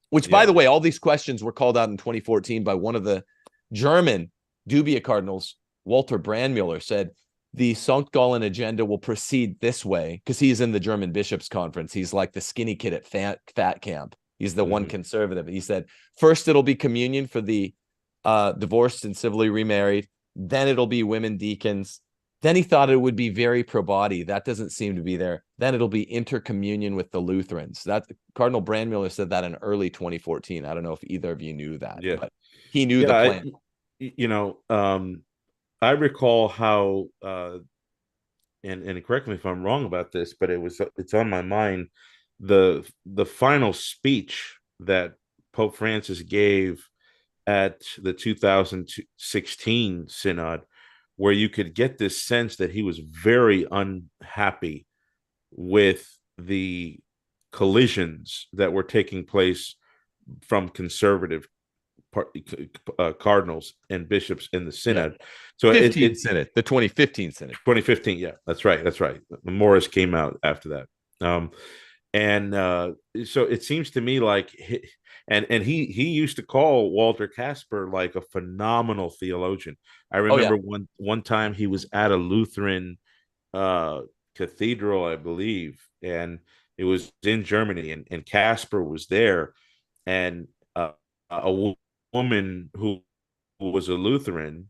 which, by the way, all these questions were called out in 2014 by one of the German dubia cardinals, Walter Brandmüller, said the St. Gallen agenda will proceed this way, because he's in the German bishops' conference. He's like the skinny kid at fat camp. He's the one conservative. He said, first it'll be communion for the divorced and civilly remarried. Then it'll be women deacons. Then he thought it would be very pro-body. That doesn't seem to be there. Then it'll be intercommunion with the Lutherans. That Cardinal Brandmüller said that in early 2014. I don't know if either of you knew that. But he knew the plan. I recall how, and correct me if I'm wrong about this, but it's on my mind. The final speech that Pope Francis gave at the 2016 synod, where you could get this sense that he was very unhappy with the collisions that were taking place from conservative cardinals and bishops in the synod. So the 2015 synod. 2015, that's right. Morris came out after that. So it seems to me like he used to call Walter Casper like a phenomenal theologian. I remember one time he was at a Lutheran cathedral, I believe, and it was in Germany, and Casper was there, and a woman who was a Lutheran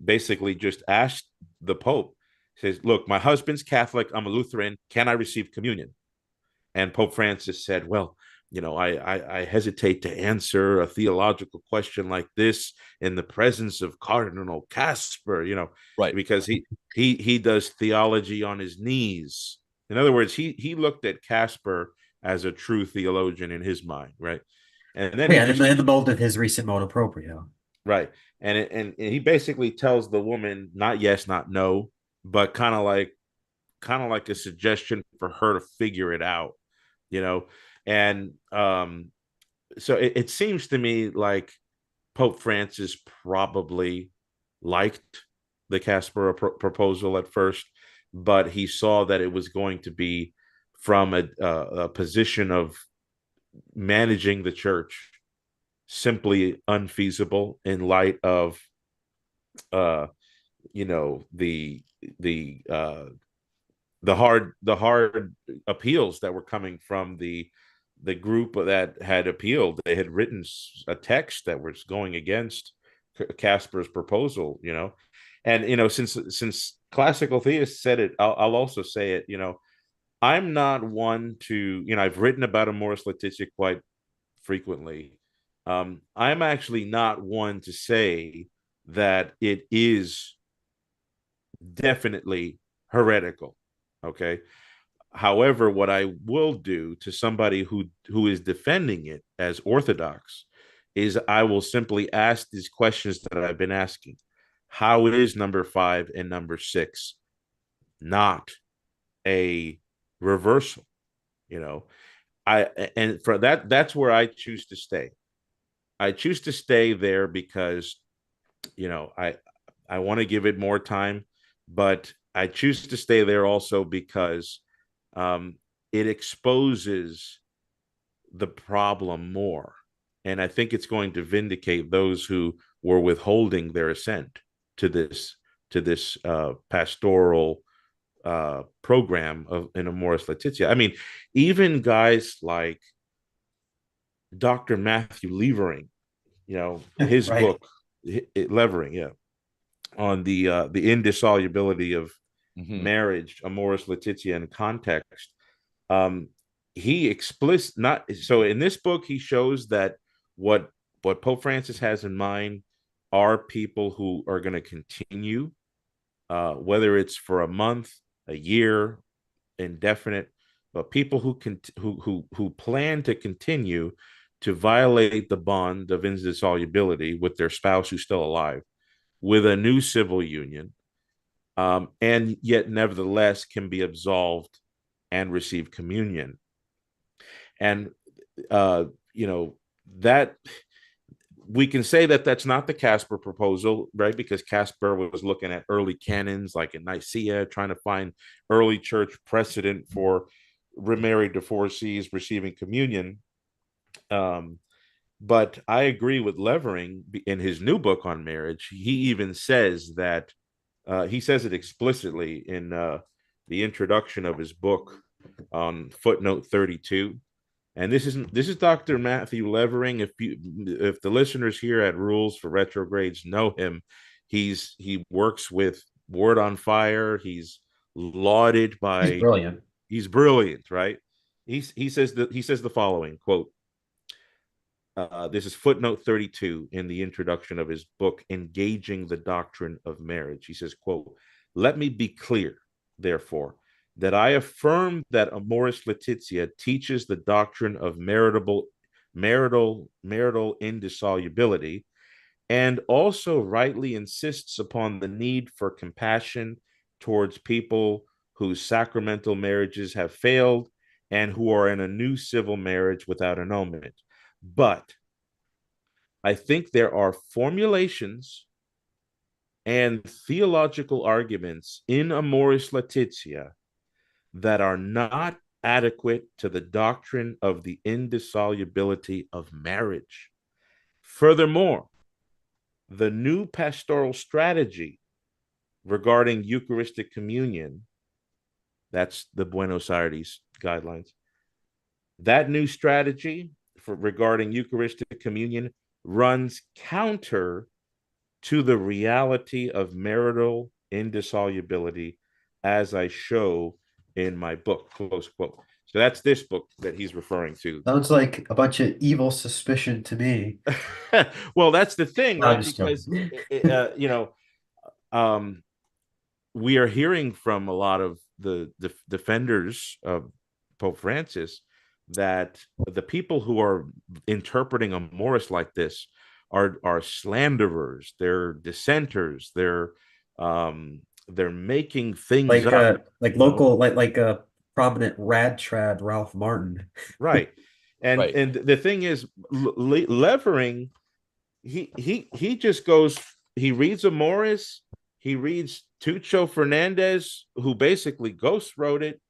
basically just asked the Pope, says, look, my husband's Catholic, I'm a Lutheran, can I receive communion? And Pope Francis said, well, I hesitate to answer a theological question like this in the presence of Cardinal Casper, because he does theology on his knees. In other words, he looked at Casper as a true theologian in his mind, right? And then in the mold of his recent motu proprio, right? And he basically tells the woman, not yes, not no, but kind of like a suggestion for her to figure it out, And so it seems to me like Pope Francis probably liked the Casper proposal at first, but he saw that it was going to be from a position of managing the church simply unfeasible in light of the hard appeals that were coming from the group that had appealed. They had written a text that was going against Casper's proposal, and since classical theists said it, I'll also say it. I'm not one to, I've written about Amoris Laetitia quite frequently. I'm actually not one to say that it is definitely heretical. Okay. However, what I will do to somebody who is defending it as orthodox is I will simply ask these questions that I've been asking. How is number 5 and number 6 not a reversal? You know, and for that's where I choose to stay. I choose to stay there because, you know, I want to give it more time, but I choose to stay there also because it exposes the problem more. And I think it's going to vindicate those who were withholding their assent to this pastoral program of in Amoris Laetitia. I mean, even guys like Dr. Matthew Levering, you know, his Right. book, Levering, yeah, on the indissolubility of marriage, Amoris Laetitia in context. He explicit not so in this book he shows that what Pope Francis has in mind are people who are going to continue, whether it's for a month, a year, indefinite, but people who plan to continue to violate the bond of indissolubility with their spouse who's still alive, with a new civil union, and yet nevertheless can be absolved and receive communion. And you know, that we can say that that's not the Casper proposal, right? Because Casper was looking at early canons like in Nicaea, trying to find early church precedent for remarried divorcees receiving communion. But I agree with Levering in his new book on marriage. He even says that he says it explicitly in the introduction of his book on footnote 32. And this is Dr. Matthew Levering. If the listeners here at Rules for Retrogrades know him, he works with Word on Fire. He's lauded by. He's brilliant. He's brilliant, right? He says the following quote. This is footnote 32 in the introduction of his book, Engaging the Doctrine of Marriage. He says, quote, "Let me be clear, therefore, that I affirm that Amoris Laetitia teaches the doctrine of marital indissolubility, and also rightly insists upon the need for compassion towards people whose sacramental marriages have failed and who are in a new civil marriage without annulment. But I think there are formulations and theological arguments in Amoris Laetitia that are not adequate to the doctrine of the indissolubility of marriage. Furthermore, the new pastoral strategy regarding Eucharistic communion, that's the Buenos Aires guidelines, that new strategy regarding Eucharistic communion runs counter to the reality of marital indissolubility, as I show in my book," close quote. So that's this book that he's referring to. Sounds like a bunch of evil suspicion to me. Well, that's the thing, right? Because You know, we are hearing from a lot of the defenders of Pope Francis that the people who are interpreting Amoris like this are slanderers, they're dissenters, they're making things up, like local, like a prominent rad trad Ralph Martin. right? And Right. and the thing is, Levering, he just goes, he reads Amoris, he reads Tucho Fernandez, who basically ghost wrote it.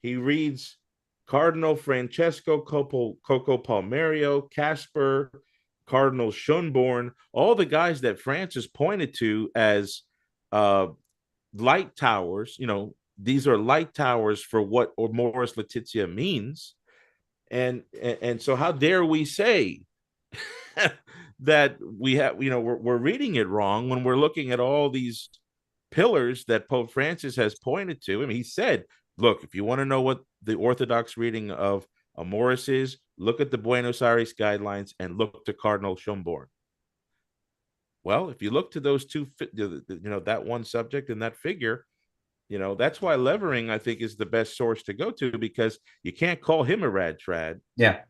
He reads Cardinal Francesco Coco Palmerio, Casper, Cardinal Schönborn, all the guys that Francis pointed to as light towers. You know, these are light towers for what Amoris Laetitia means. And so how dare we say that we have, you know, we're reading it wrong when we're looking at all these pillars that Pope Francis has pointed to. I mean, he said, look, if you want to know what the Orthodox reading of Amoris is, look at the Buenos Aires guidelines and look to Cardinal Schönborn. Well, if you look to those two, that one subject and that figure, that's why Levering, I think, is the best source to go to, because you can't call him a rad trad. Yeah.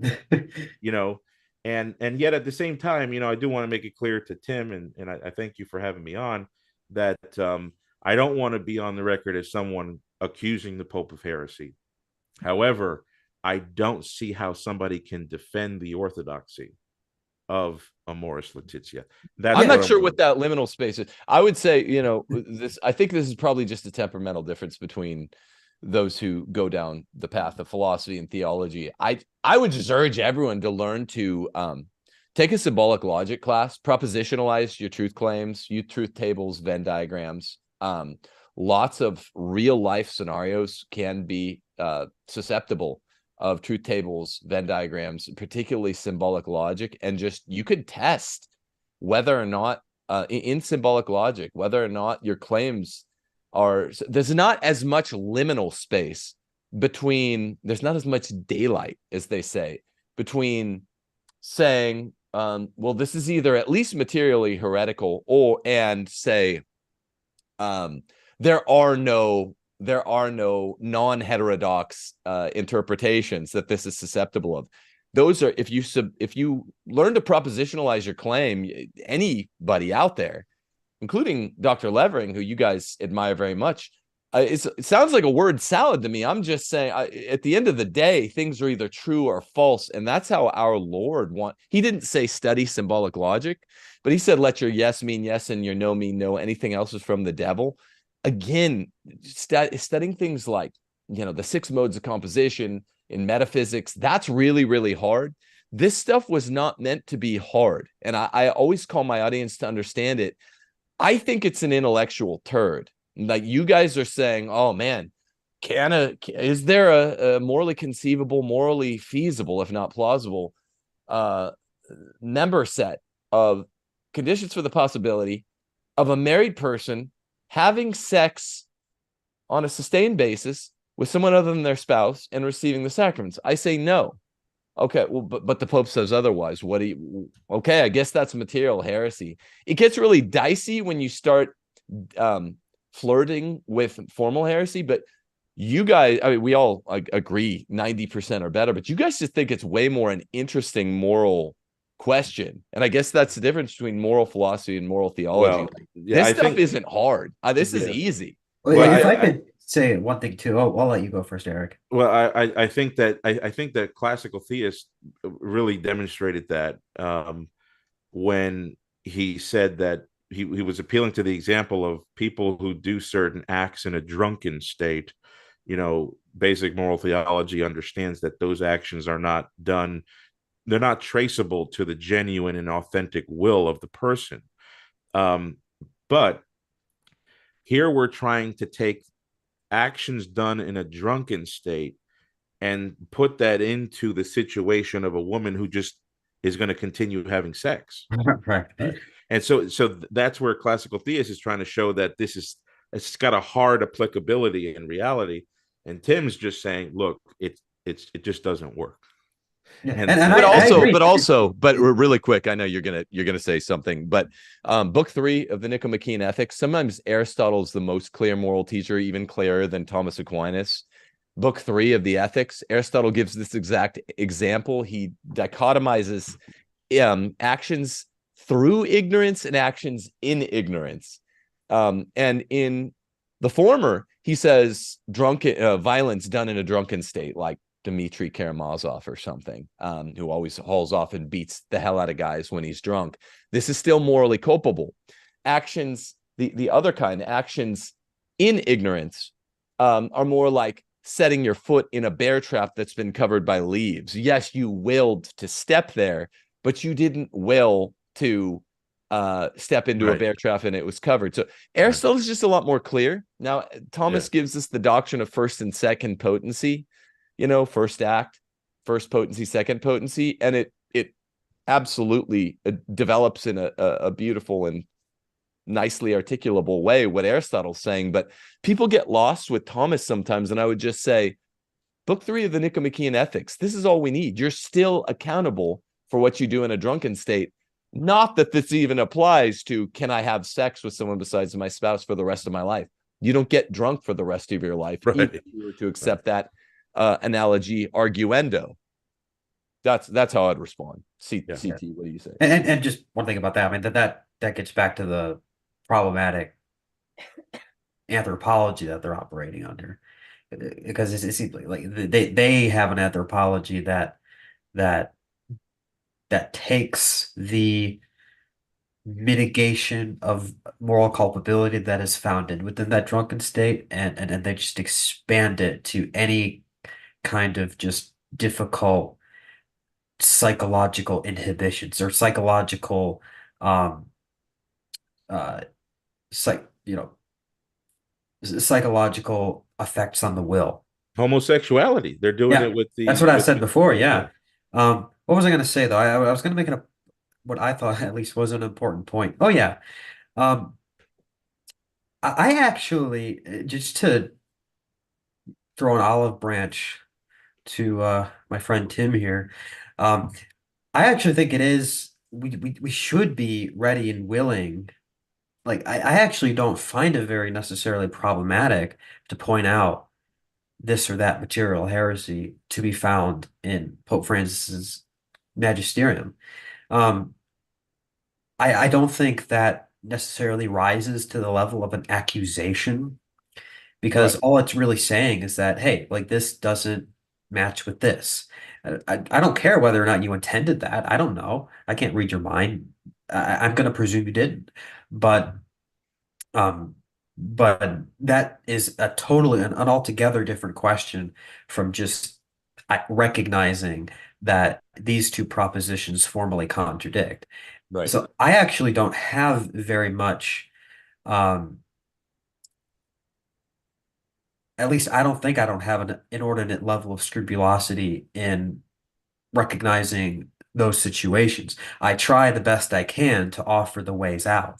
And yet at the same time, I do want to make it clear to Tim, and I thank you for having me on, that I don't want to be on the record as someone accusing the Pope of heresy. However, I don't see how somebody can defend the orthodoxy of Amoris Laetitia. I'm not sure what that liminal space is. I would say, I think this is probably just a temperamental difference between those who go down the path of philosophy and theology. I would just urge everyone to learn to take a symbolic logic class, propositionalize your truth claims, use truth tables, Venn diagrams. Lots of real life scenarios can be susceptible of truth tables, Venn diagrams, particularly symbolic logic, and just you could test whether or not in symbolic logic, whether or not your claims are, there's not as much liminal space between, there's not as much daylight, as they say, between saying, well, this is either at least materially heretical, and say, there are no non-heterodox interpretations that this is susceptible of. Those are, if you learn to propositionalize your claim, anybody out there, including Dr. Levering, who you guys admire very much, it sounds like a word salad to me. I'm just saying, at the end of the day, things are either true or false, and that's how our Lord he didn't say study symbolic logic, but he said let your yes mean yes and your no mean no. Anything else is from the devil. Again, studying things like, the 6 modes of composition in metaphysics, that's really, really hard. This stuff was not meant to be hard. And I always call my audience to understand it. I think it's an intellectual turd. Like, you guys are saying, oh man, is there a morally conceivable, morally feasible, if not plausible, member set of conditions for the possibility of a married person having sex on a sustained basis with someone other than their spouse and receiving the sacraments? I say no. Okay, well, but the Pope says otherwise. Okay, I guess that's material heresy. It gets really dicey when you start flirting with formal heresy, but you guys, we all agree 90% or better, but you guys just think it's way more an interesting moral question. And I guess that's the difference between moral philosophy and moral theology. Well, yeah, this stuff isn't hard. This is easy. Well, if I could say one thing too, I'll let you go first, Eric. Well, I think that classical Theis really demonstrated that when he said that he was appealing to the example of people who do certain acts in a drunken state. Basic moral theology understands that those actions are not done, they're not traceable to the genuine and authentic will of the person. But here we're trying to take actions done in a drunken state and put that into the situation of a woman who just is going to continue having sex. Right. And so that's where classical Theis is trying to show that it's got a hard applicability in reality. And Tim's just saying, look, it just doesn't work. But really quick, I know you're gonna say something, but book 3 of the Nicomachean Ethics, sometimes Aristotle is the most clear moral teacher, even clearer than Thomas Aquinas. Book 3 of the Ethics, Aristotle gives this exact example. He dichotomizes actions through ignorance and actions in ignorance. And in the former, he says violence done in a drunken state, like Dmitry Karamazov or something, who always hauls off and beats the hell out of guys when he's drunk. This is still morally culpable. Actions, the other kind, actions in ignorance, are more like setting your foot in a bear trap that's been covered by leaves. Yes, you willed to step there, but you didn't will to step into a bear trap and it was covered. So Aristotle is just a lot more clear. Now, Thomas gives us the doctrine of first and second potency, first act, first potency, second potency, and it absolutely develops in a beautiful and nicely articulable way what Aristotle's saying. But people get lost with Thomas sometimes, and I would just say, Book 3 of the Nicomachean Ethics. This is all we need. You're still accountable for what you do in a drunken state. Not that this even applies to, can I have sex with someone besides my spouse for the rest of my life? You don't get drunk for the rest of your life, Right. even if you were to accept that analogy arguendo. That's how I'd respond. CT, what do you say? And just one thing about that, I mean, that gets back to the problematic anthropology that they're operating under, because it's like they have an anthropology that takes the mitigation of moral culpability that is founded within that drunken state, and they just expand it to any kind of just difficult psychological inhibitions or psychological psychological effects on the will. Homosexuality. They're doing it with the. That's what I said before. Yeah. What was I going to say though? I was going to make what I thought at least was an important point. Oh yeah. I actually, just to throw an olive branch to my friend Tim here, I actually think it is we should be ready and willing. Like I actually don't find it very necessarily problematic to point out this or that material heresy to be found in Pope Francis's magisterium. I don't think that necessarily rises to the level of an accusation, because all it's really saying is that, hey, like this doesn't match with this. I don't care whether or not you intended that. I don't know. I can't read your mind. I'm going to presume you didn't. But that is a totally an altogether different question from just recognizing that these two propositions formally contradict. Right. So I actually don't have very much, at least I don't think I don't have an inordinate level of scrupulosity in recognizing those situations. I try the best I can to offer the ways out,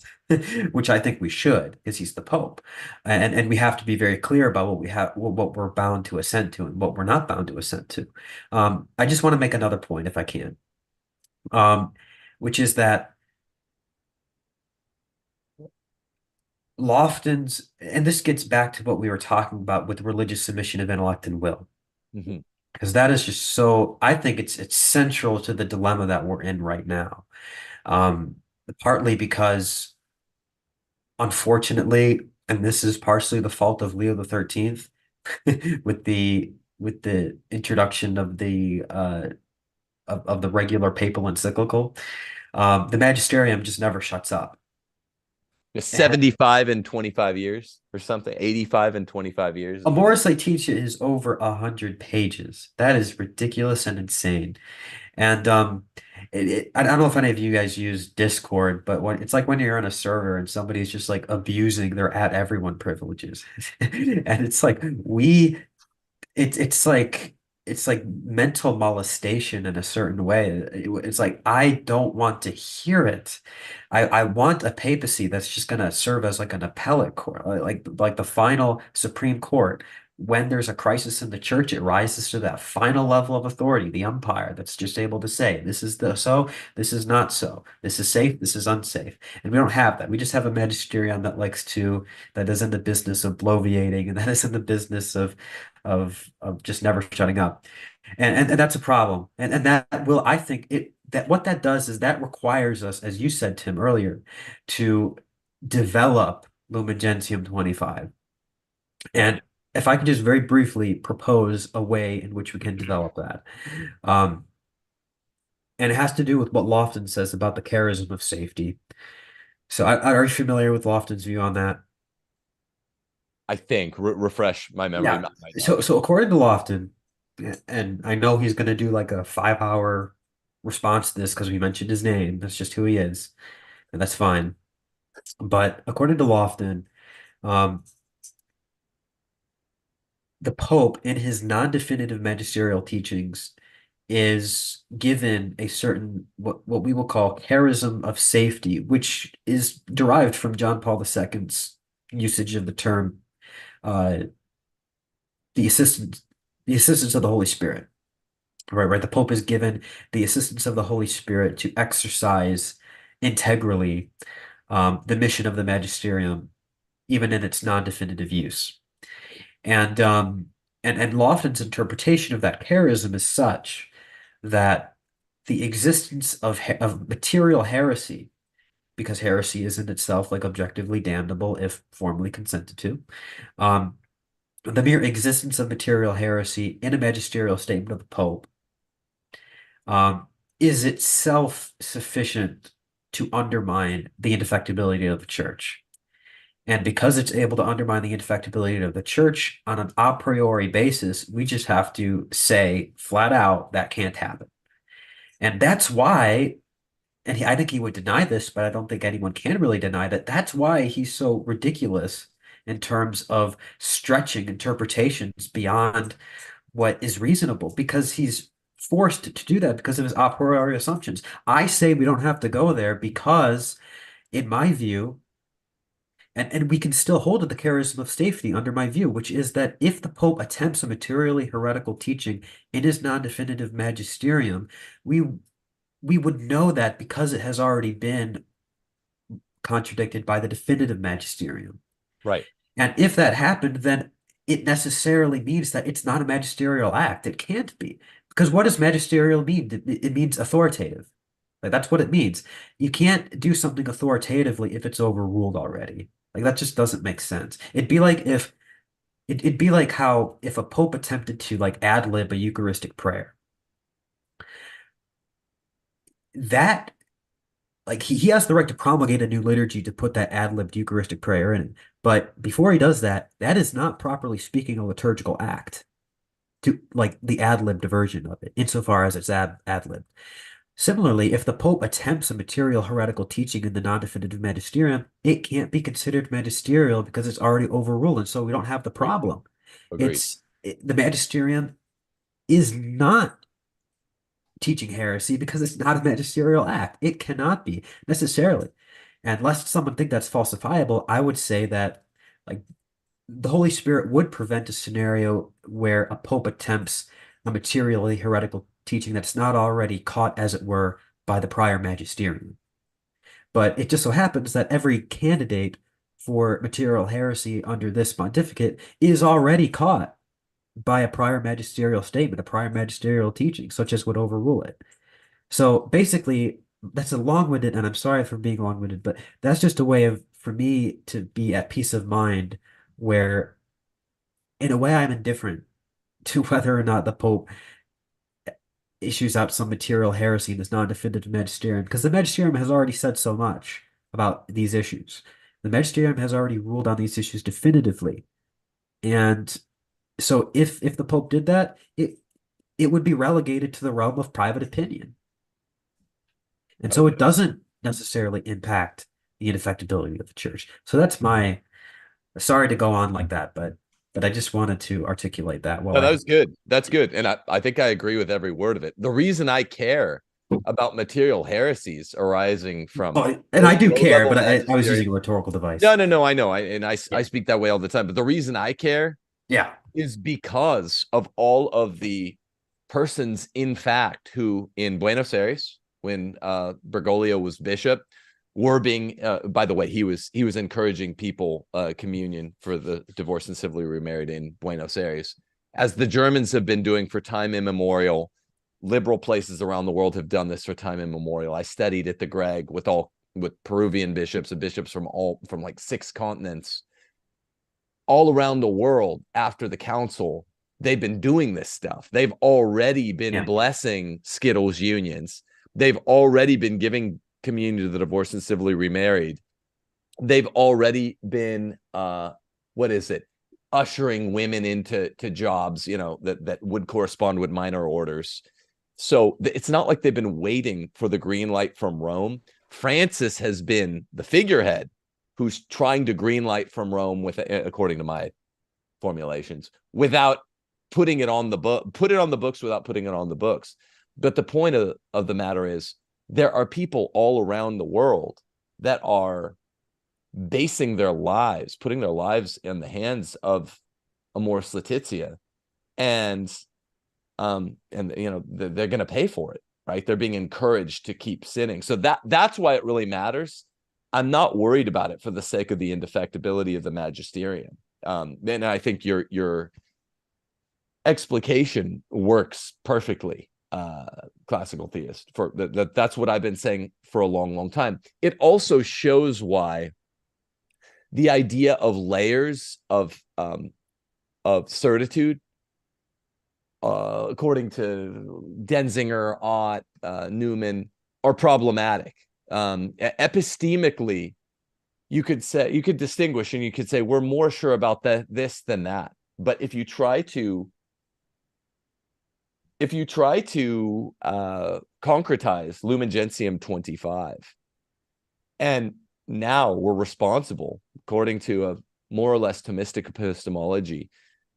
which I think we should, because he's the Pope, and we have to be very clear about what we're bound to assent to and what we're not bound to assent to. I just want to make another point, if I can, which is that Lofton's, and this gets back to what we were talking about with religious submission of intellect and will. Because that is just so, I think it's central to the dilemma that we're in right now. Partly because, unfortunately, and this is partially the fault of Leo the 13th, with the introduction of the regular papal encyclical, the magisterium just never shuts up. 75 in 25 years or something, 85 in 25 years. Amoris Laetitia is over 100 pages. That is ridiculous and insane. And I don't know if any of you guys use Discord, but it's like when you're on a server and somebody's just like abusing their @everyone privileges. And it's like it's like mental molestation in a certain way. It's like, I don't want to hear it. I want a papacy that's just going to serve as like an appellate court, like the final Supreme Court. When there's a crisis in the church, it rises to that final level of authority, the umpire that's just able to say, this is so, this is not so, this is safe, this is unsafe. And we don't have that. We just have a magisterium that is in the business of bloviating, and that is in the business of just never shutting up. And that's a problem. And that will, I think that what that does is that requires us, as you said, Tim, earlier, to develop Lumen Gentium 25. And if I could just very briefly propose a way in which we can develop that. And it has to do with what Lofton says about the charism of safety. So are you familiar with Lofton's view on that? I think refresh my memory. Yeah. So according to Lofton, and I know he's going to do like a 5-hour response to this because we mentioned his name. That's just who he is, and that's fine. But according to Lofton, the Pope, in his non-definitive magisterial teachings, is given a certain what we will call charism of safety, which is derived from John Paul II's usage of the term the the assistance of the Holy Spirit. Right. The Pope is given the assistance of the Holy Spirit to exercise integrally the mission of the magisterium, even in its non-definitive use. And Lofton's interpretation of that charism is such that the existence of material heresy, because heresy is in itself like objectively damnable if formally consented to, the mere existence of material heresy in a magisterial statement of the Pope is itself sufficient to undermine the indefectibility of the church. And because it's able to undermine the indefectibility of the church on an a priori basis, we just have to say flat out that can't happen. And that's why, and I think he would deny this, but I don't think anyone can really deny that. That's why he's so ridiculous in terms of stretching interpretations beyond what is reasonable, because he's forced to do that because of his a priori assumptions. I say we don't have to go there because, in my view, and we can still hold to the charism of safety under my view, which is that if the Pope attempts a materially heretical teaching in his non-definitive magisterium, we would know that because it has already been contradicted by the definitive magisterium. Right. And if that happened, then it necessarily means that it's not a magisterial act. It can't be. Because what does magisterial mean? It means authoritative. Like, that's what it means. You can't do something authoritatively if it's overruled already. Like, that just doesn't make sense. It'd be like if it'd be like how if a pope attempted to like ad lib a Eucharistic prayer. That, like, he has the right to promulgate a new liturgy to put that ad libbed Eucharistic prayer in. But before he does that, that is not properly speaking a liturgical act, to like the ad libbed version of it, insofar as it's ad libbed. Similarly, if the Pope attempts a material heretical teaching in the non-definitive magisterium, it can't be considered magisterial because it's already overruled, and so we don't have the problem. Agreed. The magisterium is not teaching heresy because it's not a magisterial act. It cannot be necessarily. And lest someone think that's falsifiable, I would say that like the Holy Spirit would prevent a scenario where a Pope attempts a materially heretical teaching that's not already caught, as it were, by the prior magisterium. But it just so happens that every candidate for material heresy under this pontificate is already caught by a prior magisterial statement, a prior magisterial teaching, such as would overrule it. So basically, that's a long-winded, and I'm sorry for being long-winded, but that's just a way of, for me to be at peace of mind where, in a way, I'm indifferent to whether or not the Pope issues out some material heresy in this non-definitive magisterium, because the magisterium has already said so much about these issues. The magisterium has already ruled on these issues definitively. And so if the Pope did that, it would be relegated to the realm of private opinion. And so it doesn't necessarily impact the indefectibility of the church. So that's my, sorry to go on like that, but I just wanted to articulate that. No, that was good. That's good. And I think I agree with every word of it. The reason I care about material heresies arising from... and I do care, but I was using a rhetorical device. No, I know. I speak that way all the time. But the reason I care is because of all of the persons, in fact, who in Buenos Aires, when Bergoglio was bishop, were being, by the way, he was encouraging people communion for the divorced and civilly remarried in Buenos Aires, as the Germans have been doing for time immemorial. Liberal places around the world have done this for time immemorial. I studied at the Greg with Peruvian bishops and bishops from like 6 continents, all around the world. After the council, they've been doing this stuff. They've already been blessing Skittles unions. They've already been giving communion to the divorced and civilly remarried. They've already been ushering women into jobs, that would correspond with minor orders. So it's not like they've been waiting for the green light from Rome. Francis has been the figurehead who's trying to green light from Rome, according to my formulations, without putting it on the book, put it on the books without putting it on the books. But the point of the matter is, there are people all around the world that are basing their lives, putting their lives in the hands of Amoris Laetitia, and you know, they're going to pay for it, right? They're being encouraged to keep sinning. So that's why it really matters. I'm not worried about it for the sake of the indefectibility of the magisterium. And I think your explication works perfectly, classical theist. For that's what I've been saying for a long time. It also shows why the idea of layers of certitude, according to Denzinger, Ott, Newman, are problematic. Epistemically, you could distinguish, and you could say we're more sure about this than that. But if you try to concretize Lumen Gentium 25, and now we're responsible, according to a more or less Thomistic epistemology,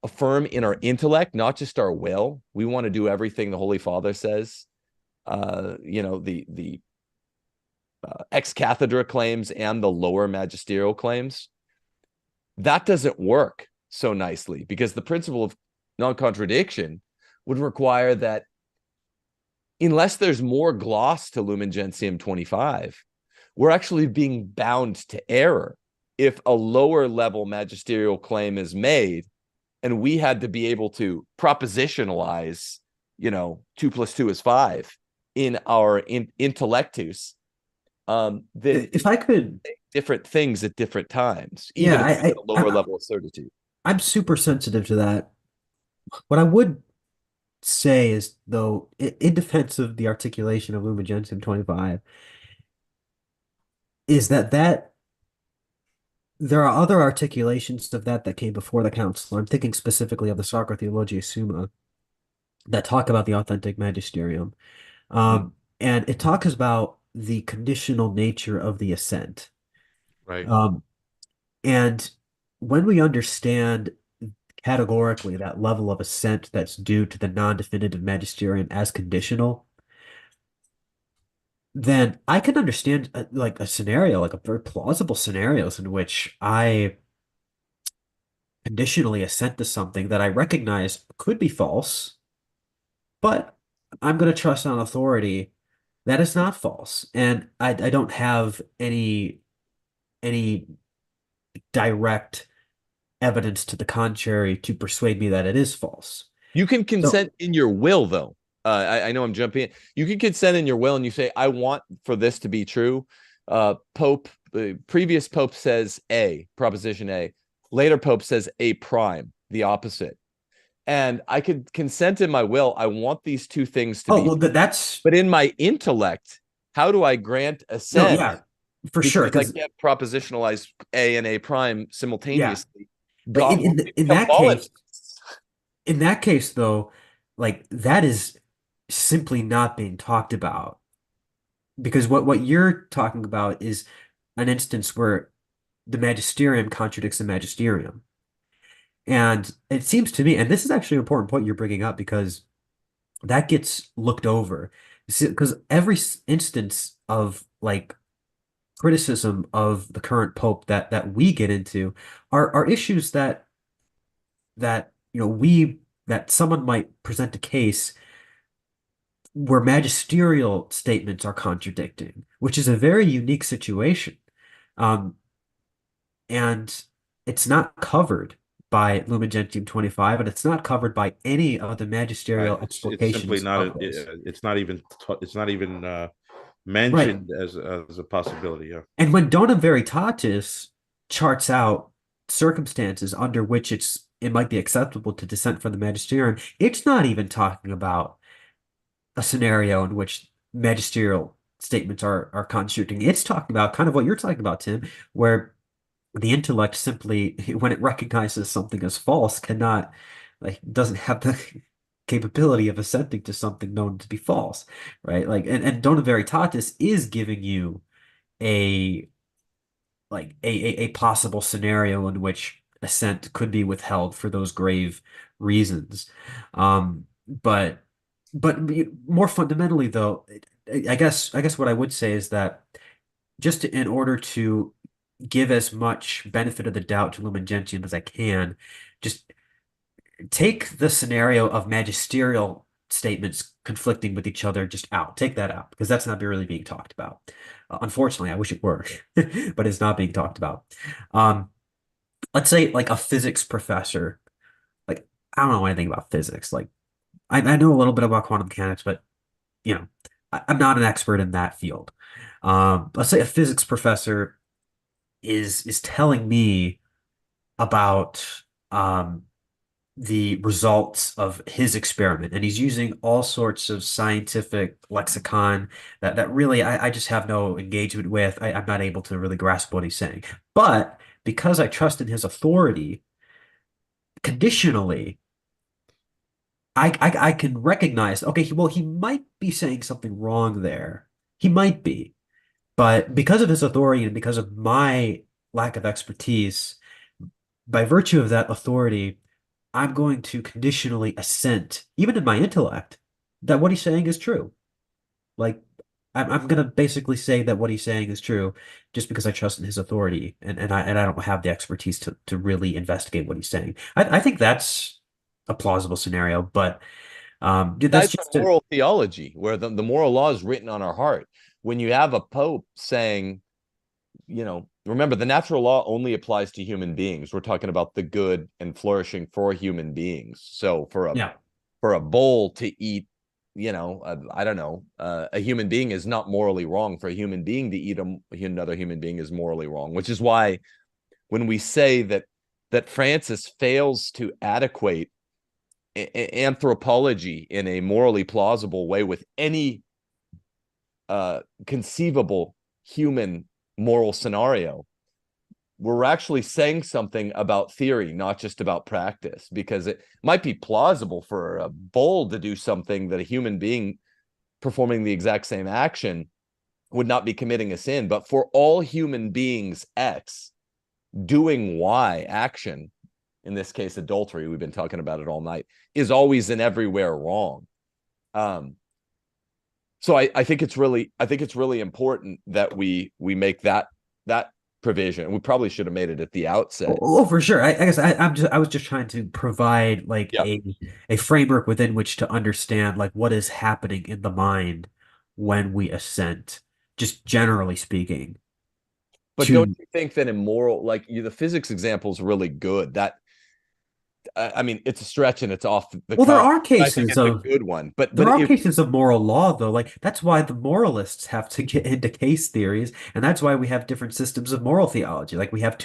affirm in our intellect, not just our will. We want to do everything the Holy Father says. You know, the ex cathedra claims and the lower magisterial claims. That doesn't work so nicely, because the principle of non-contradiction would require that unless there's more gloss to Lumen Gentium 25, we're actually being bound to error if a lower level magisterial claim is made and we had to be able to propositionalize, you know, 2 + 2 is 5 in our intellectus. If I could, different things at different times, even if it's a lower level of certitude. I'm super sensitive to that. What I would say is, though, in defense of the articulation of Lumen Gentium 25, is that there are other articulations of that came before the council. I'm thinking specifically of the Sacra Theologia Summa that talk about the authentic magisterium. And it talks about the conditional nature of the assent. Right. And when we understand categorically that level of assent that's due to the non-definitive magisterium as conditional, then I can understand like a scenario, like a very plausible scenarios in which I conditionally assent to something that I recognize could be false, but I'm going to trust on authority that is not false. And I don't have any direct evidence to the contrary to persuade me that it is false. You can consent in your will, though. I know I'm jumping in. You can consent in your will, and you say, I want for this to be true. The previous Pope says A, proposition A. Later Pope says A prime, the opposite. And I could consent in my will. I want these two things to be. Well, that's. But in my intellect, how do I grant assent? No, yeah, for sure. I can't propositionalize A and A prime simultaneously. Yeah. But in that case, though, like that is simply not being talked about, because what you're talking about is an instance where the magisterium contradicts the magisterium. And it seems to me, and this is actually an important point you're bringing up, because that gets looked over. Because every instance of like criticism of the current Pope that we get into are issues that that someone might present a case where magisterial statements are contradicting, which is a very unique situation. And it's not covered by Lumen Gentium 25, and it's not covered by any of the magisterial explications. It's simply not. It's not even mentioned as a possibility. Yeah. And when Donum Veritatis charts out circumstances under which it might be acceptable to dissent from the magisterium, it's not even talking about a scenario in which magisterial statements are contradicting. It's talking about kind of what you're talking about, Tim, where the intellect simply, when it recognizes something as false, doesn't have the capability of assenting to something known to be false, right? Like, and Donum Veritatis is giving you a possible scenario in which assent could be withheld for those grave reasons. But more fundamentally, though, I guess what I would say is that just in order to give as much benefit of the doubt to Lumen Gentium as I can, just take the scenario of magisterial statements conflicting with each other just out. Take that out because that's not really being talked about. Unfortunately, I wish it were, but it's not being talked about. Let's say like a physics professor, like I don't know anything about physics. Like I know a little bit about quantum mechanics, but I'm not an expert in that field. Let's say a physics professor is telling me about the results of his experiment, and he's using all sorts of scientific lexicon that really I just have no engagement with. I'm not able to really grasp what he's saying. But because I trust in his authority, conditionally, I can recognize, okay, well, he might be saying something wrong there. He might be. But because of his authority and because of my lack of expertise, by virtue of that authority, I'm going to conditionally assent, even in my intellect, that what he's saying is true. Like, I'm going to basically say that what he's saying is true just because I trust in his authority and I don't have the expertise to really investigate what he's saying. I think that's a plausible scenario, but that's That's just moral theology, where the moral law is written on our heart. When you have a pope saying, remember, the natural law only applies to human beings. We're talking about the good and flourishing for human beings. So for a bull to eat, I don't know, a human being is not morally wrong. For a human being to eat another human being is morally wrong, which is why when we say that Francis fails to adequate anthropology in a morally plausible way with any conceivable human moral scenario, we're actually saying something about theory, not just about practice, because it might be plausible for a bull to do something that a human being performing the exact same action would not be committing a sin. But for all human beings, X doing Y action, in this case, adultery, we've been talking about it all night, is always and everywhere wrong. So I think it's really important that we make that provision. We probably should have made it at the outset. Oh, for sure. I guess I was just trying to provide like a framework within which to understand like what is happening in the mind when we assent, just generally speaking. But don't you think that in moral, like the physics example is really good? That I mean, it's a stretch and it's off the well, there cuff. are I think cases it's a good one, but there are cases of moral law, though. Like that's why the moralists have to get into case theories, and that's why we have different systems of moral theology. Like we have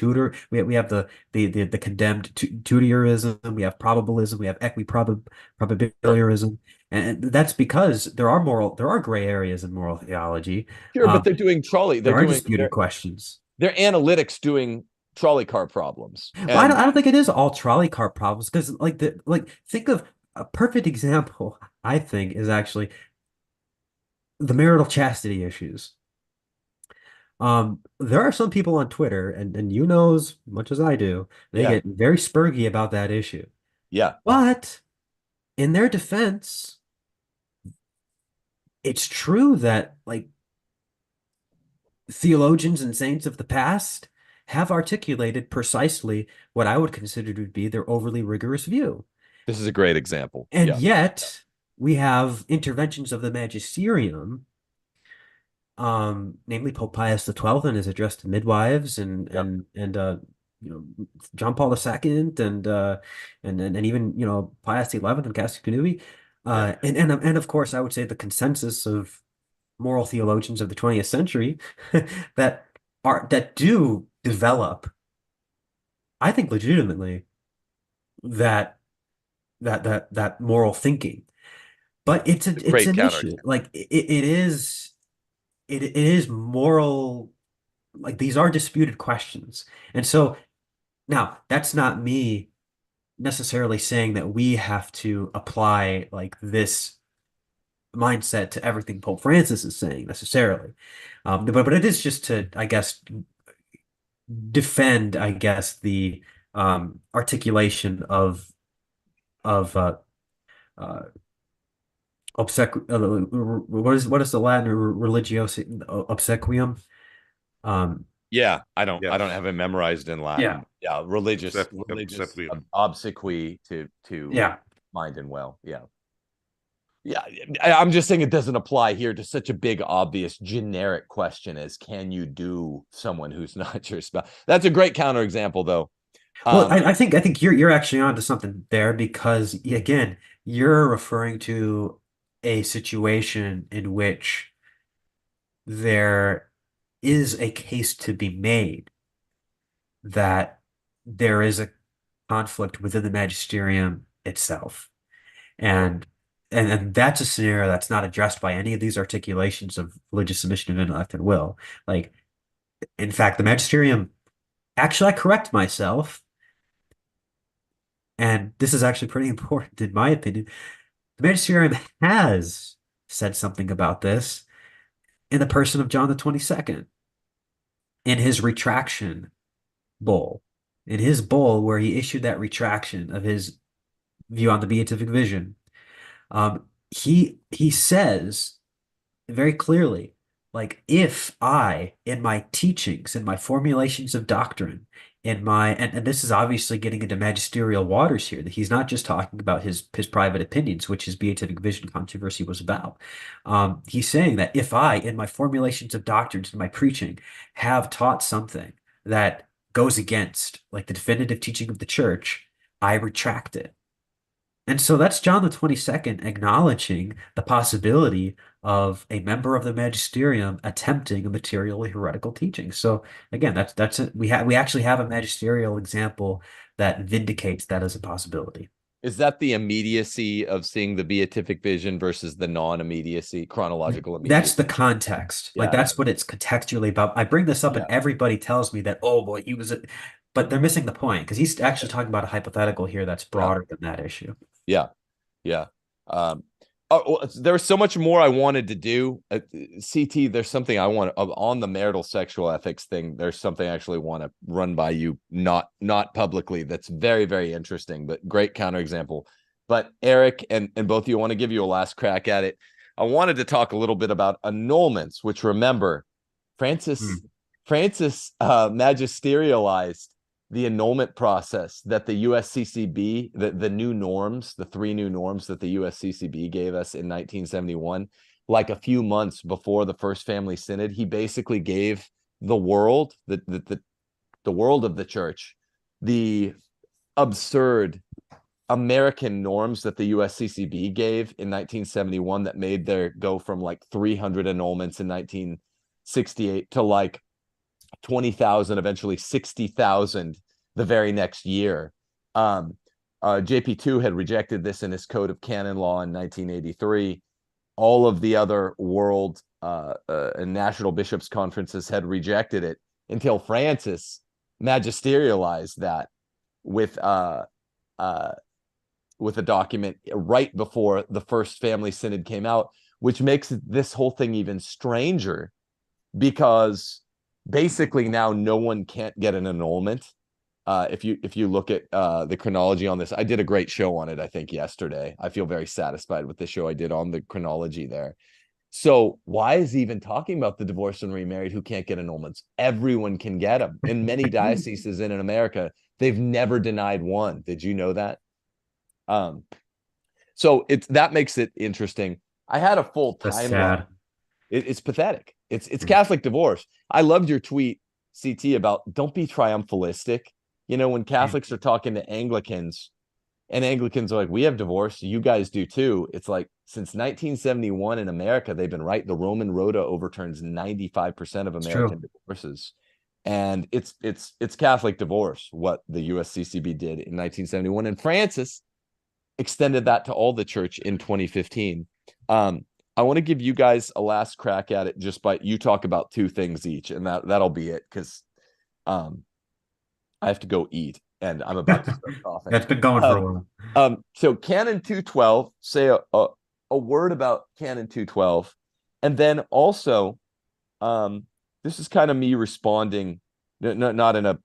we have the condemned Tudor-ism, we have probabilism, we have equiprobabilism, and that's because there are gray areas in moral theology. Sure, but they're doing trolley. There are disputed questions. They're analytics doing trolley car problems. Well, I don't think it is all trolley car problems because think of a perfect example, I think, is actually the marital chastity issues. There are some people on Twitter, and you know as much as I do, they get very spurgy about that issue. Yeah. But in their defense, it's true that like theologians and saints of the past have articulated precisely what I would consider to be their overly rigorous view. This is a great example. And yet we have interventions of the magisterium, namely Pope Pius XII and his address to midwives and John Paul II and even Pius XI and Casuistry, and of course I would say the consensus of moral theologians of the 20th century that do develop, I think legitimately, that moral thinking. But it's an issue. Like it is moral, like these are disputed questions. And so now that's not me necessarily saying that we have to apply like this mindset to everything Pope Francis is saying necessarily. But it is just to, I guess, defend, I guess, the articulation of what is the Latin religio obsequium? Yeah, I don't Yes. have it memorized in Latin. Yeah, religious Except we- obsequy to Yeah. mind and well. Yeah. Yeah, I'm just saying it doesn't apply here to such a big, obvious, generic question as can you do someone who's not your spouse? That's a great counterexample, though. Well, I think you're actually onto something there because again, you're referring to a situation in which there is a case to be made that there is a conflict within the magisterium itself. And and that's a scenario that's not addressed by any of these articulations of religious submission of intellect and will. Like, in fact, the magisterium, actually, I correct myself, and this is actually pretty important in my opinion. The magisterium has said something about this in the person of John the 22nd in his retraction bull. In his bull, where he issued that retraction of his view on the beatific vision, he says very clearly, like, if I, in my teachings, in my formulations of doctrine, in my and this is obviously getting into magisterial waters here, that he's not just talking about his private opinions, which his beatific vision controversy was about. He's saying that if I, in my formulations of doctrines, in my preaching, have taught something that goes against like the definitive teaching of the church, I retract it. And so that's John the 22nd acknowledging the possibility of a member of the magisterium attempting a materially heretical teaching. So again, that's it. We actually have a magisterial example that vindicates that as a possibility. Is that the immediacy of seeing the beatific vision versus the non-immediacy, chronological immediacy? That's the context. Like, Yeah. that's what it's contextually about. I bring this up and everybody tells me that, oh boy, but they're missing the point because he's actually talking about a hypothetical here that's broader than that issue. Yeah. There's so much more I wanted to do. CT, there's something I want on the marital sexual ethics thing. There's something I actually want to run by you, not publicly. That's very, very interesting, but great counterexample. But Erick and both of you, want to give you a last crack at it. I wanted to talk a little bit about annulments, which, remember, Francis magisterialized the annulment process that the USCCB, the new norms, the 3 new norms that the USCCB gave us in 1971, like a few months before the First Family Synod. He basically gave the world, the world of the church, the absurd American norms that the USCCB gave in 1971 that made their go from like 300 annulments in 1968 to like 20,000, eventually 60,000 the very next year. JP2 had rejected this in his Code of Canon Law in 1983. All of the other world and national bishops' conferences had rejected it until Francis magisterialized that with a document right before the First Family Synod came out, which makes this whole thing even stranger because basically now no one can't get an annulment. If you look at the chronology on this, I did a great show on it, I think, yesterday. I feel very satisfied with the show I did on the chronology there. So why is he even talking about the divorced and remarried who can't get annulments? Everyone can get them. In many dioceses in America, they've never denied one. Did you know that? So that makes it interesting. I had a full timeline. It's pathetic. It's Catholic divorce. I loved your tweet, CT, about don't be triumphalistic. You know, when Catholics are talking to Anglicans and Anglicans are like, we have divorce, you guys do too. It's like, since 1971 in America, they've been right. The Roman Rota overturns 95% of American divorces. And it's Catholic divorce, what the USCCB did in 1971. And Francis extended that to all the church in 2015. I want to give you guys a last crack at it, just by you talk about 2 things each, and that'll be it, because I have to go eat and I'm about to start coughing. That's been going for a while. So Canon 212, say a word about Canon 212, and then also this is kind of me responding, not in a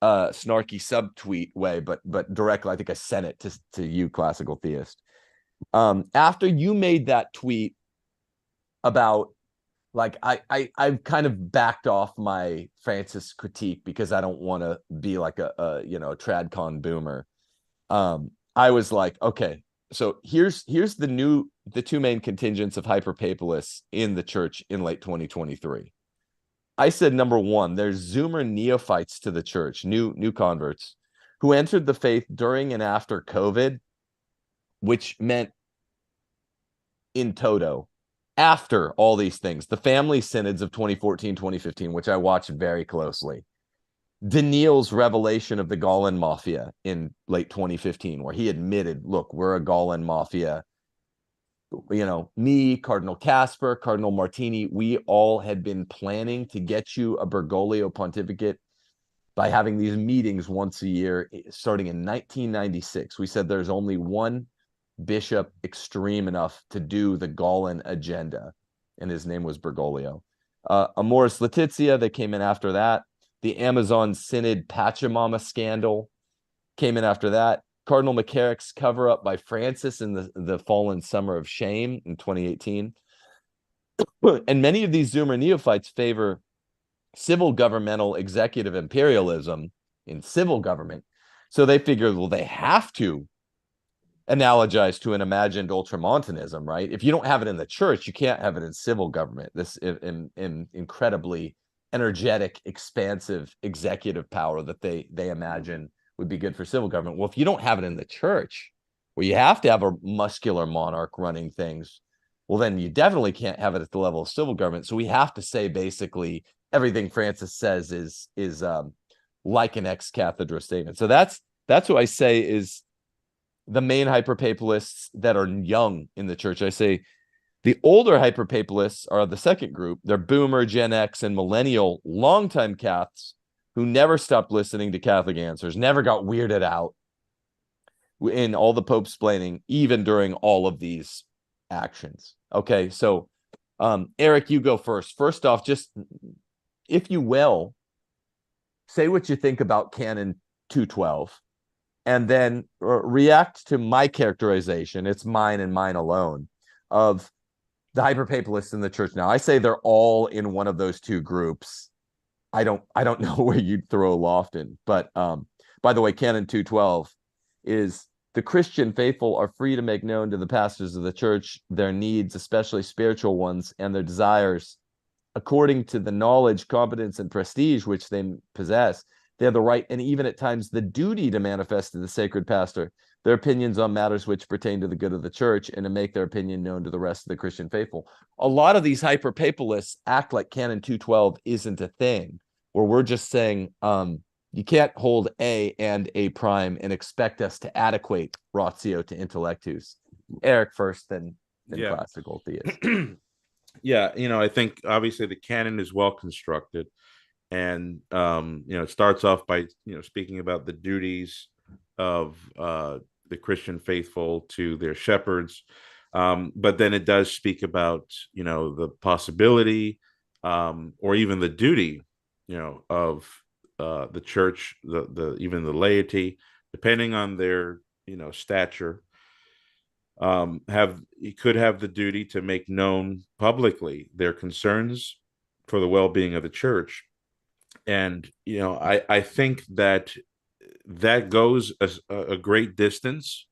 snarky subtweet way, but directly. I think I sent it to you, classical theist. After you made that tweet about like I've kind of backed off my Francis critique because I don't want to be like a tradcon boomer. I was like, okay, so here's the two main contingents of hyperpapalists in the church in late 2023. I said, number one, there's Zoomer neophytes to the church, new converts, who entered the faith during and after COVID, which meant in toto, after all these things, the family synods of 2014, 2015, which I watched very closely, Daniil's revelation of the Gaulen Mafia in late 2015, where he admitted, look, we're a Gaulen Mafia. Me, Cardinal Casper, Cardinal Martini, we all had been planning to get you a Bergoglio pontificate by having these meetings once a year, starting in 1996. We said there's only one bishop extreme enough to do the Gaulen agenda, and his name was Bergoglio. Amoris Laetitia, they came in after that. The Amazon Synod Pachamama scandal came in after that. Cardinal McCarrick's cover-up by Francis in the fallen summer of shame in 2018. And many of these Zoomer neophytes favor civil governmental executive imperialism in civil government. So they figure, well, they have to analogize to an imagined ultramontanism, right? If you don't have it in the church, you can't have it in civil government. This in incredibly energetic, expansive executive power that they imagine would be good for civil government. Well, if you don't have it in the church, where you have to have a muscular monarch running things, well, then you definitely can't have it at the level of civil government. So we have to say basically everything Francis says is like an ex cathedra statement. So that's what I say is the main hyperpapalists that are young in the church. I say the older hyperpapalists are the second group. They're boomer, Gen X, and millennial longtime Catholics who never stopped listening to Catholic answers, never got weirded out in all the Pope's splaining, even during all of these actions. Okay, so Erick, you go first. First off, just, if you will, say what you think about Canon 212, and then react to my characterization, it's mine and mine alone, of the hyperpapalists in the church now. I say they're all in one of those two groups. I don't know where you'd throw Lofton, but by the way, Canon 212 is the Christian faithful are free to make known to the pastors of the church their needs, especially spiritual ones, and their desires, according to the knowledge, competence, and prestige which they possess. They have the right and even at times the duty to manifest to the sacred pastor their opinions on matters which pertain to the good of the church and to make their opinion known to the rest of the Christian faithful. A lot of these hyperpapalists act like Canon 212 isn't a thing, where we're just saying you can't hold A and A prime and expect us to adequate ratio to intellectus. Erick first, then classical Theis. Yeah, I think obviously the canon is well constructed, and it starts off by speaking about the duties of the Christian faithful to their shepherds, but then it does speak about the possibility or even the duty of the church, the even the laity, depending on their stature, could have the duty to make known publicly their concerns for the well-being of the church. And I think that goes a great distance.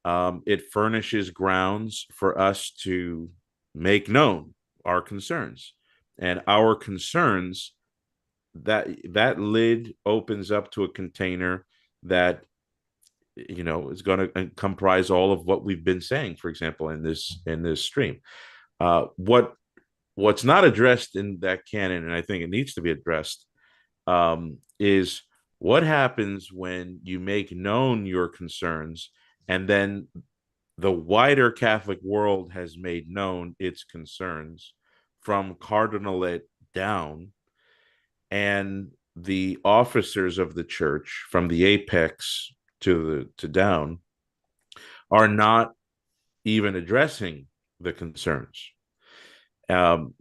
It furnishes grounds for us to make known our concerns, and our concerns, that lid opens up to a container that is going to comprise all of what we've been saying, for example, in this stream. What's not addressed in that canon, and I think it needs to be addressed, is what happens when you make known your concerns and then the wider Catholic world has made known its concerns from cardinalate down, and the officers of the church from the apex to down are not even addressing the concerns,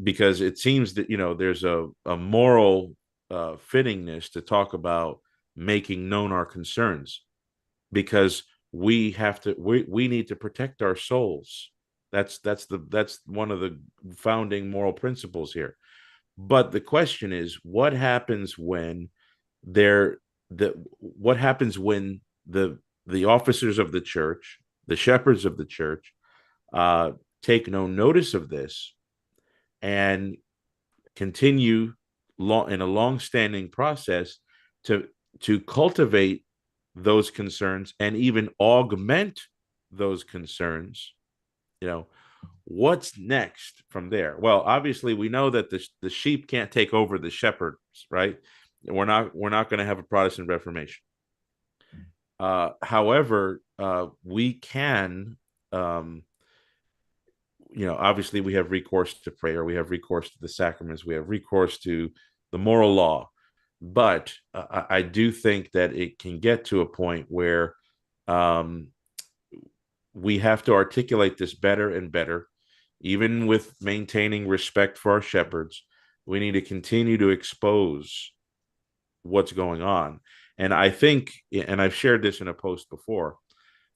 because it seems that there's a moral fittingness to talk about making known our concerns, because we need to protect our souls That's one of the founding moral principles here. But the question is, what happens when the officers of the church, the shepherds of the church, take no notice of this and continue in a long-standing process to cultivate those concerns and even augment those concerns? What's next from there? Well, obviously we know that the sheep can't take over the shepherds, right? We're not going to have a Protestant Reformation. However, we can, obviously we have recourse to prayer, we have recourse to the sacraments, we have recourse to the moral law. But I do think that it can get to a point where we have to articulate this better and better, even with maintaining respect for our shepherds. We need to continue to expose what's going on. And I think, and I've shared this in a post before,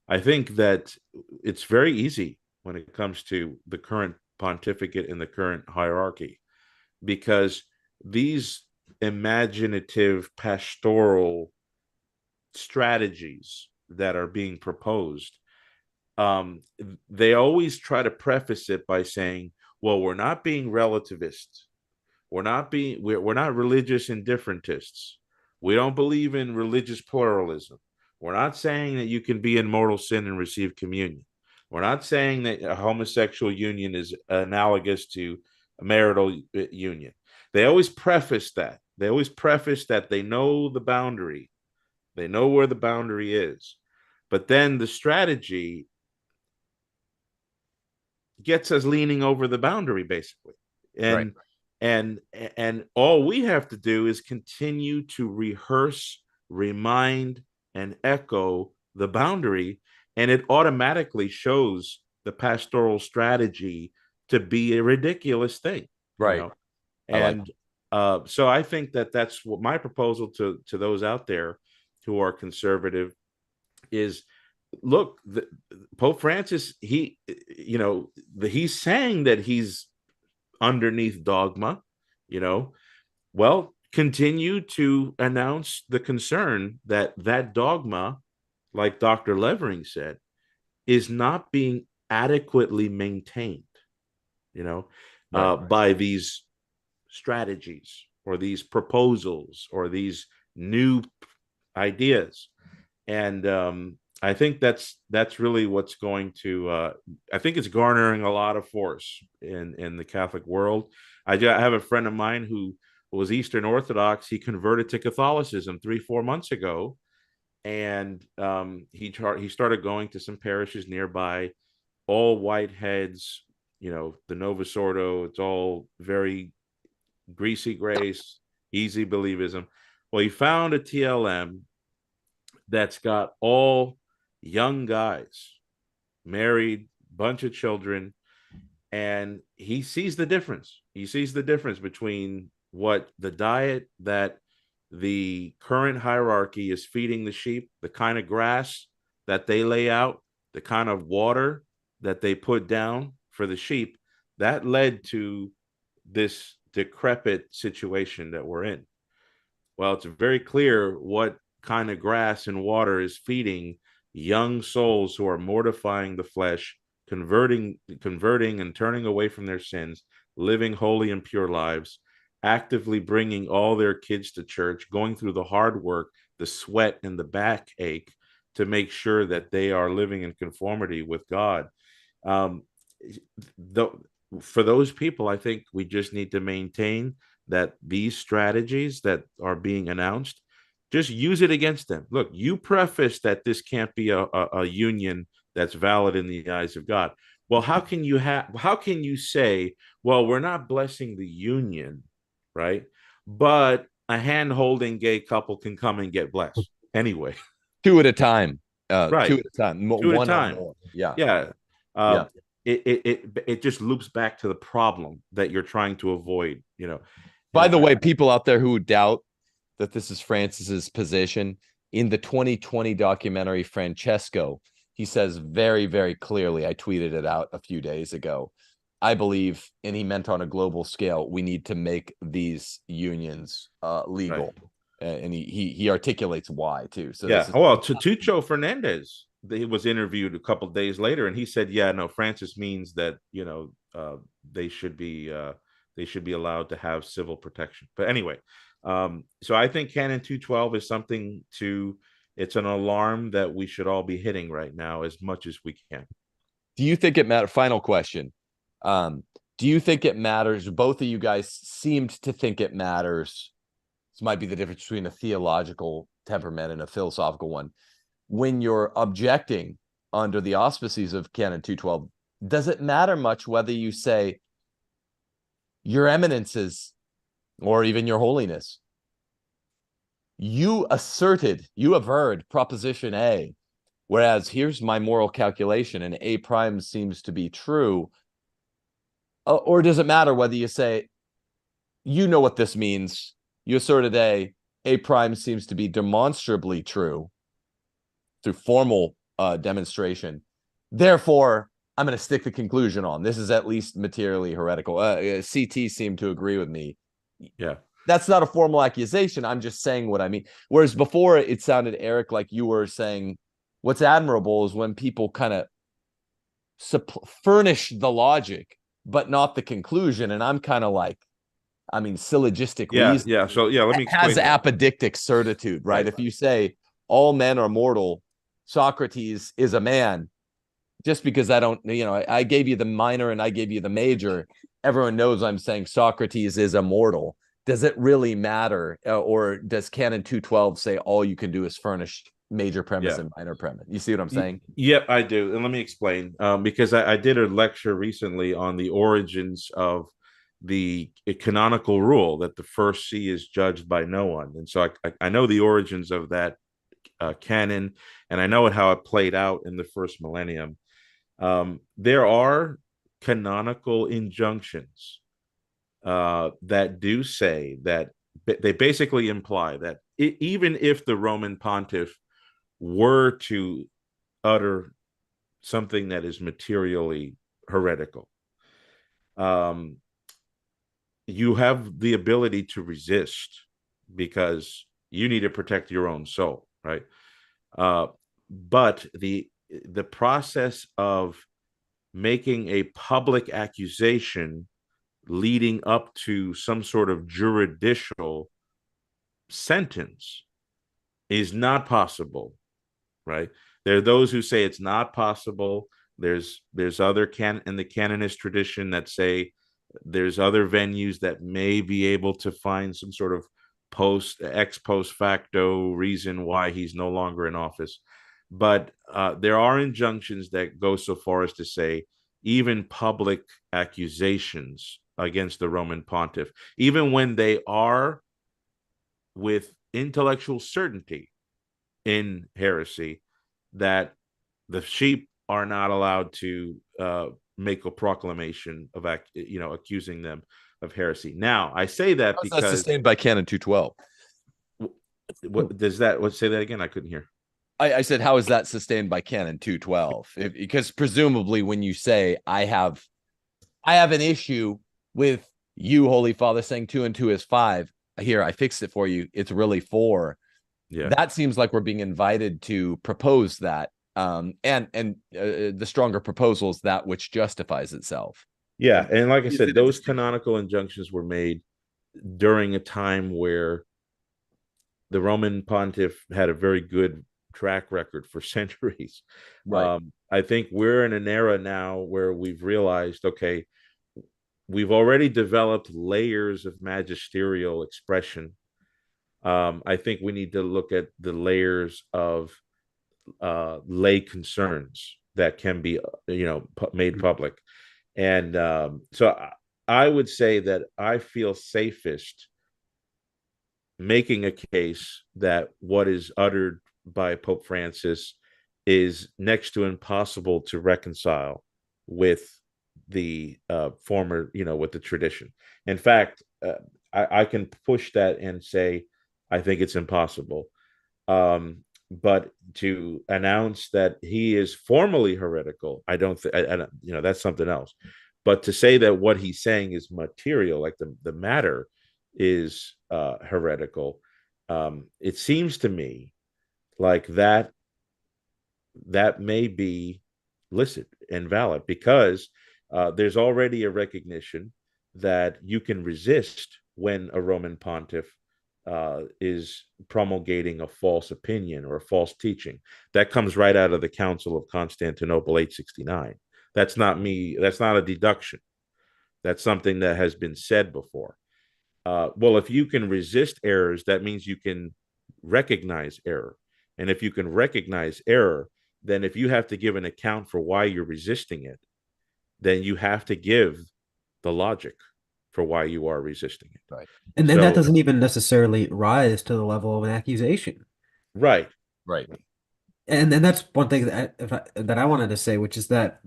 I think that it's very easy when it comes to the current pontificate and the current hierarchy, because these imaginative pastoral strategies that are being proposed, they always try to preface it by saying, well, we're not being relativists, we're not religious indifferentists, we don't believe in religious pluralism, we're not saying that you can be in mortal sin and receive communion, we're not saying that a homosexual union is analogous to a marital union. They always preface that. They always preface that they know the boundary. They know where the boundary is. But then the strategy gets us leaning over the boundary, basically. And all we have to do is continue to rehearse, remind, and echo the boundary, and it automatically shows the pastoral strategy to be a ridiculous thing. Right. And so I think that that's what my proposal to those out there who are conservative is, look, Pope Francis, he's saying that he's underneath dogma, well, continue to announce the concern that dogma, like Dr. Levering said, is not being adequately maintained, by these strategies or these proposals or these new ideas. And I think that's really what's going to, I think it's garnering a lot of force in the Catholic world. I have a friend of mine who was Eastern Orthodox. He converted to Catholicism 3-4 months ago. And he started going to some parishes nearby, all white heads, the Novus Ordo. It's all very greasy grace, easy believism. Well, he found a TLM that's got all young guys, married, bunch of children, and he sees the difference. He sees the difference between what the diet that the current hierarchy is feeding the sheep, the kind of grass that they lay out, the kind of water that they put down for the sheep, that led to this decrepit situation that we're in. Well, it's very clear what kind of grass and water is feeding young souls who are mortifying the flesh, converting and turning away from their sins, living holy and pure lives, actively bringing all their kids to church, going through the hard work, the sweat and the backache to make sure that they are living in conformity with God. For those people, I think we just need to maintain that these strategies that are being announced, just use it against them. Look, you preface that this can't be a union that's valid in the eyes of God. Well, how can you say, well, we're not blessing the union, right? But a hand-holding gay couple can come and get blessed anyway. Two at a time. Right. Two at a time. Two at a time. Yeah. It just loops back to the problem that you're trying to avoid, By the way, people out there who doubt that this is Francis's position, in the 2020 documentary Francesco, he says very, very clearly, I tweeted it out a few days ago, I believe, and he meant on a global scale, we need to make these unions legal. Right. And he articulates why too. So yeah, well, Tucho Fernandez, he was interviewed a couple of days later, and he said, yeah, no, Francis means that, you know, they should be allowed to have civil protection. But anyway, so I think Canon 212 is something it's an alarm that we should all be hitting right now as much as we can. Do you think it matters? Final question. Do you think it matters? Both of you guys seemed to think it matters. This might be the difference between a theological temperament and a philosophical one. When you're objecting under the auspices of Canon 212, does it matter much whether you say, Your Eminences, or even Your Holiness, you averred proposition A, whereas here's my moral calculation and A prime seems to be true? Or does it matter whether you say, you know what this means, you asserted A prime seems to be demonstrably true through formal demonstration, therefore I'm going to stick the conclusion on this is at least materially heretical? CT seemed to agree with me. Yeah, that's not a formal accusation. I'm just saying what I mean. Whereas before it sounded, Erick, like you were saying what's admirable is when people kind of furnish the logic but not the conclusion. And I'm kind of like, I mean, syllogistic reason. Yeah. So yeah, let me explain. Has apodictic certitude, right? If you say all men are mortal, Socrates is a man, just because I gave you the minor and I gave you the major, everyone knows I'm saying Socrates is immortal. Does it really matter? Or does Canon 212 say all you can do is furnish major premise and minor premise? You see what I'm saying? Yep, I do. And let me explain. Because I did a lecture recently on the origins of the canonical rule that the first see is judged by no one. And so I know the origins of that canon, and I know how it played out in the first millennium. There are canonical injunctions that do say that they basically imply that even if the Roman pontiff were to utter something that is materially heretical, you have the ability to resist because you need to protect your own soul, right? But the process of making a public accusation leading up to some sort of juridical sentence is not possible, right? There are those who say it's not possible. There's other in the canonist tradition that say there's other venues that may be able to find some sort of ex post facto reason why he's no longer in office. But there are injunctions that go so far as to say even public accusations against the Roman pontiff, even when they are with intellectual certainty in heresy, that the sheep are not allowed to make a proclamation of accusing them of heresy. Now, I say that because that's sustained by Canon 212. What does that? Let's say that again. I couldn't hear. I said, how is that sustained by Canon 212? Because presumably, when you say I have an issue with you, Holy Father, saying 2 and 2 is 5. Here, I fixed it for you. It's really 4. Yeah, that seems like we're being invited to propose that. And the stronger proposal is that which justifies itself. Yeah, and like I said, those canonical injunctions were made during a time where the Roman pontiff had a very good track record for centuries. Right. I think we're in an era now where we've realized, okay, we've already developed layers of magisterial expression. I think we need to look at the layers of lay concerns that can be, made public. And so I would say that I feel safest making a case that what is uttered by Pope Francis is next to impossible to reconcile with the former, with the tradition. In fact, I can push that and say, I think it's impossible. but to announce that he is formally heretical, I don't think, that's something else. But to say that what he's saying is material, like the matter is heretical, it seems to me like that may be licit and valid, because there's already a recognition that you can resist when a Roman pontiff is promulgating a false opinion or a false teaching. That comes right out of the Council of Constantinople, 869. That's not me. That's not a deduction. That's something that has been said before. Well, if you can resist errors, that means you can recognize error. And if you can recognize error, then if you have to give an account for why you're resisting it, then you have to give the logic for why you are resisting it. Right. And then that doesn't even necessarily rise to the level of an accusation. Right. Right. And then that's one thing that I wanted to say, which is that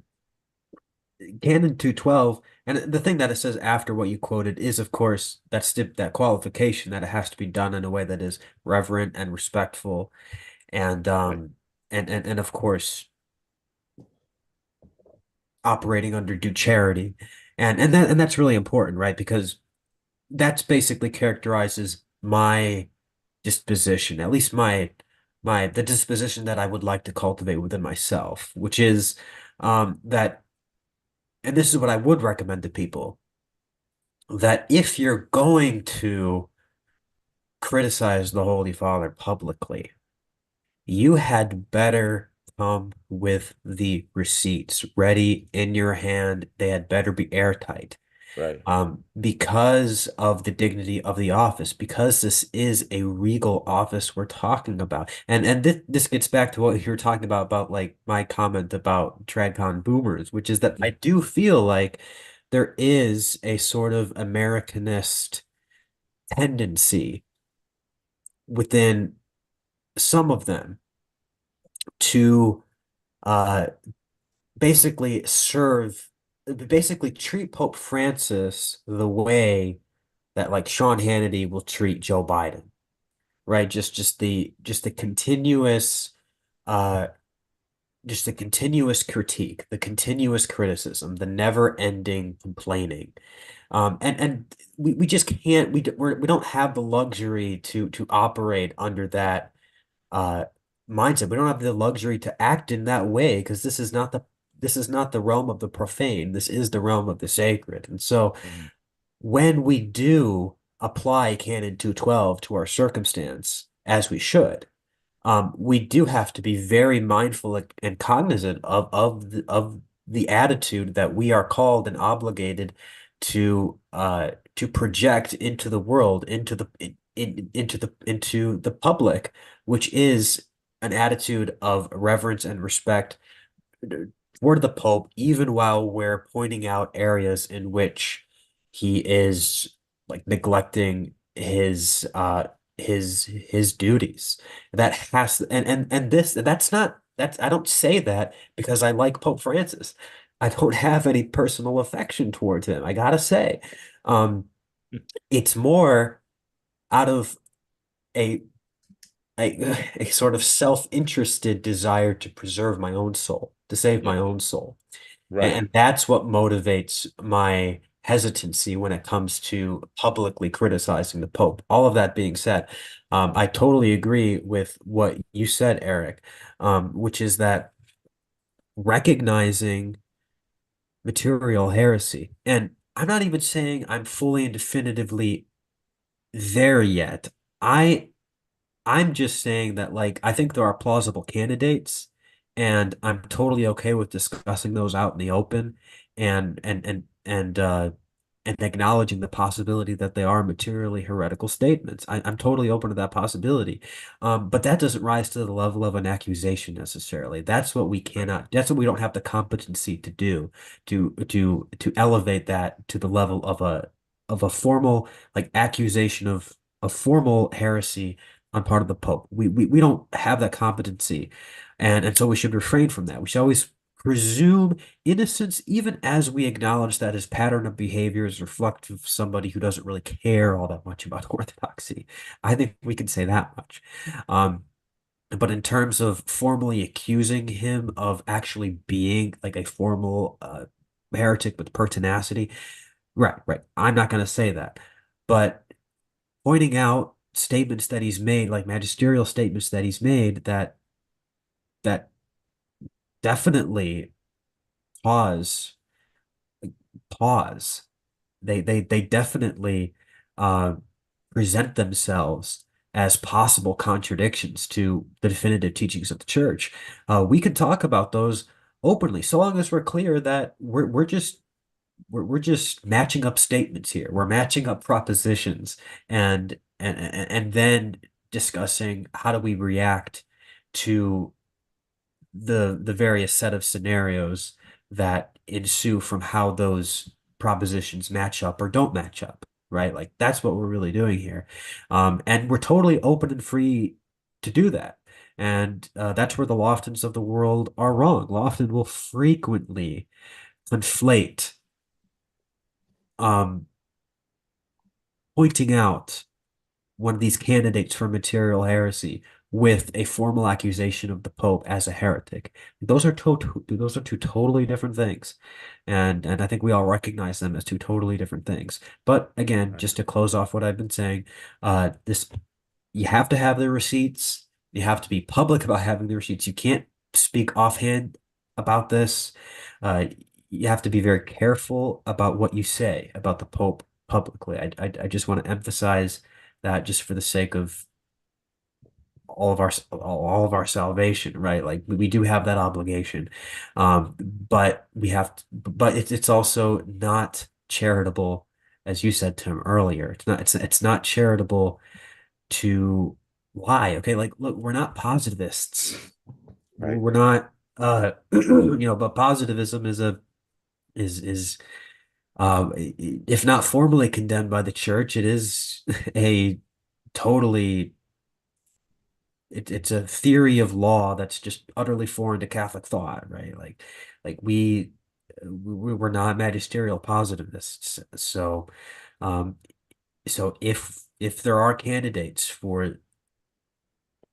Canon 212, and the thing that it says after what you quoted is, of course, that qualification that it has to be done in a way that is reverent and respectful, and and of course operating under due charity, and that's really important, right? Because that's basically characterizes my disposition, at least the disposition that I would like to cultivate within myself, which is that, and this is what I would recommend to people, that if you're going to criticize the Holy Father publicly, you had better come with the receipts ready in your hand. They had better be airtight. Right. Because of the dignity of the office, because this is a regal office we're talking about. And this gets back to what you were talking about like my comment about TradCon boomers, which is that I do feel like there is a sort of Americanist tendency within some of them to basically treat Pope Francis the way that like Sean Hannity will treat Joe Biden, right? Just the continuous critique, the continuous criticism, the never-ending complaining. And we just can't, we don't have the luxury to operate under that mindset. We don't have the luxury to act in that way, because this is not the realm of the profane. This is the realm of the sacred. And so when we do apply Canon 212 to our circumstance, as we should, we do have to be very mindful and cognizant of the attitude that we are called and obligated to project into the world, into the public, which is an attitude of reverence and respect toward the Pope, even while we're pointing out areas in which he is like neglecting his duties. That has I don't say that because I like Pope Francis. I don't have any personal affection towards him, I gotta say. It's more out of a sort of self-interested desire to preserve my own soul, to save my own soul. Right. And that's what motivates my hesitancy when it comes to publicly criticizing the Pope. All of that being said, I totally agree with what you said, Eric, which is that recognizing material heresy, and I'm not even saying I'm fully and definitively there yet. I'm just saying that, like, I think there are plausible candidates, and I'm totally okay with discussing those out in the open and acknowledging the possibility that they are materially heretical statements. I'm totally open to that possibility. But that doesn't rise to the level of an accusation necessarily. That's what we don't have the competency to do, to elevate that to the level of a formal, like, accusation of a formal heresy on part of the Pope. We don't have that competency. And so we should refrain from that. We should always presume innocence, even as we acknowledge that his pattern of behavior is reflective of somebody who doesn't really care all that much about orthodoxy. I think we can say that much. But in terms of formally accusing him of actually being like a formal heretic with pertinacity, right, right. I'm not going to say that. But pointing out statements that he's made, like magisterial statements that he's made, that definitely pause, pause. They definitely uh, present themselves as possible contradictions to the definitive teachings of the church. We could talk about those openly, so long as we're clear that we're just matching up statements here. We're matching up propositions and then discussing how do we react to the various set of scenarios that ensue from how those propositions match up or don't match up, right? Like that's what we're really doing here. And we're totally open and free to do that. And that's where the Loftons of the world are wrong. Lofton will frequently conflate pointing out one of these candidates for material heresy with a formal accusation of the Pope as a heretic. Those are two totally different things. And I think we all recognize them as two totally different things. But again, just to close off what I've been saying, this you have to have the receipts. You have to be public about having the receipts. You can't speak offhand about this. You have to be very careful about what you say about the Pope publicly. I just want to emphasize that just for the sake of all of our salvation, right? Like we do have that obligation, but we have to, but it's also not charitable, as you said to him earlier. It's not charitable to lie. Okay, like look, we're not positivists. Right. We're not but positivism is if not formally condemned by the church, it is a totally it's a theory of law that's just utterly foreign to Catholic thought, right? Like we're not magisterial positivists. So so if there are candidates for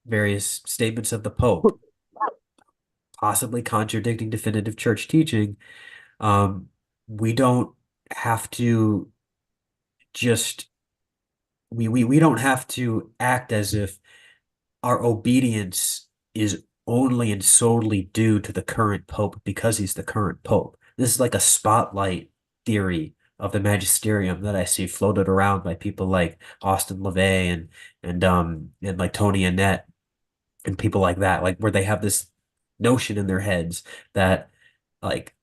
various statements of the Pope possibly contradicting definitive church teaching, we don't have to just we don't have to act as if our obedience is only and solely due to the current Pope because he's the current Pope. This is like a spotlight theory of the magisterium that I see floated around by people like Austin LaVey and like Tony Annette and people like that, like where they have this notion in their heads that like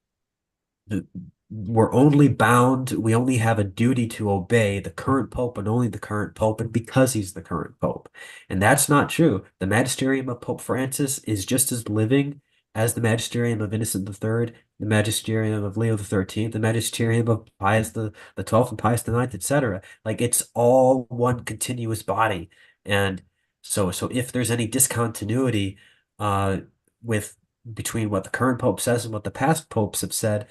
we're only bound, we only have a duty to obey the current Pope and only the current Pope, and because he's the current Pope. And that's not true. The magisterium of Pope Francis is just as living as the magisterium of Innocent III, the magisterium of Leo XIII, the magisterium of Pius the 12th and Pius the 9th, etc. Like it's all one continuous body. And so if there's any discontinuity with between what the current Pope says and what the past popes have said,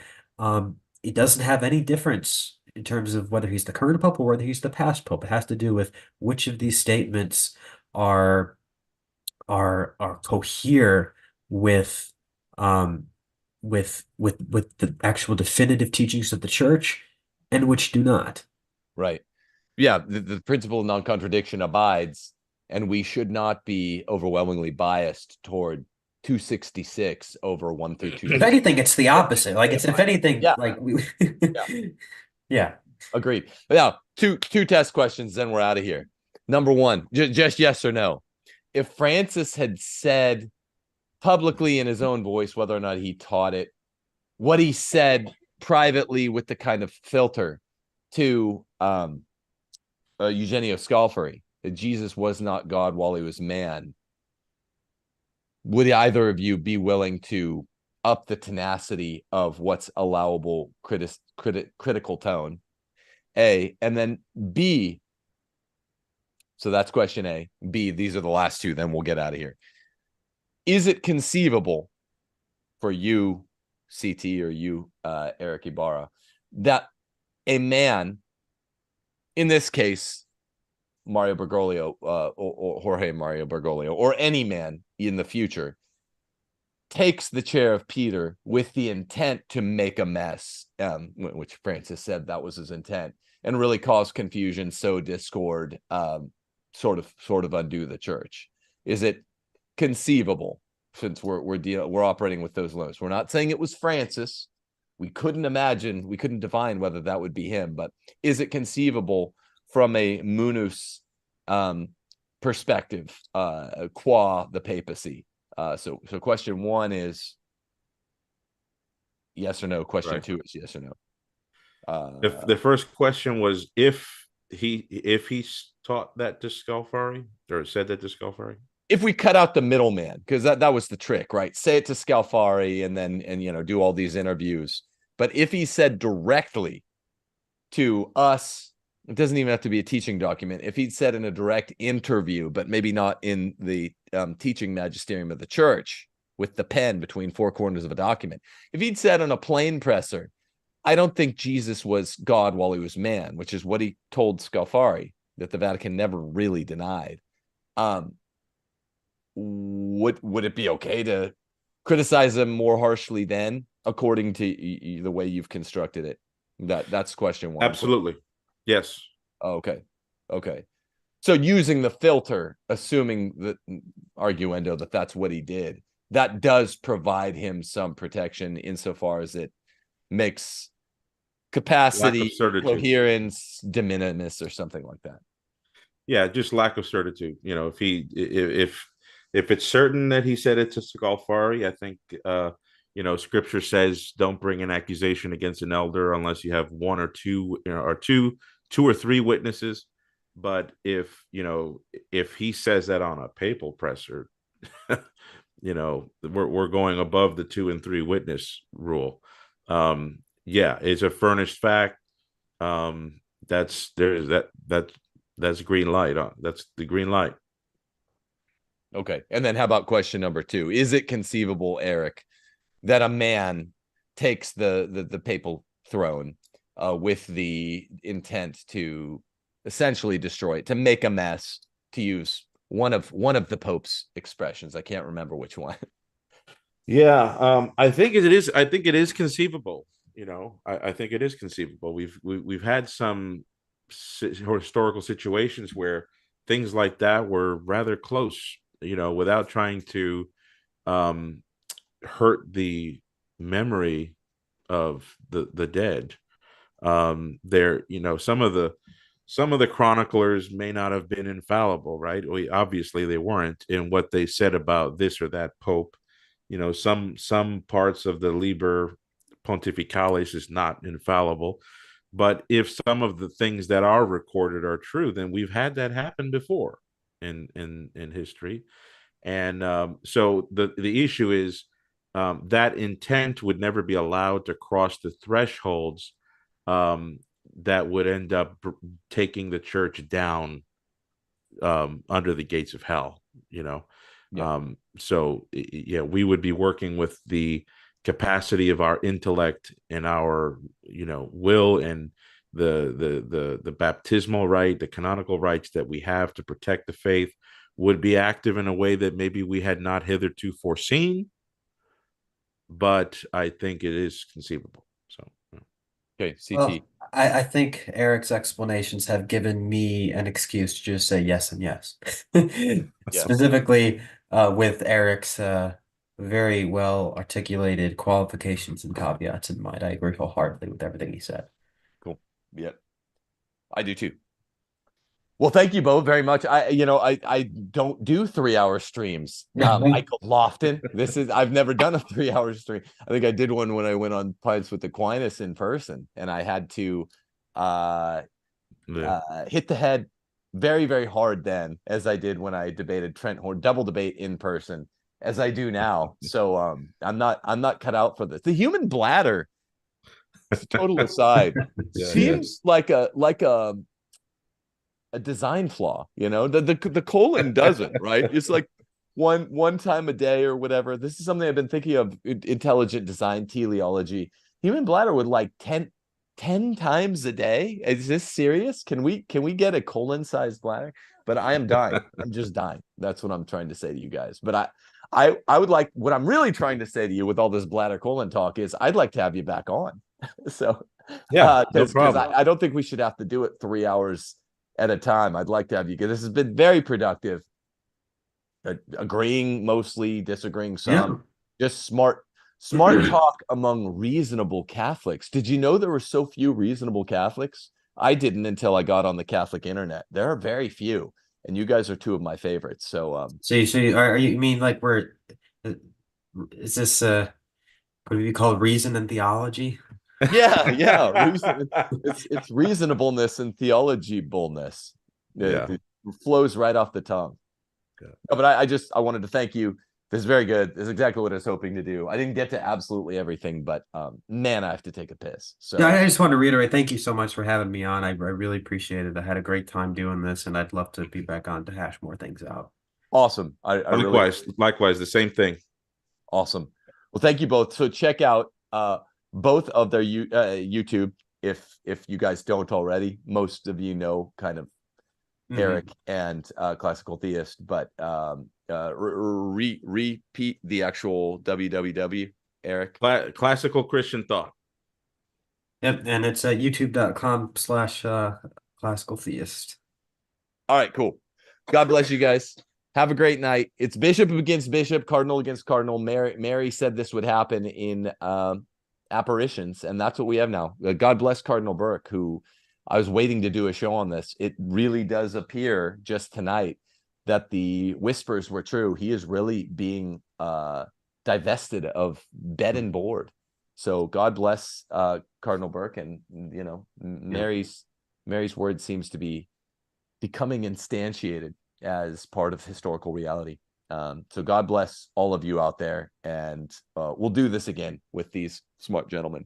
it doesn't have any difference in terms of whether he's the current pope or whether he's the past pope. It has to do with which of these statements are cohere with with the actual definitive teachings of the church and which do not. Right. Yeah, the principle of non-contradiction abides, and we should not be overwhelmingly biased toward 266 over 1 through 2. If anything, it's the opposite. Like it's if anything, yeah. like we yeah. Agreed. Now, two test questions, then we're out of here. Number one, just yes or no. If Francis had said publicly in his own voice, whether or not he taught it, what he said privately with the kind of filter to Eugenio Scalfari, that Jesus was not God while he was man, would either of you be willing to up the tenacity of what's allowable critical tone? A, and then B, so that's question A. B, these are the last two, then we'll get out of here. Is it conceivable for you, CT, or you, Erick Ybarra, that a man, in this case, Mario Bergoglio, or Jorge Mario Bergoglio, or any man in the future, takes the chair of Peter with the intent to make a mess, which Francis said that was his intent, and really cause confusion, sow discord, sort of undo the church. Is it conceivable, since we're operating with those limits? We're not saying it was Francis. We couldn't define whether that would be him, but is it conceivable from a munus perspective, qua the papacy? So question one is yes or no. Question two is yes or no. The first question was if he taught that to Scalfari, or said that to Scalfari. If we cut out the middleman, because that was the trick, right? Say it to Scalfari and do all these interviews. But if he said directly to us, it doesn't even have to be a teaching document. If he'd said in a direct interview, but maybe not in the teaching magisterium of the church with the pen between four corners of a document, if he'd said on a plain presser, I don't think Jesus was God while he was man, which is what he told Scalfari, that the Vatican never really denied. Would it be okay to criticize him more harshly then, according to the way you've constructed it? That's question one. Absolutely. Yes. Okay. So using the filter, assuming that arguendo that that's what he did, that does provide him some protection insofar as it makes capacity, coherence, de minimis, or something like that. Yeah, just lack of certitude. If it's certain that he said it to Scalfari, I think Scripture says don't bring an accusation against an elder unless you have one or two, or two or three witnesses. But if he says that on a papal presser, we're going above the 2 and 3 witness rule. It's a furnished fact. That's green light. That's the green light. Okay. And then how about question number 2? Is it conceivable, Erick, that a man takes the papal throne with the intent to essentially destroy it, to make a mess, to use one of the Pope's expressions? I can't remember which one. Yeah, I think it is. I think it is conceivable. I think it is conceivable. We've had some historical situations where things like that were rather close. Without trying to hurt the memory of the dead. Some of the chroniclers may not have been infallible, right? Obviously they weren't in what they said about this or that pope. Some parts of the Liber Pontificalis is not infallible, but if some of the things that are recorded are true, then we've had that happen before in history. And so the issue is that intent would never be allowed to cross the thresholds that would end up taking the church down under the gates of hell. We would be working with the capacity of our intellect and our will, and the baptismal right, the canonical rights that we have to protect the faith would be active in a way that maybe we had not hitherto foreseen, but I think it is conceivable. So okay, CT. Well, I think Erick's explanations have given me an excuse to just say yes and yes. Specifically with Erick's very well articulated qualifications and caveats in mind. I agree wholeheartedly with everything he said. Cool. Yeah, I do too. Well, thank you both very much. I don't do 3-hour streams. Michael Lofton, I've never done a 3-hour stream. I think I did one when I went on Pints with Aquinas in person, and I had to hit the head very, very hard then, as I did when I debated Trent Horn, double debate in person, as I do now. So I'm not cut out for this. The human bladder, total aside, seems like a design flaw. The colon doesn't, right? It's like one time a day or whatever. This is something I've been thinking of, intelligent design teleology. Human bladder would like 10 times a day. Is this serious? Can we get a colon-sized bladder? but I am dying. I'm just dying. That's what I'm trying to say to you guys. But I would like, what I'm really trying to say to you with all this bladder colon talk is I'd like to have you back on. So Yeah, no because problem. I don't think we should have to do it 3 hours at a time. I'd like to have you, because this has been very productive. Agreeing mostly, disagreeing some, just smart talk among reasonable Catholics. Did you know there were so few reasonable Catholics? I didn't until I got on the Catholic internet. There are very few, and you guys are two of my favorites. So, So you mean like is this what would be called reason and theology? yeah, it's reasonableness and theology bullness. It flows right off the tongue. Yeah. No, but I wanted to thank you. This is very good. This is exactly what I was hoping to do. I didn't get to absolutely everything, but man, I have to take a piss. So yeah, I just want to reiterate, thank you so much for having me on. I really appreciate it. I had a great time doing this, and I'd love to be back on to hash more things out. Awesome. Likewise, the same thing. Awesome. Well, thank you both. So check out both of their YouTube if you guys don't already. Most of you know kind of Erick and Classical Theist, but repeat the actual www, Erick. Classical Christian Thought. Yep, and it's at youtube.com/classical theist. All right, cool. God bless you guys. Have a great night. It's bishop against bishop, cardinal against cardinal. Mary said this would happen in apparitions, and that's what we have now. God bless Cardinal Burke, who I was waiting to do a show on this. It really does appear just tonight that the whispers were true. He is really being divested of bed and board. So God bless Cardinal Burke, and Mary's word seems to be becoming instantiated as part of historical reality. So God bless all of you out there, and we'll do this again with these smart gentlemen.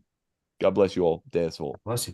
God bless you all. Deus Vol. Bless you.